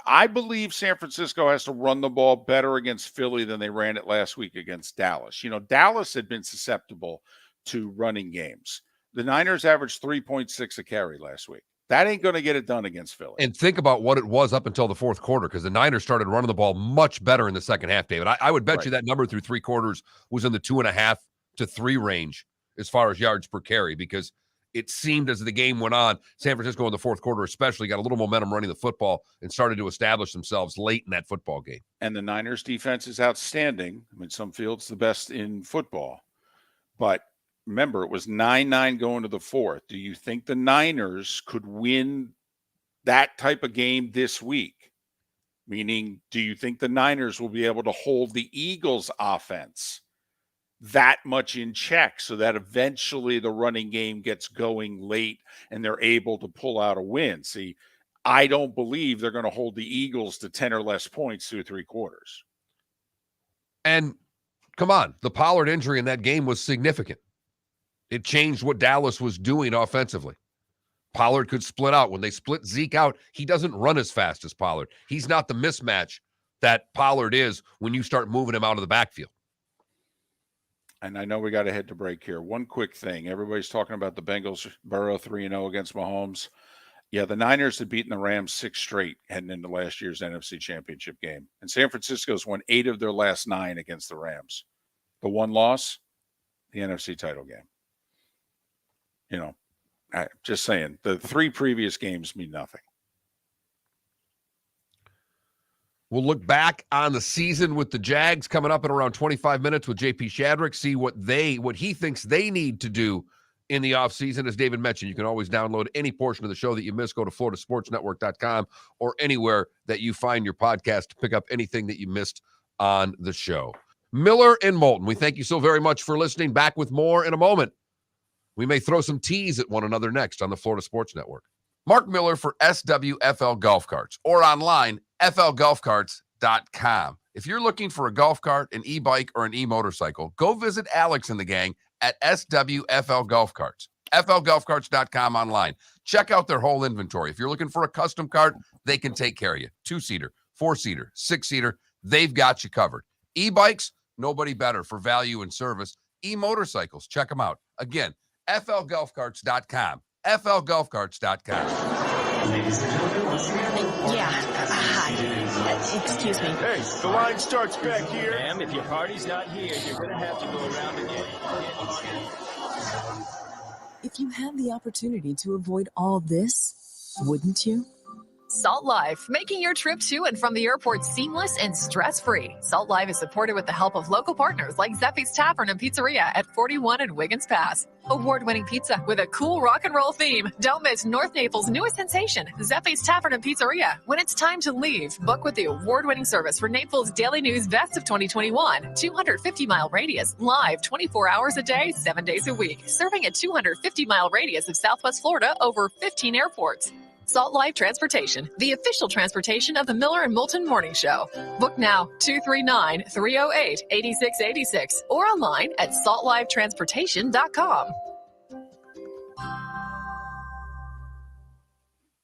I believe San Francisco has to run the ball better against Philly than they ran it last week against Dallas. Dallas had been susceptible to running games. The Niners averaged 3.6 a carry last week. That ain't going to get it done against Philly. And think about what it was up until the 4th quarter, because the Niners started running the ball much better in the second half, David. I would bet you that number through 3 quarters was in the 2.5 to 3 range as far as yards per carry, because it seemed as the game went on, San Francisco in the 4th quarter especially got a little momentum running the football and started to establish themselves late in that football game. And the Niners defense is outstanding. I mean, some fields the best in football. But remember, it was 9-9 going to the 4th. Do you think the Niners could win that type of game this week? Meaning, do you think the Niners will be able to hold the Eagles' offense that much in check so that eventually the running game gets going late and they're able to pull out a win? See, I don't believe they're going to hold the Eagles to 10 or less points through 3 quarters. And come on, the Pollard injury in that game was significant. It changed what Dallas was doing offensively. Pollard could split out. When they split Zeke out, he doesn't run as fast as Pollard. He's not the mismatch that Pollard is when you start moving him out of the backfield. And I know we got to head to break here. One quick thing. Everybody's talking about the Bengals, Burrow 3-0 against Mahomes. Yeah, the Niners had beaten the Rams 6 straight heading into last year's NFC Championship game. And San Francisco's won 8 of their last 9 against the Rams. The one loss, the NFC title game. Just saying, the 3 previous games mean nothing. We'll look back on the season with the Jags coming up in around 25 minutes with JP Shadrick, see what he thinks they need to do in the offseason. As David mentioned, you can always download any portion of the show that you missed. Go to floridasportsnetwork.com or anywhere that you find your podcast to pick up anything that you missed on the show. Miller and Moulton, we thank you so very much for listening. Back with more in a moment. We may throw some teas at one another next on the Florida Sports Network. Mark Miller for SWFL Golf Carts or online, flgolfcarts.com. If you're looking for a golf cart, an e-bike, or an e-motorcycle, go visit Alex and the gang at SWFL Golf Carts. flgolfcarts.com online. Check out their whole inventory. If you're looking for a custom cart, they can take care of you. 2-seater, 4-seater, 6-seater, they've got you covered. E-bikes, nobody better for value and service. E-motorcycles, check them out. Again, flgolfcarts.com. FLGolfCarts.com. Ladies and gentlemen, once again. Yeah. Hi. Excuse me. Hey, the line starts back here. Ma'am, if your party's not here, you're gonna have to go around again. If you had the opportunity to avoid all this, wouldn't you? Salt Life, making your trip to and from the airport seamless and stress-free. Salt Life is supported with the help of local partners like Zeffy's Tavern and Pizzeria at 41 and Wiggins Pass. Award-winning pizza with a cool rock and roll theme. Don't miss North Naples' newest sensation, Zeffy's Tavern and Pizzeria. When it's time to leave, book with the award-winning service for Naples Daily News Best of 2021. 250-mile radius, live 24 hours a day, 7 days a week. Serving a 250-mile radius of Southwest Florida over 15 airports. Salt Life Transportation, the official transportation of the Miller and Moulton Morning Show. Book now, 239-308-8686 or online at saltlifetransportation.com.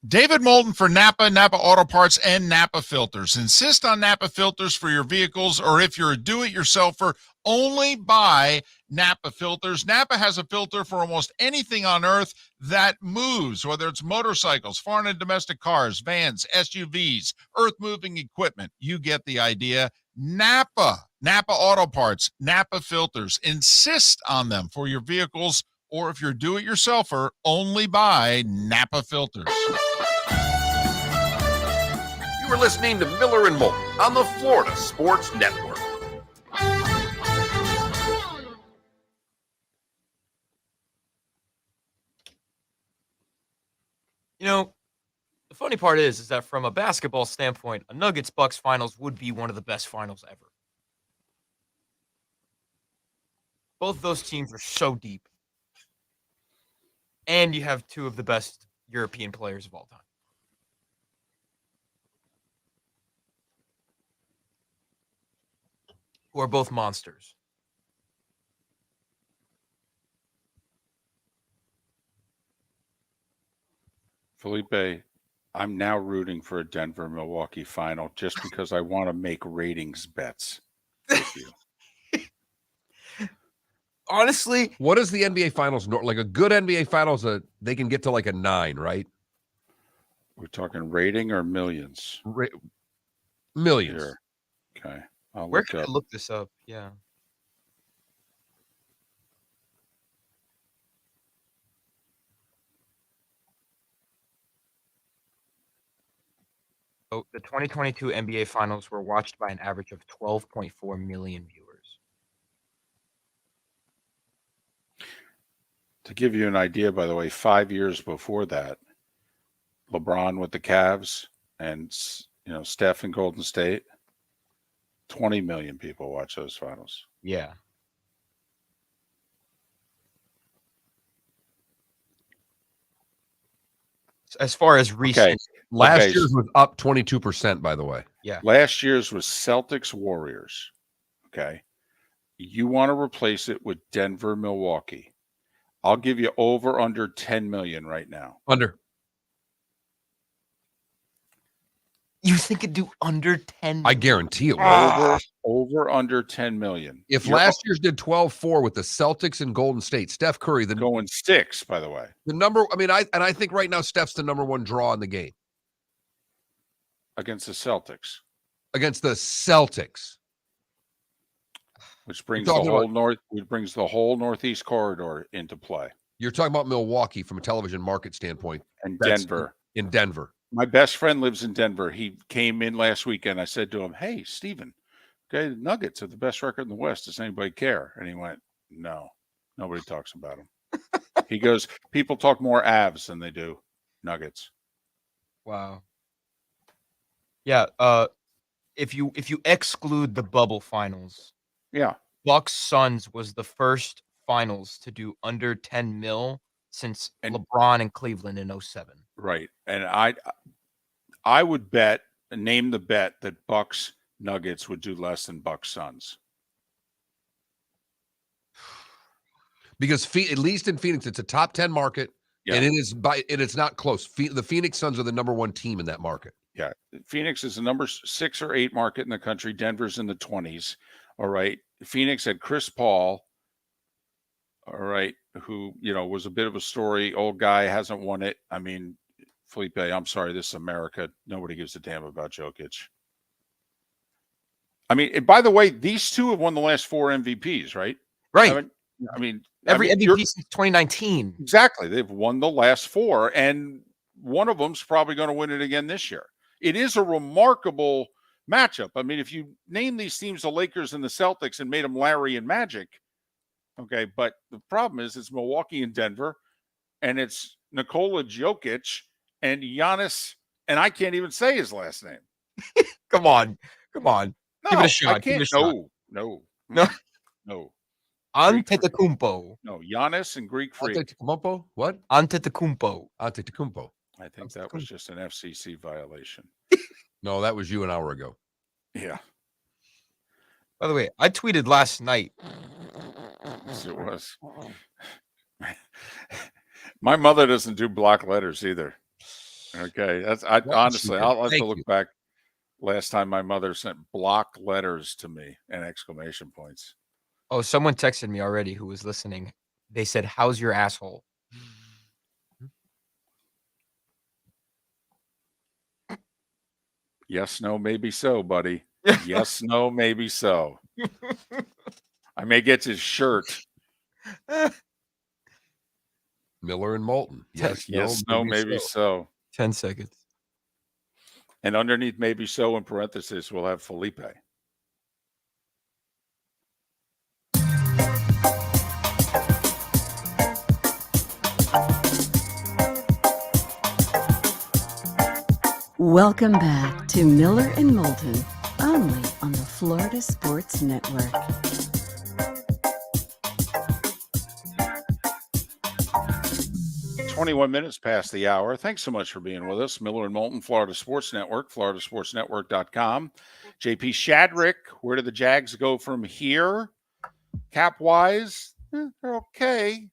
David Moulton for Napa, Napa Auto Parts, and Napa Filters. Insist on Napa filters for your vehicles, or if you're a do-it-yourselfer, only buy Napa filters. Napa has a filter for almost anything on earth that moves, whether it's motorcycles, foreign and domestic cars, vans, SUVs, earth-moving equipment. You get the idea. Napa Auto Parts, Napa filters. Insist on them for your vehicles, or if you're a do-it-yourselfer, only buy Napa filters. You are listening to Miller and Moulton on the Florida Sports Network. You know, the funny part is that from a basketball standpoint, a Nuggets-Bucks finals would be one of the best finals ever. Both those teams are so deep. And you have two of the best European players of all time. Who are both monsters. Felipe, I'm now rooting for a Denver-Milwaukee final just because I want to make ratings bets with you. Honestly, what is the NBA Finals? Like a good NBA Finals, they can get to like a 9, right? We're talking rating or millions? Millions. Sure. Okay. Where can I look this up? Yeah. So the 2022 NBA Finals were watched by an average of 12.4 million viewers. To give you an idea, by the way, 5 years before that, LeBron with the Cavs and Steph in Golden State, 20 million people watch those finals. Yeah. As far as recent, last year's was up 22%, by the way. Yeah. Last year's was Celtics Warriors. Okay. You want to replace it with Denver Milwaukee. I'll give you over under 10 million right now. Under. You think it'd do under 10 million? I guarantee it will. Over under 10 million. If last year's did 12-4 with the Celtics and Golden State, Steph Curry, going 6, by the way. The number, I think right now Steph's the number one draw in the game. Against the Celtics. Against the Celtics. Which brings the whole Northeast corridor into play. You're talking about Milwaukee from a television market standpoint. And Denver. In Denver. My best friend lives in Denver. He came in last weekend. I said to him, "Hey, Steven, okay, the Nuggets have the best record in the West. Does anybody care?" And he went, "No, nobody talks about them." He goes, "People talk more Avs than they do Nuggets." Wow. Yeah. If you exclude the bubble finals, yeah, Bucks Suns was the first finals to do under 10 mil since LeBron and Cleveland in 07. Right. And I would name the bet that Bucks Nuggets would do less than Bucks Suns. Because at least in Phoenix, it's a top 10 market, and it's not close. The Phoenix Suns are the number one team in that market. Yeah. Phoenix is the number 6 or 8 market in the country. Denver's in the 20s. All right. Phoenix had Chris Paul, all right, who, was a bit of a story. Old guy, hasn't won it. I mean, Felipe, I'm sorry, this is America. Nobody gives a damn about Jokic. I mean, and by the way, these two have won the last 4 MVPs, right? Right. Every MVP since 2019. Exactly. They've won the last 4, and one of them's probably going to win it again this year. It is a remarkable matchup. I mean, if you name these teams the Lakers and the Celtics and made them Larry and Magic, okay, but the problem is it's Milwaukee and Denver, and it's Nikola Jokic and Giannis, and I can't even say his last name. Come on. No, Give it a shot. I can't. No. Antetokounmpo. No, Giannis and Greek freak. Antetokounmpo? What? Antetokounmpo. Antetokounmpo. I think that was just an FCC violation. No, that was you an hour ago. Yeah. By the way, I tweeted last night. Yes, it was. My mother doesn't do block letters either. Okay, honestly, I'll have to look back. Last time my mother sent block letters to me and exclamation points. Oh, someone texted me already who was listening. They said, "How's your asshole?" Yes, no, maybe so, buddy. Yes, no, maybe so. I may get his shirt. Miller and Moulton. Yes, no, maybe so. 10 seconds. And underneath maybe so in parentheses, we'll have Felipe. Welcome back to Miller and Moulton, only on the Florida Sports Network. Minutes past the hour. Thanks so much for being with us. Miller and Moulton, Florida Sports Network, floridasportsnetwork.com. JP Shadrick, where do the Jags go from here? Cap-wise, they're okay.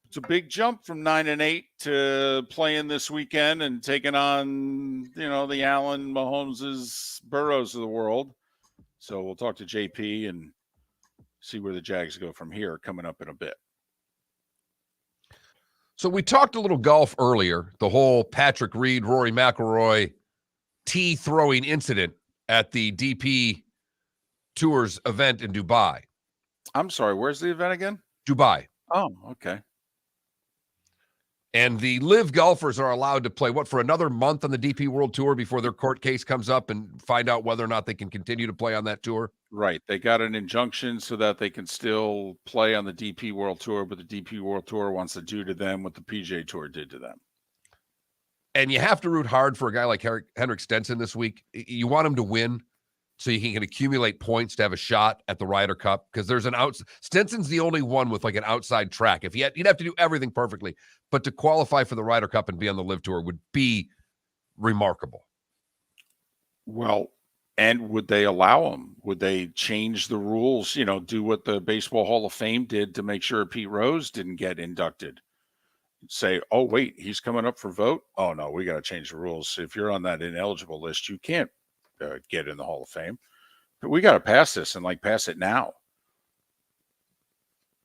It's a big jump from 9-8 to playing this weekend and taking on, the Allen, Mahomes' Burrows of the world. So we'll talk to JP and see where the Jags go from here coming up in a bit. So we talked a little golf earlier, the whole Patrick Reed, Rory McIlroy tee throwing incident at the DP Tours event in Dubai. I'm sorry, where's the event again? Dubai. Oh, okay. And the live golfers are allowed to play, for another month on the DP World Tour before their court case comes up and find out whether or not they can continue to play on that tour? Right. They got an injunction so that they can still play on the DP World Tour, but the DP World Tour wants to do to them what the PGA Tour did to them. And you have to root hard for a guy like Henrik Stenson this week. You want him to win so you can accumulate points to have a shot at the Ryder Cup, because there's Stenson's the only one with like an outside track. If he'd have to do everything perfectly, but to qualify for the Ryder Cup and be on the Live Tour would be remarkable. Well, and would they allow him? Would they change the rules, do what the Baseball Hall of Fame did to make sure Pete Rose didn't get inducted? Say, oh, wait, he's coming up for vote? Oh, no, we got to change the rules. If you're on that ineligible list, you can't get in the Hall of Fame. But we got to pass this and pass it now.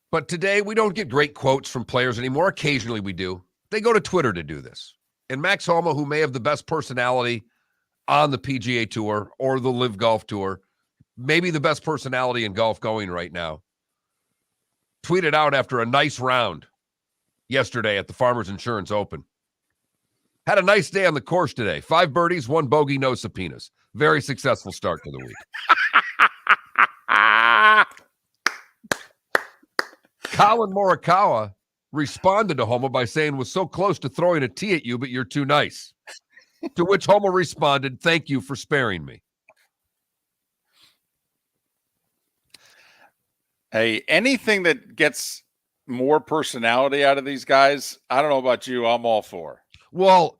But today we don't get great quotes from players anymore. Occasionally we do. They go to Twitter to do this. And Max Homa, who may have the best personality on the PGA Tour or the Live Golf Tour, maybe the best personality in golf going right now, tweeted out after a nice round yesterday at the Farmers Insurance Open. Had a nice day on the course today. 5 birdies, 1 bogey, no subpoenas. Very successful start to the week. Colin Morikawa responded to Homa by saying, was so close to throwing a tee at you, but you're too nice. To which Homa responded, thank you for sparing me. Hey, anything that gets more personality out of these guys, I don't know about you, I'm all for. Well,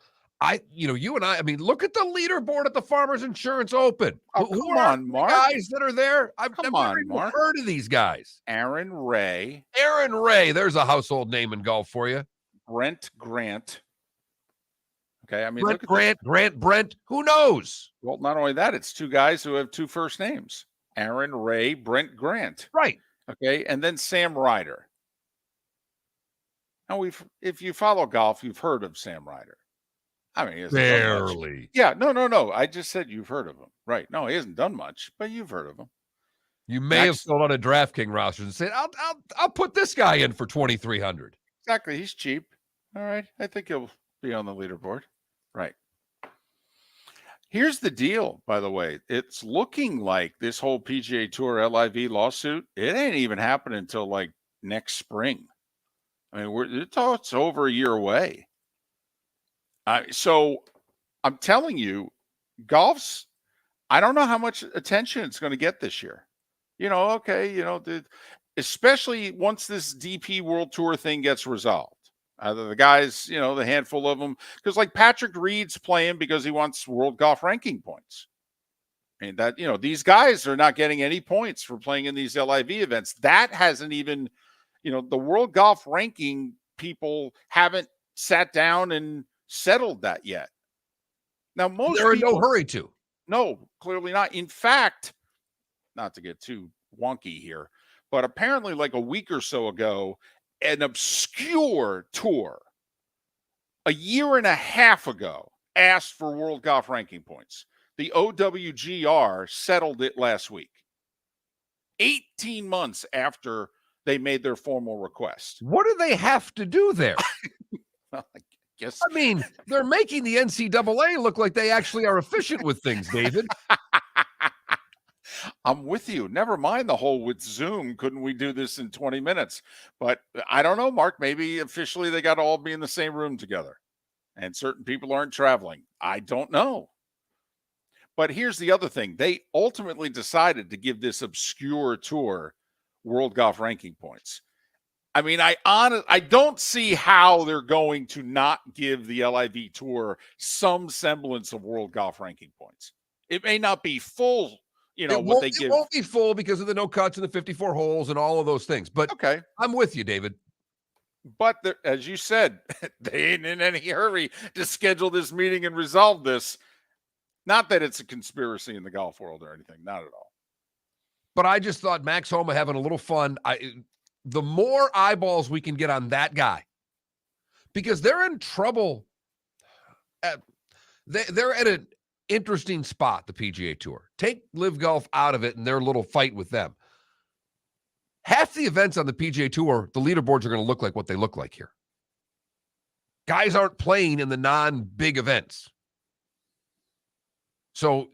you and I mean, look at the leaderboard at the Farmers Insurance Open. Oh, Who come are on, the Mark. guys that are there? I've Come never on, even Mark. heard of these guys. Aaron Ray. Aaron Ray, there's a household name in golf for you. Brent Grant. Okay, I mean, Brent look at Brent, who knows? Well, not only that, it's 2 guys who have 2 first names. Aaron Ray, Brent Grant. Right. Okay, and then Sam Ryder. Now if you follow golf, you've heard of Sam Ryder. I mean, he hasn't done much. Barely. Yeah, no. I just said you've heard of him. Right. No, he hasn't done much, but you've heard of him. You may have filled out a DraftKings roster and said, I'll put this guy in for 2,300. Exactly. He's cheap. All right. I think he'll be on the leaderboard. Right. Here's the deal, by the way. It's looking like this whole PGA Tour LIV lawsuit, it ain't even happening until like next spring. I mean, it's over a year away. So I'm telling you, golf's, I don't know how much attention it's going to get this year. Especially once this DP World Tour thing gets resolved. The guys, the handful of them, because like Patrick Reed's playing because he wants world golf ranking points. And that, these guys are not getting any points for playing in these LIV events. That hasn't even, the world golf ranking people haven't sat down and settled that yet. Now, they're in no hurry to. No, clearly not. In fact, not to get too wonky here, but apparently like a week or so ago, an obscure tour a year and a half ago asked for world golf ranking points. The OWGR settled it last week, 18 months after they made their formal request. What do they have to do there? Well, I guess. I mean, they're making the NCAA look like they actually are efficient with things, David. I'm with you. Never mind the whole with Zoom. Couldn't we do this in 20 minutes? But I don't know, Mark. Maybe officially they got to all be in the same room together and certain people aren't traveling. I don't know. But here's the other thing. They ultimately decided to give this obscure tour world golf ranking points. I mean, I don't see how they're going to not give the LIV tour some semblance of world golf ranking points. It may not be full. It won't be full because of the no cuts and the 54 holes and all of those things. But okay, I'm with you, David. But as you said, they ain't in any hurry to schedule this meeting and resolve this. Not that it's a conspiracy in the golf world or anything, not at all. But I just thought Max Homa having a little fun. The more eyeballs we can get on that guy, because they're in trouble. They're at an interesting spot, the PGA Tour. Take Live Golf out of it and their little fight with them. Half the events on the PGA Tour, the leaderboards are going to look like what they look like here. Guys aren't playing in the non-big events. So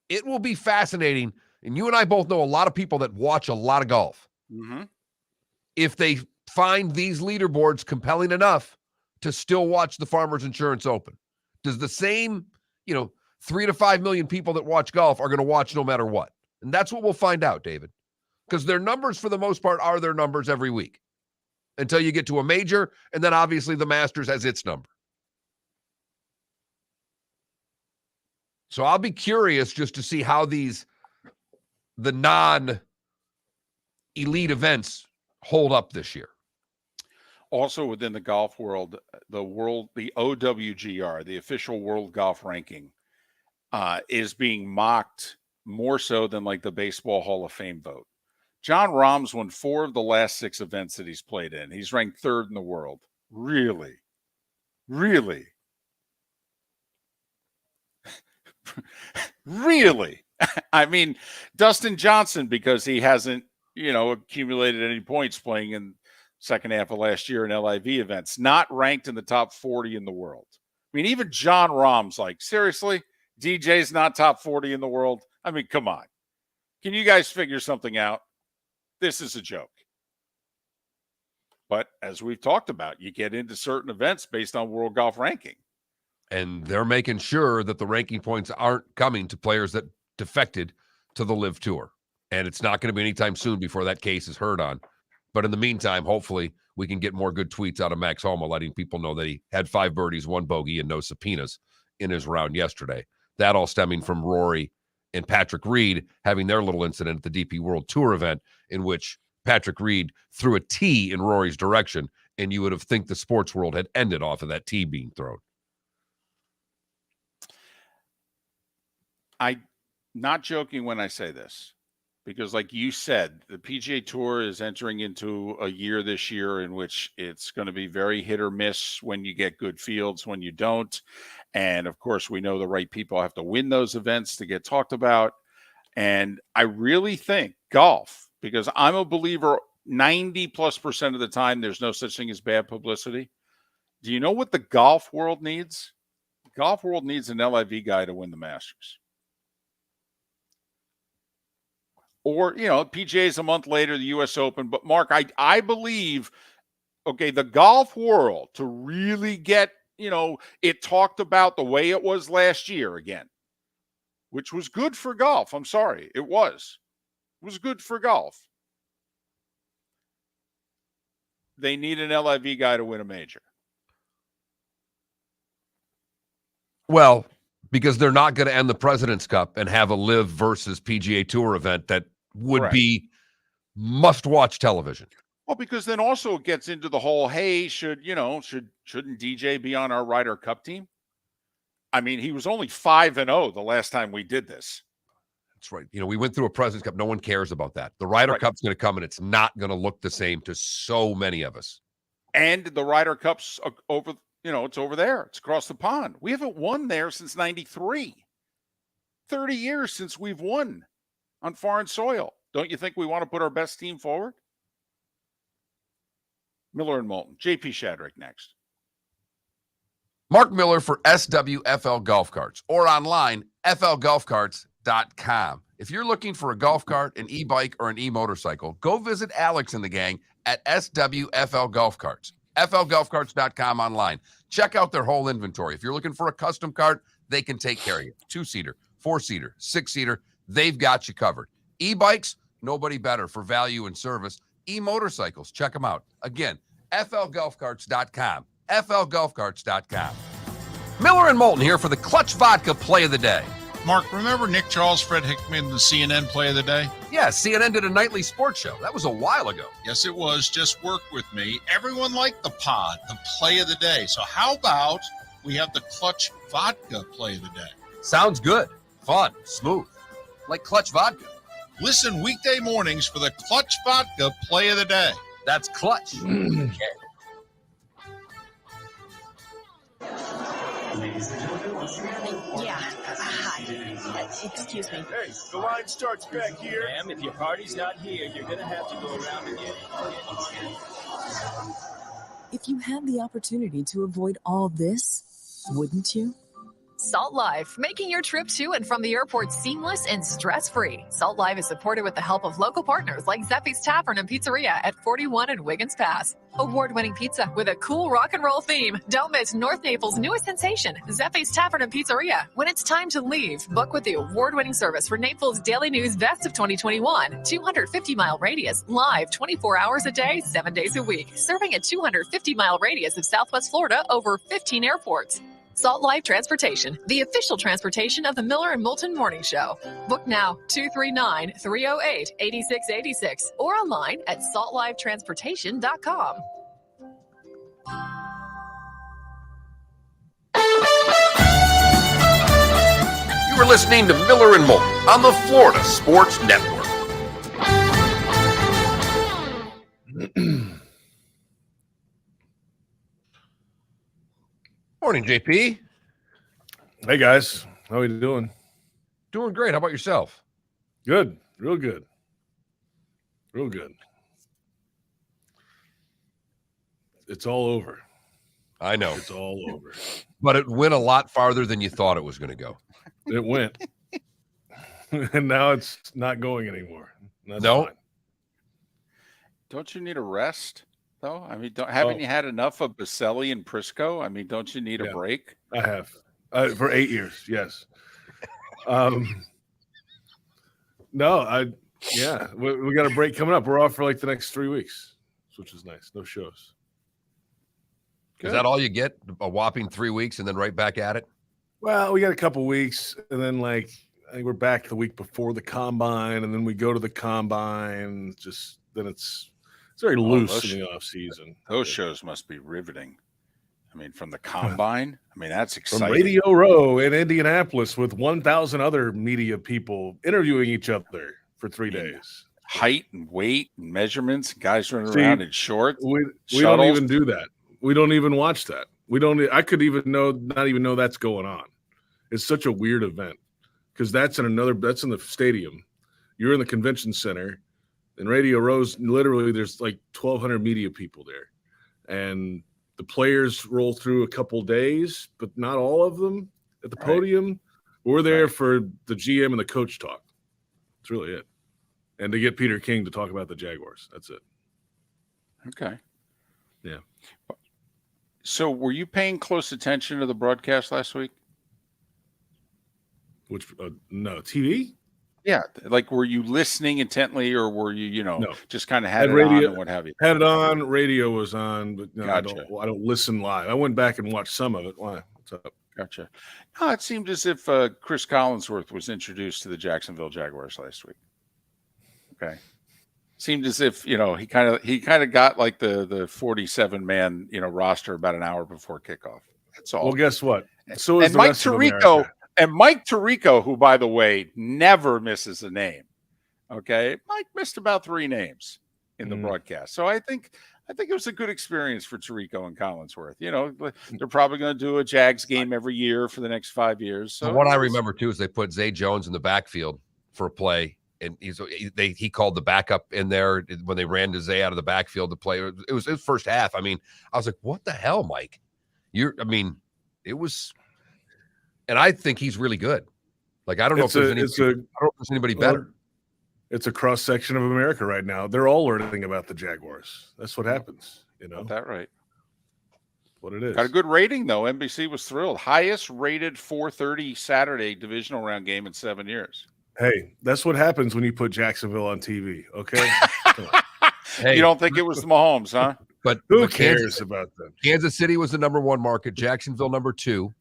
it will be fascinating. And you and I both know a lot of people that watch a lot of golf. Mm-hmm. If they find these leaderboards compelling enough to still watch the Farmers Insurance Open, does the same, 3 to 5 million people that watch golf are going to watch no matter what? And that's what we'll find out, David. Because their numbers, for the most part, are their numbers every week until you get to a major, and then obviously the Masters has its number. So I'll be curious just to see how the non-elite events hold up this year. Also within the golf world, the OWGR, the official world golf ranking, is being mocked more so than like the Baseball Hall of Fame vote. John Rahm's won 4 of the last 6 events that he's played in. He's ranked 3rd in the world. Really? Really? Really? I mean, Dustin Johnson, because he hasn't, accumulated any points playing in second half of last year in LIV events, not ranked in the top 40 in the world. I mean, even John Rahm's like, seriously? DJ's not top 40 in the world? I mean, come on. Can you guys figure something out? This is a joke. But as we've talked about, you get into certain events based on world golf ranking. And they're making sure that the ranking points aren't coming to players that defected to the Live Tour. And it's not going to be anytime soon before that case is heard on. But in the meantime, hopefully we can get more good tweets out of Max Homa, letting people know that he had 5 birdies, 1 bogey, and no subpoenas in his round yesterday. That all stemming from Rory and Patrick Reed having their little incident at the DP World Tour event in which Patrick Reed threw a tee in Rory's direction, and you would have think the sports world had ended off of that tee being thrown. I'm not joking when I say this. because, like you said, the PGA Tour is entering into a year this year in which it's going to be very hit or miss when you get good fields, when you don't. And of course, we know the right people have to win those events to get talked about. And I really think golf, because I'm a believer 90+% of the time, there's no such thing as bad publicity. Do you know what the golf world needs? The golf world needs an LIV guy to win the Masters. Or, PGA's a month later, the U.S. Open. But, Mark, I believe, okay, the golf world to really get, it talked about the way it was last year again, which was good for golf. I'm sorry. It was good for golf. They need an LIV guy to win a major. Well, because they're not going to end the President's Cup and have a live versus PGA Tour event that would be must-watch television. Well, because then also it gets into the whole, hey, shouldn't DJ be on our Ryder Cup team? I mean, he was only 5-0 the last time we did this. That's right. We went through a President's Cup. No one cares about that. The Ryder Cup's going to come, and it's not going to look the same to so many of us. And the Ryder Cup's over, it's over there. It's across the pond. We haven't won there since 93. 30 years since we've won on foreign soil. Don't you think we want to put our best team forward? Miller and Moulton. JP Shadrick next. Mark Miller for SWFL Golf Carts, or online, flgolfcarts.com. If you're looking for a golf cart, an e-bike, or an e-motorcycle, go visit Alex and the gang at SWFL Golf Carts. flgolfcarts.com online. Check out their whole inventory. If you're looking for a custom cart, they can take care of you. 2-seater, 4-seater, 6-seater, they've got you covered. E-bikes, nobody better for value and service. E-motorcycles, check them out. Again, flgolfcarts.com. flgolfcarts.com. Miller and Moulton here for the Clutch Vodka Play of the Day. Mark, remember Nick Charles, Fred Hickman, the CNN Play of the Day? Yeah, CNN did a nightly sports show. That was a while ago. Yes, it was. Just work with me. Everyone liked the pod, the Play of the Day. So how about we have the Clutch Vodka Play of the Day? Sounds good. Fun. Smooth. Like Clutch Vodka. Listen weekday mornings for the Clutch Vodka Play of the Day. That's Clutch. Yeah. Hi. Excuse me. Hey, the line starts back here. Ma'am, if your party's not here, you're gonna have to go around and get it. If you had the opportunity to avoid all this, wouldn't you? Salt Life, making your trip to and from the airport seamless and stress-free. Salt Life is supported with the help of local partners like Zeffy's Tavern and Pizzeria at 41 and Wiggins Pass. Award-winning pizza with a cool rock and roll theme. Don't miss North Naples' newest sensation, Zeffy's Tavern and Pizzeria. When it's time to leave, book with the award-winning service for Naples Daily News Best of 2021. 250-mile radius, live 24 hours a day, 7 days a week. Serving a 250-mile radius of Southwest Florida over 15 airports. Salt Life Transportation, the official transportation of the Miller and Moulton Morning Show. Book now, 239-308-8686, or online at saltlifetransportation.com. You are listening to Miller and Moulton on the Florida Sports Network. Morning, JP. Hey, guys. How are you doing? Doing great. How about yourself? Good. Real good. Real good. It's all over. I know. It's all over. But it went a lot farther than you thought it was going to go. It went. And now it's not going anymore. That's no. Fine. Don't you need a rest? Though? I mean, haven't you had enough of Baselli and Prisco? I mean, don't you need a break? I have. For 8 years, yes. No, we got a break coming up. We're off for like the next 3 weeks, which is nice. No shows. Good. Is that all you get? A whopping 3 weeks and then right back at it? Well, we got a couple weeks, and then I think we're back the week before the combine, and then we go to the combine. Then it's very loose in the off season. Those shows must be riveting. I mean, from the combine. I mean, that's exciting. From Radio Row in Indianapolis with 1,000 other media people interviewing each other. for 3 days. Height and weight and measurements, guys running around in shorts. We don't even do that. We don't even watch that. We don't. I could not even know that's going on. It's such a weird event because that's in the stadium. You're in the convention center, and Radio Row's literally there's like 1,200 media people there, and the players roll through a couple days, but not all of them at the podium. We're there for the GM and the coach talk. That's really it. And to get Peter King to talk about the Jaguars. That's it. Okay. Yeah. So were you paying close attention to the broadcast last week? Which no, TV? Yeah. Like, were you listening intently, or were you, No. just kind of had it radio, on and what have you? Had it on. Radio was on, but no, Gotcha. I don't listen live. I went back and watched some of it. Why? What's up? Gotcha. No, it seemed as if Chris Collinsworth was introduced to the Jacksonville Jaguars last week. Okay. Seemed as if, he kind of got like the 47-man, roster about an hour before kickoff. That's all. Well, guess what? So is and the Mike rest of Tirico, America. and Mike Tirico, who, by the way, never misses a name. Okay. Mike missed about 3 names in the broadcast. So I think it was a good experience for Tirico and Collinsworth. They're probably going to do a Jags game every year for the next 5 years. So what I remember too is they put Zay Jones in the backfield for a play, and he called the backup in there when they ran to Zay out of the backfield to play. It was his first half. I mean, I was like, "What the hell, Mike?" It was, and I think he's really good. Like, I don't know if there's anybody better. It's a cross section of America right now. They're all learning about the Jaguars. That's what happens. Got that right. What it is. Got a good rating though. NBC was thrilled. Highest rated 4:30 Saturday divisional round game in 7 years. Hey, that's what happens when you put Jacksonville on TV. Okay. Hey, you don't think it was the Mahomes, huh? But who cares about them? Kansas City was the number 1 market. Jacksonville number 2.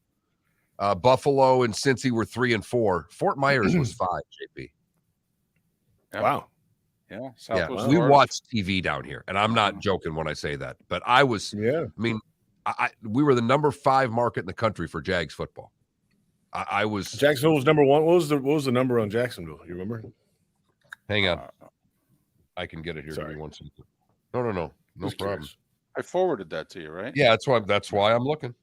Buffalo and Cincy were 3 and 4. Fort Myers was 5. JP. Yeah. Wow. Yeah. We watch TV down here, and I'm not joking when I say that. But I was. Yeah. I mean, we were the number 5 market in the country for Jags football. I was. Jacksonville was number 1. What was the number on Jacksonville? You remember? Hang on. I can get it here. Sorry. Give me 1 second. No Just problem. curious. I forwarded that to you, right? Yeah, that's why I'm looking.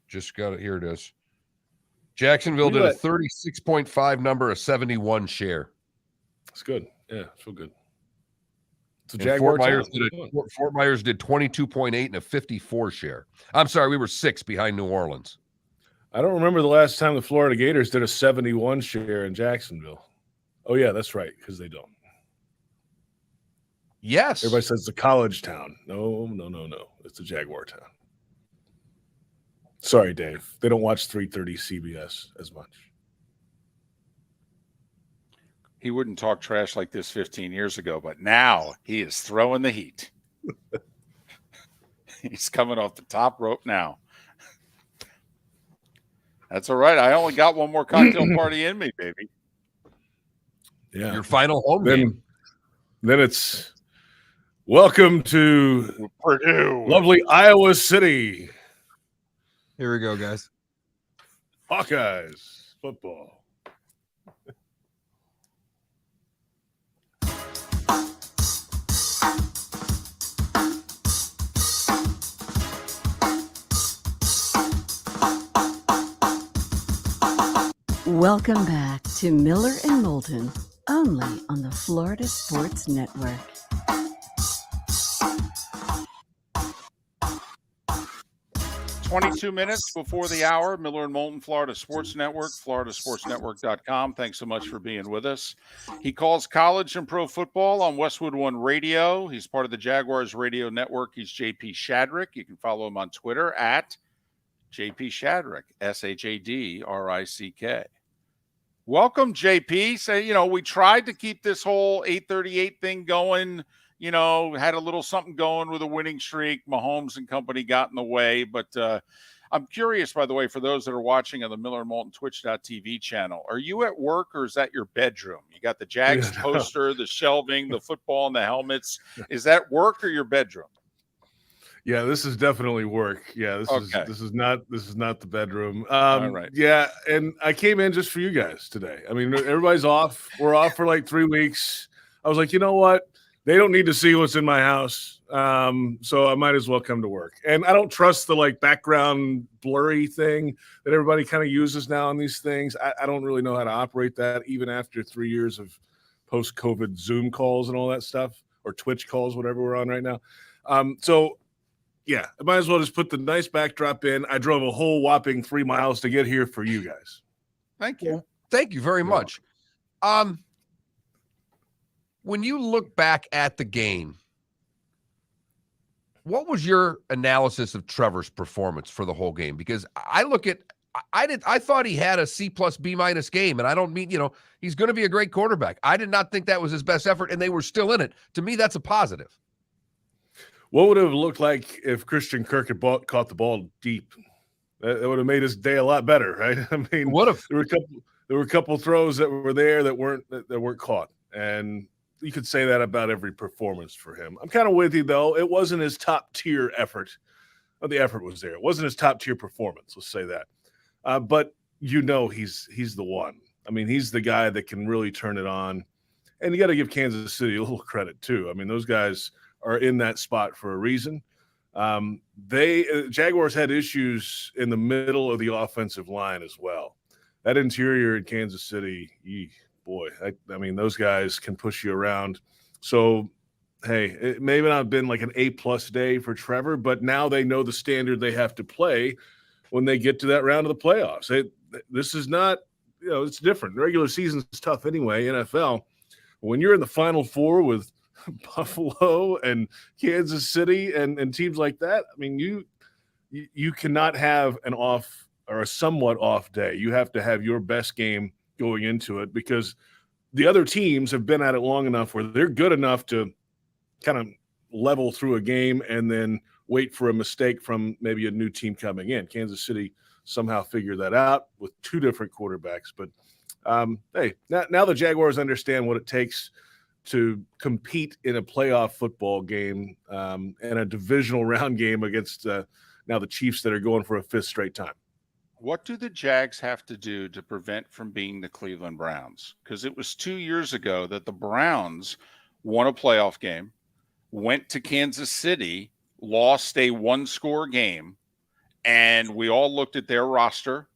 Just got it. Here it is. Jacksonville did a 36.5 number, a 71 share. That's good. Yeah, so good. So Fort Myers did 22.8 and a 54 share. I'm sorry, we were 6 behind New Orleans. I don't remember the last time the Florida Gators did a 71 share in Jacksonville. Oh yeah, that's right, because they don't. Yes. Everybody says it's a college town. No. It's a Jaguar town. Sorry, Dave. They don't watch 3:30 CBS as much. He wouldn't talk trash like this 15 years ago, but now he is throwing the heat. He's coming off the top rope now. That's all right. I only got one more cocktail party in me, baby. Yeah. Your final home game. Then it's welcome to Purdue, lovely Iowa City. Here we go, guys. Hawkeyes football. Welcome back to Miller and Moulton, only on the Florida Sports Network. "22 minutes before the hour, Miller and Moulton, Florida Sports Network, floridasportsnetwork.com. Thanks so much for being with us. He calls college and pro football on Westwood One Radio. He's part of the Jaguars radio network. He's JP Shadrick. You can follow him on Twitter at JP Shadrick, SHADRICK. Welcome, JP. We tried to keep this whole 838 thing going. Had a little something going with a winning streak. Mahomes and company got in the way. But I'm curious, by the way, for those that are watching on the Miller and Moulton Twitch.tv channel, are you at work or is that your bedroom? You got the Jags poster, the shelving, the football, and the helmets. Is that work or your bedroom? Yeah, this is definitely work. Yeah, Okay. this is not the bedroom. All right. Yeah, and I came in just for you guys today. I mean, everybody's off. We're off for like 3 weeks. I was like, you know what? They don't need to see what's in my house. So I might as well come to work. And I don't trust the like background blurry thing that everybody kind of uses now on these things. I don't really know how to operate that, even after 3 years of post-COVID Zoom calls and all that stuff, or Twitch calls, whatever we're on right now. So yeah, I might as well just put the nice backdrop in. I drove a whole whopping 3 miles to get here for you guys. Thank you. Well, thank you very much. When you look back at the game, what was your analysis of Trevor's performance for the whole game? Because I thought he had a C plus B minus game, and I don't mean, he's going to be a great quarterback. I did not think that was his best effort, and they were still in it. To me, that's a positive. What would it have looked like if Christian Kirk had caught the ball deep? That would have made his day a lot better, right? I mean, there were a couple throws that were there that weren't caught, and you could say that about every performance for him. I'm kind of with you though. It wasn't his top tier effort. Well, the effort was there. It wasn't his top tier performance. Let's say that. But he's the one. I mean, he's the guy that can really turn it on, and you got to give Kansas City a little credit too. I mean, those guys are in that spot for a reason. Jaguars had issues in the middle of the offensive line as well. That interior in Kansas City, boy, I mean, those guys can push you around. So, hey, it may not have been like an A+ day for Trevor, but now they know the standard they have to play when they get to that round of the playoffs. This is not, it's different. The regular season is tough anyway, NFL. When you're in the Final Four with Buffalo and Kansas City and teams like that, I mean, you cannot have an off or a somewhat off day. You have to have your best game going into it, because the other teams have been at it long enough where they're good enough to kind of level through a game and then wait for a mistake from maybe a new team coming in. Kansas City somehow figured that out with 2 different quarterbacks. But hey, now the Jaguars understand what it takes to compete in a playoff football game and a divisional round game against now the Chiefs that are going for a 5th straight time. What do the Jags have to do to prevent from being the Cleveland Browns? Because it was 2 years ago that the Browns won a playoff game, went to Kansas City, lost a 1-score game, and we all looked at their roster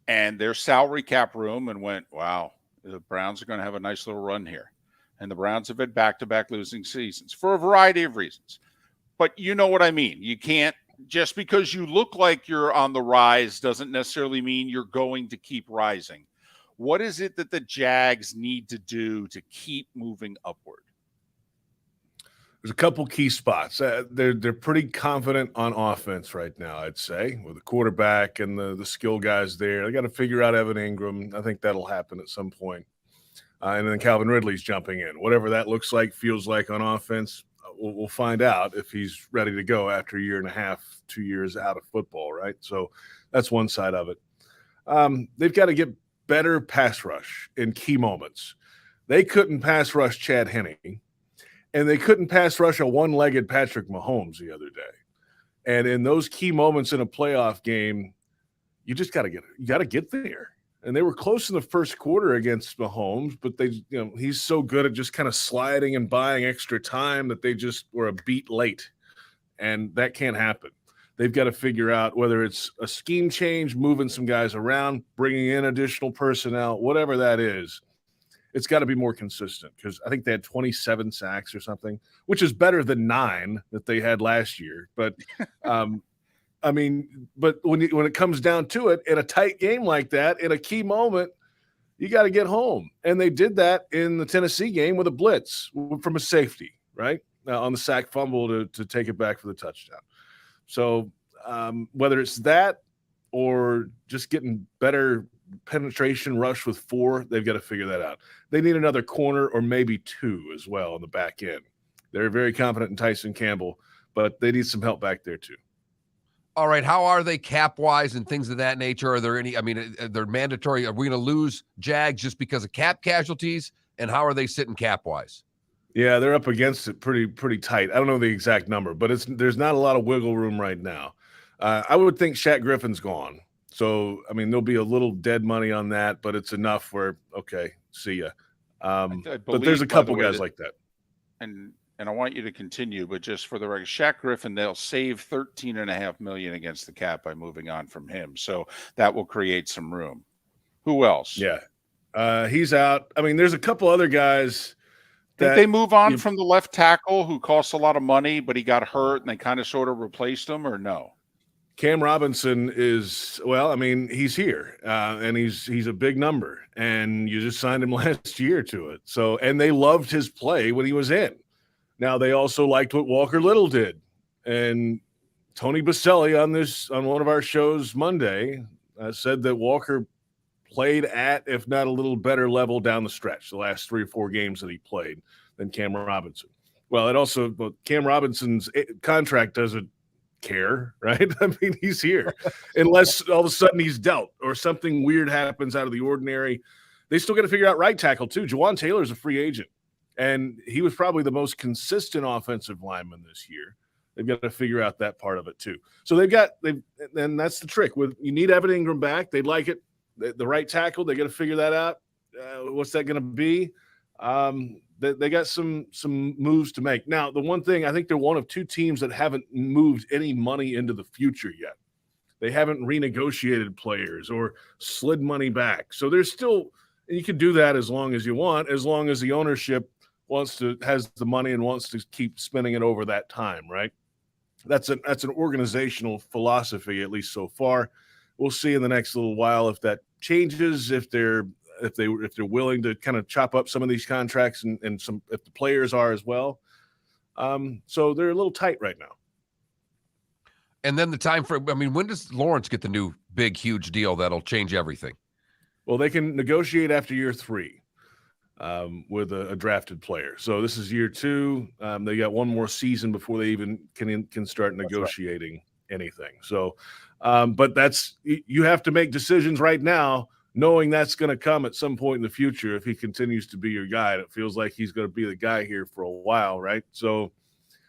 and their salary cap room and went, wow, the Browns are going to have a nice little run here. And the Browns have had back-to-back losing seasons for a variety of reasons. But you know what I mean. You can't, just because you look like you're on the rise doesn't necessarily mean you're going to keep rising. What is it that the Jags need to do to keep moving upward? There's a couple key spots. They're pretty confident on offense right now, I'd say, with the quarterback and the skill guys there. They got to figure out Evan Ingram. I think that'll happen at some point. And then Calvin Ridley's jumping in. Whatever that looks like, feels like on offense, we'll find out if he's ready to go after a year and a half, 2 years out of football, right? So that's one side of it. They've got to get better pass rush in key moments. They couldn't pass rush Chad Henne, and they couldn't pass rush a one-legged Patrick Mahomes the other day. And in those key moments in a playoff game, you just got to get there. And they were close in the first quarter against Mahomes, but he's so good at just kind of sliding and buying extra time that they just were a beat late. And that can't happen. They've got to figure out whether it's a scheme change, moving some guys around, bringing in additional personnel, whatever that is. It's got to be more consistent, because I think they had 27 sacks or something, which is better than 9 that they had last year. But I mean, but when it comes down to it, in a tight game like that, in a key moment, you got to get home. And they did that in the Tennessee game with a blitz from a safety, right? On the sack fumble to take it back for the touchdown. So whether it's that or just getting better penetration rush with 4, they've got to figure that out. They need another corner or maybe 2 as well on the back end. They're very confident in Tyson Campbell, but they need some help back there too. All right, how are they cap-wise and things of that nature? Are there any, they're mandatory. Are we going to lose Jags just because of cap casualties? And how are they sitting cap-wise? Yeah, they're up against it pretty tight. I don't know the exact number, but there's not a lot of wiggle room right now. I would think Shaq Griffin's gone. So, I mean, there'll be a little dead money on that, but it's enough where, okay, see ya. I But there's a believe, by the couple way, guys that, like that. and I want you to continue, but just for the record, Shaq Griffin, they'll save $13.5 million against the cap by moving on from him. So that will create some room. Who else? Yeah. He's out. I mean, there's a couple other guys. Did they move on from the left tackle who costs a lot of money, but he got hurt and they kind of sort of replaced him, or no? Cam Robinson is, well, I mean, he's here and he's a big number, and you just signed him last year to it. So, and they loved his play when he was in. Now they also liked what Walker Little did, and Tony Baselli on one of our shows Monday said that Walker played at, if not a little better level down the stretch, the last 3 or 4 games that he played than Cam Robinson. Well, Cam Robinson's contract doesn't care, right? I mean, he's here unless all of a sudden he's dealt or something weird happens out of the ordinary. They still got to figure out right tackle too. Jawan Taylor's a free agent, and he was probably the most consistent offensive lineman this year. They've got to figure out that part of it too. So and that's the trick. You need Evan Ingram back. They'd like it. The right tackle, they got to figure that out. What's that going to be? They got some moves to make. Now, the one thing, I think they're one of 2 teams that haven't moved any money into the future yet. They haven't renegotiated players or slid money back. So there's still, and you can do that as long as you want, as long as the ownership has the money and wants to keep spending it over that time, right? That's an organizational philosophy, at least so far. We'll see in the next little while if that changes, if they're willing to kind of chop up some of these contracts and if the players are as well. So they're a little tight right now. And then the time frame, I mean, when does Lawrence get the new big, huge deal that'll change everything? Well, they can negotiate after year 3 with a drafted player. So this is year 2. They got one more season before they even can start negotiating anything. So, but you have to make decisions right now, knowing that's going to come at some point in the future if he continues to be your guy. And it feels like he's going to be the guy here for a while, right? So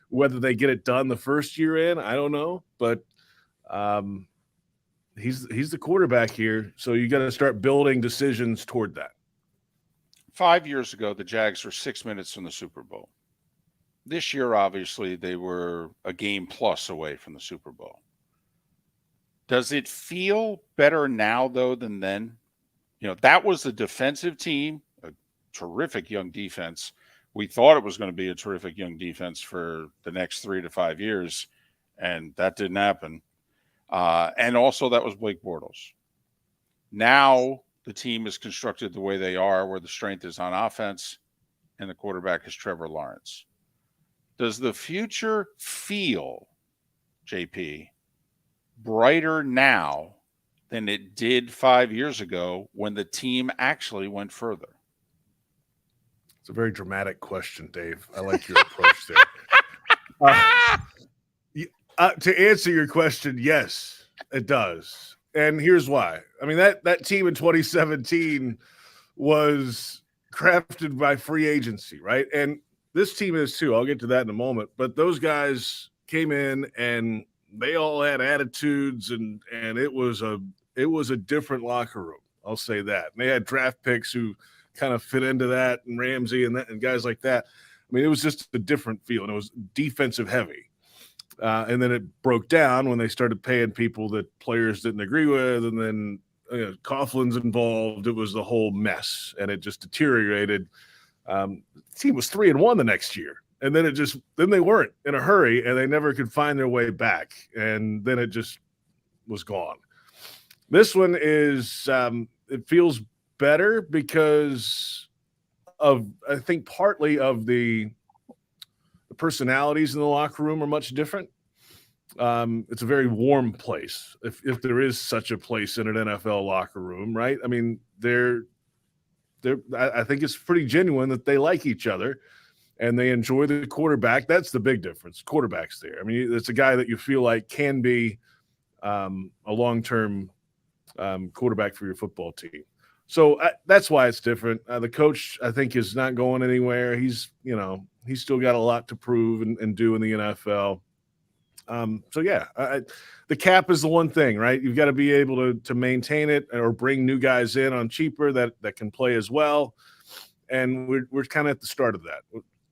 whether they get it done the first year in, I don't know, but he's the quarterback here. So you got to start building decisions toward that. 5 years ago, the Jags were 6 minutes from the Super Bowl. This year, obviously, they were a game plus away from the Super Bowl. Does it feel better now, though, than then? You know, that was the defensive team, a terrific young defense. We thought it was going to be a terrific young defense for the next 3 to 5 years, and that didn't happen. And also, that was Blake Bortles. Now, the team is constructed the way they are, where the strength is on offense, and the quarterback is Trevor Lawrence. Does the future feel, JP, brighter now than it did 5 years ago when the team actually went further? It's a very dramatic question, Dave. I like your approach there. To answer your question, yes, it does. And here's why. I mean, that team in 2017 was crafted by free agency, right? And this team is too. I'll get to that in a moment. But those guys came in and they all had attitudes, and it was a different locker room. I'll say that. And they had draft picks who kind of fit into that, and Ramsey and guys like that. I mean, it was just a different feel, and it was defensive heavy. And then it broke down when they started paying people that players didn't agree with, and then Coughlin's involved. It was the whole mess, and it just deteriorated. The team was 3-1 the next year, and then they weren't in a hurry, and they never could find their way back, and then it just was gone. This one is it feels better because of, I think, partly of the personalities in the locker room are much different. It's a very warm place, if there is such a place in an NFL locker room, right? I mean, I think it's pretty genuine that they like each other and they enjoy the quarterback. That's the big difference. Quarterback's there. I mean, it's a guy that you feel like can be a long-term quarterback for your football team. So that's why it's different. The coach, I think, is not going anywhere. He's He's still got a lot to prove and do in the NFL. The cap is the one thing, right? You've got to be able to maintain it or bring new guys in on cheaper that can play as well. And we're kind of at the start of that.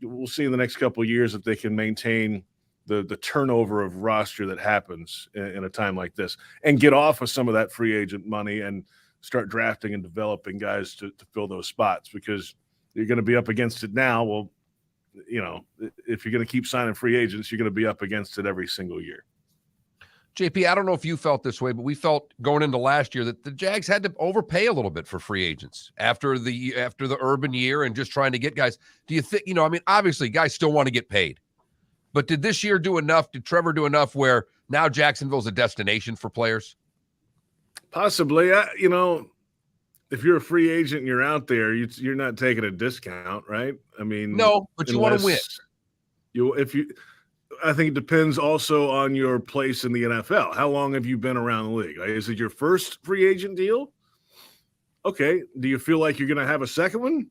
We'll see in the next couple of years if they can maintain the turnover of roster that happens in a time like this and get off of some of that free agent money and start drafting and developing guys to fill those spots, because you're going to be up against it now. Well, if you're going to keep signing free agents, you're going to be up against it every single year. JP, I don't know if you felt this way, but we felt going into last year that the Jags had to overpay a little bit for free agents after the Urban year and just trying to get guys. Do you think, obviously guys still want to get paid, but did this year do enough? Did Trevor do enough where now Jacksonville's a destination for players? Possibly. If you're a free agent and you're out there, you're not taking a discount, right? I mean, no, but you want to win. I think it depends also on your place in the NFL. How long have you been around the league? Like, is it your first free agent deal? Okay. Do you feel like you're going to have a second one?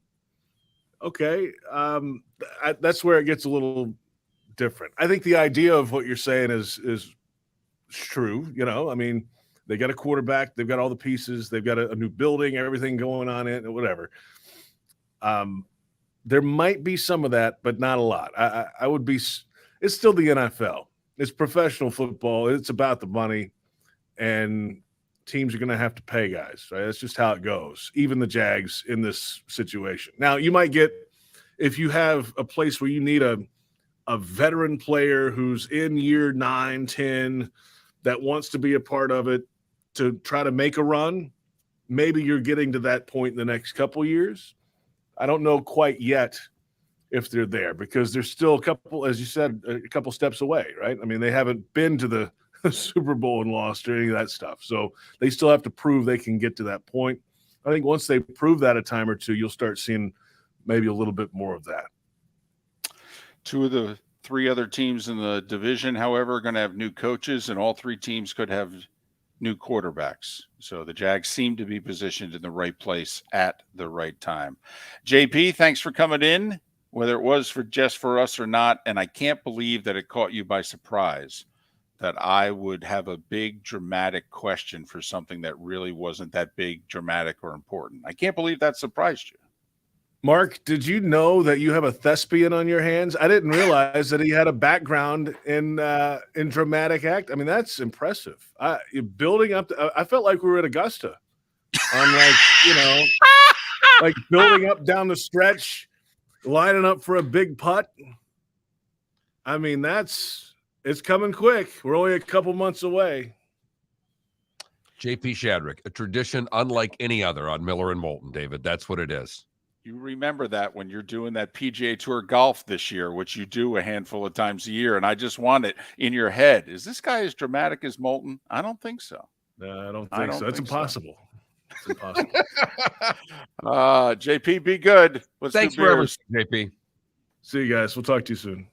Okay. That's where it gets a little different. I think the idea of what you're saying is true. I mean, they got a quarterback. They've got all the pieces. They've got a new building, everything going on in it, whatever. There might be some of that, but not a lot. I would be – it's still the NFL. It's professional football. It's about the money, and teams are going to have to pay guys, right? That's just how it goes, even the Jags in this situation. Now, you might get – if you have a place where you need a veteran player who's in year 9, 10 that wants to be a part of it to try to make a run, maybe you're getting to that point in the next couple years. I don't know quite yet if they're there, because there's still a couple, as you said, a couple steps away, right? I mean, they haven't been to the Super Bowl and lost or any of that stuff. So they still have to prove they can get to that point. I think once they prove that a time or two, you'll start seeing maybe a little bit more of that. 2 of the 3 other teams in the division, however, are going to have new coaches, and all 3 teams could have new quarterbacks. So the Jags seem to be positioned in the right place at the right time. JP, thanks for coming in, whether it was just for us or not. And I can't believe that it caught you by surprise that I would have a big dramatic question for something that really wasn't that big, dramatic, or important. I can't believe that surprised you. Mark, did you know that you have a thespian on your hands? I didn't realize that he had a background in dramatic act. I mean, that's impressive. Building up, I felt like we were at Augusta on like building up down the stretch, lining up for a big putt. I mean, it's coming quick. We're only a couple months away. JP Shadrick, a tradition unlike any other on Miller and Moulton, David. That's what it is. You remember that when you're doing that PGA Tour golf this year, which you do a handful of times a year, and I just want it in your head. Is this guy as dramatic as Moulton? I don't think so. No, I don't think so. It's impossible. It's impossible. JP, be good. Thanks for everything, JP. See you guys. We'll talk to you soon.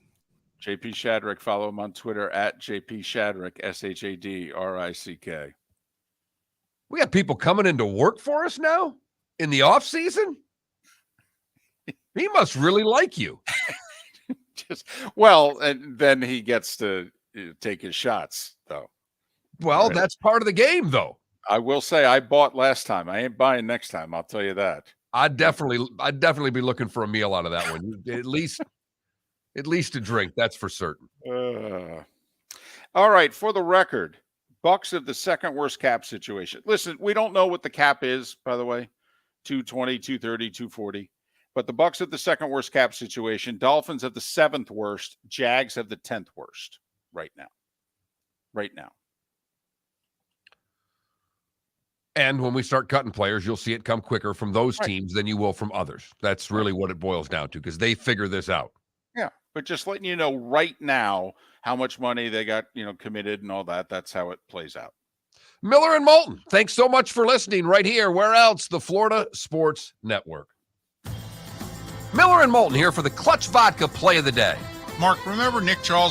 JP Shadrick. Follow him on Twitter at JP Shadrick, SHADRICK. We got people coming into work for us now in the off season. He must really like you. And then he gets to take his shots, though. Well, that's part of the game, though. I will say I bought last time. I ain't buying next time. I'll tell you that. I'd definitely be looking for a meal out of that one. At least a drink. That's for certain. All right. For the record, Bucks have the second worst cap situation. Listen, we don't know what the cap is, by the way. 220, 230, 240. But the Bucks have the second worst cap situation. Dolphins have the 7th worst. Jags have the 10th worst right now. And when we start cutting players, you'll see it come quicker from those teams than you will from others. That's really what it boils down to, because they figure this out. Yeah, but just letting you know right now how much money they got, committed and all that. That's how it plays out. Miller and Moulton, thanks so much for listening right here. Where else? The Florida Sports Network. Miller and Moulton here for the Clutch Vodka Play of the Day. Mark, remember Nick Charles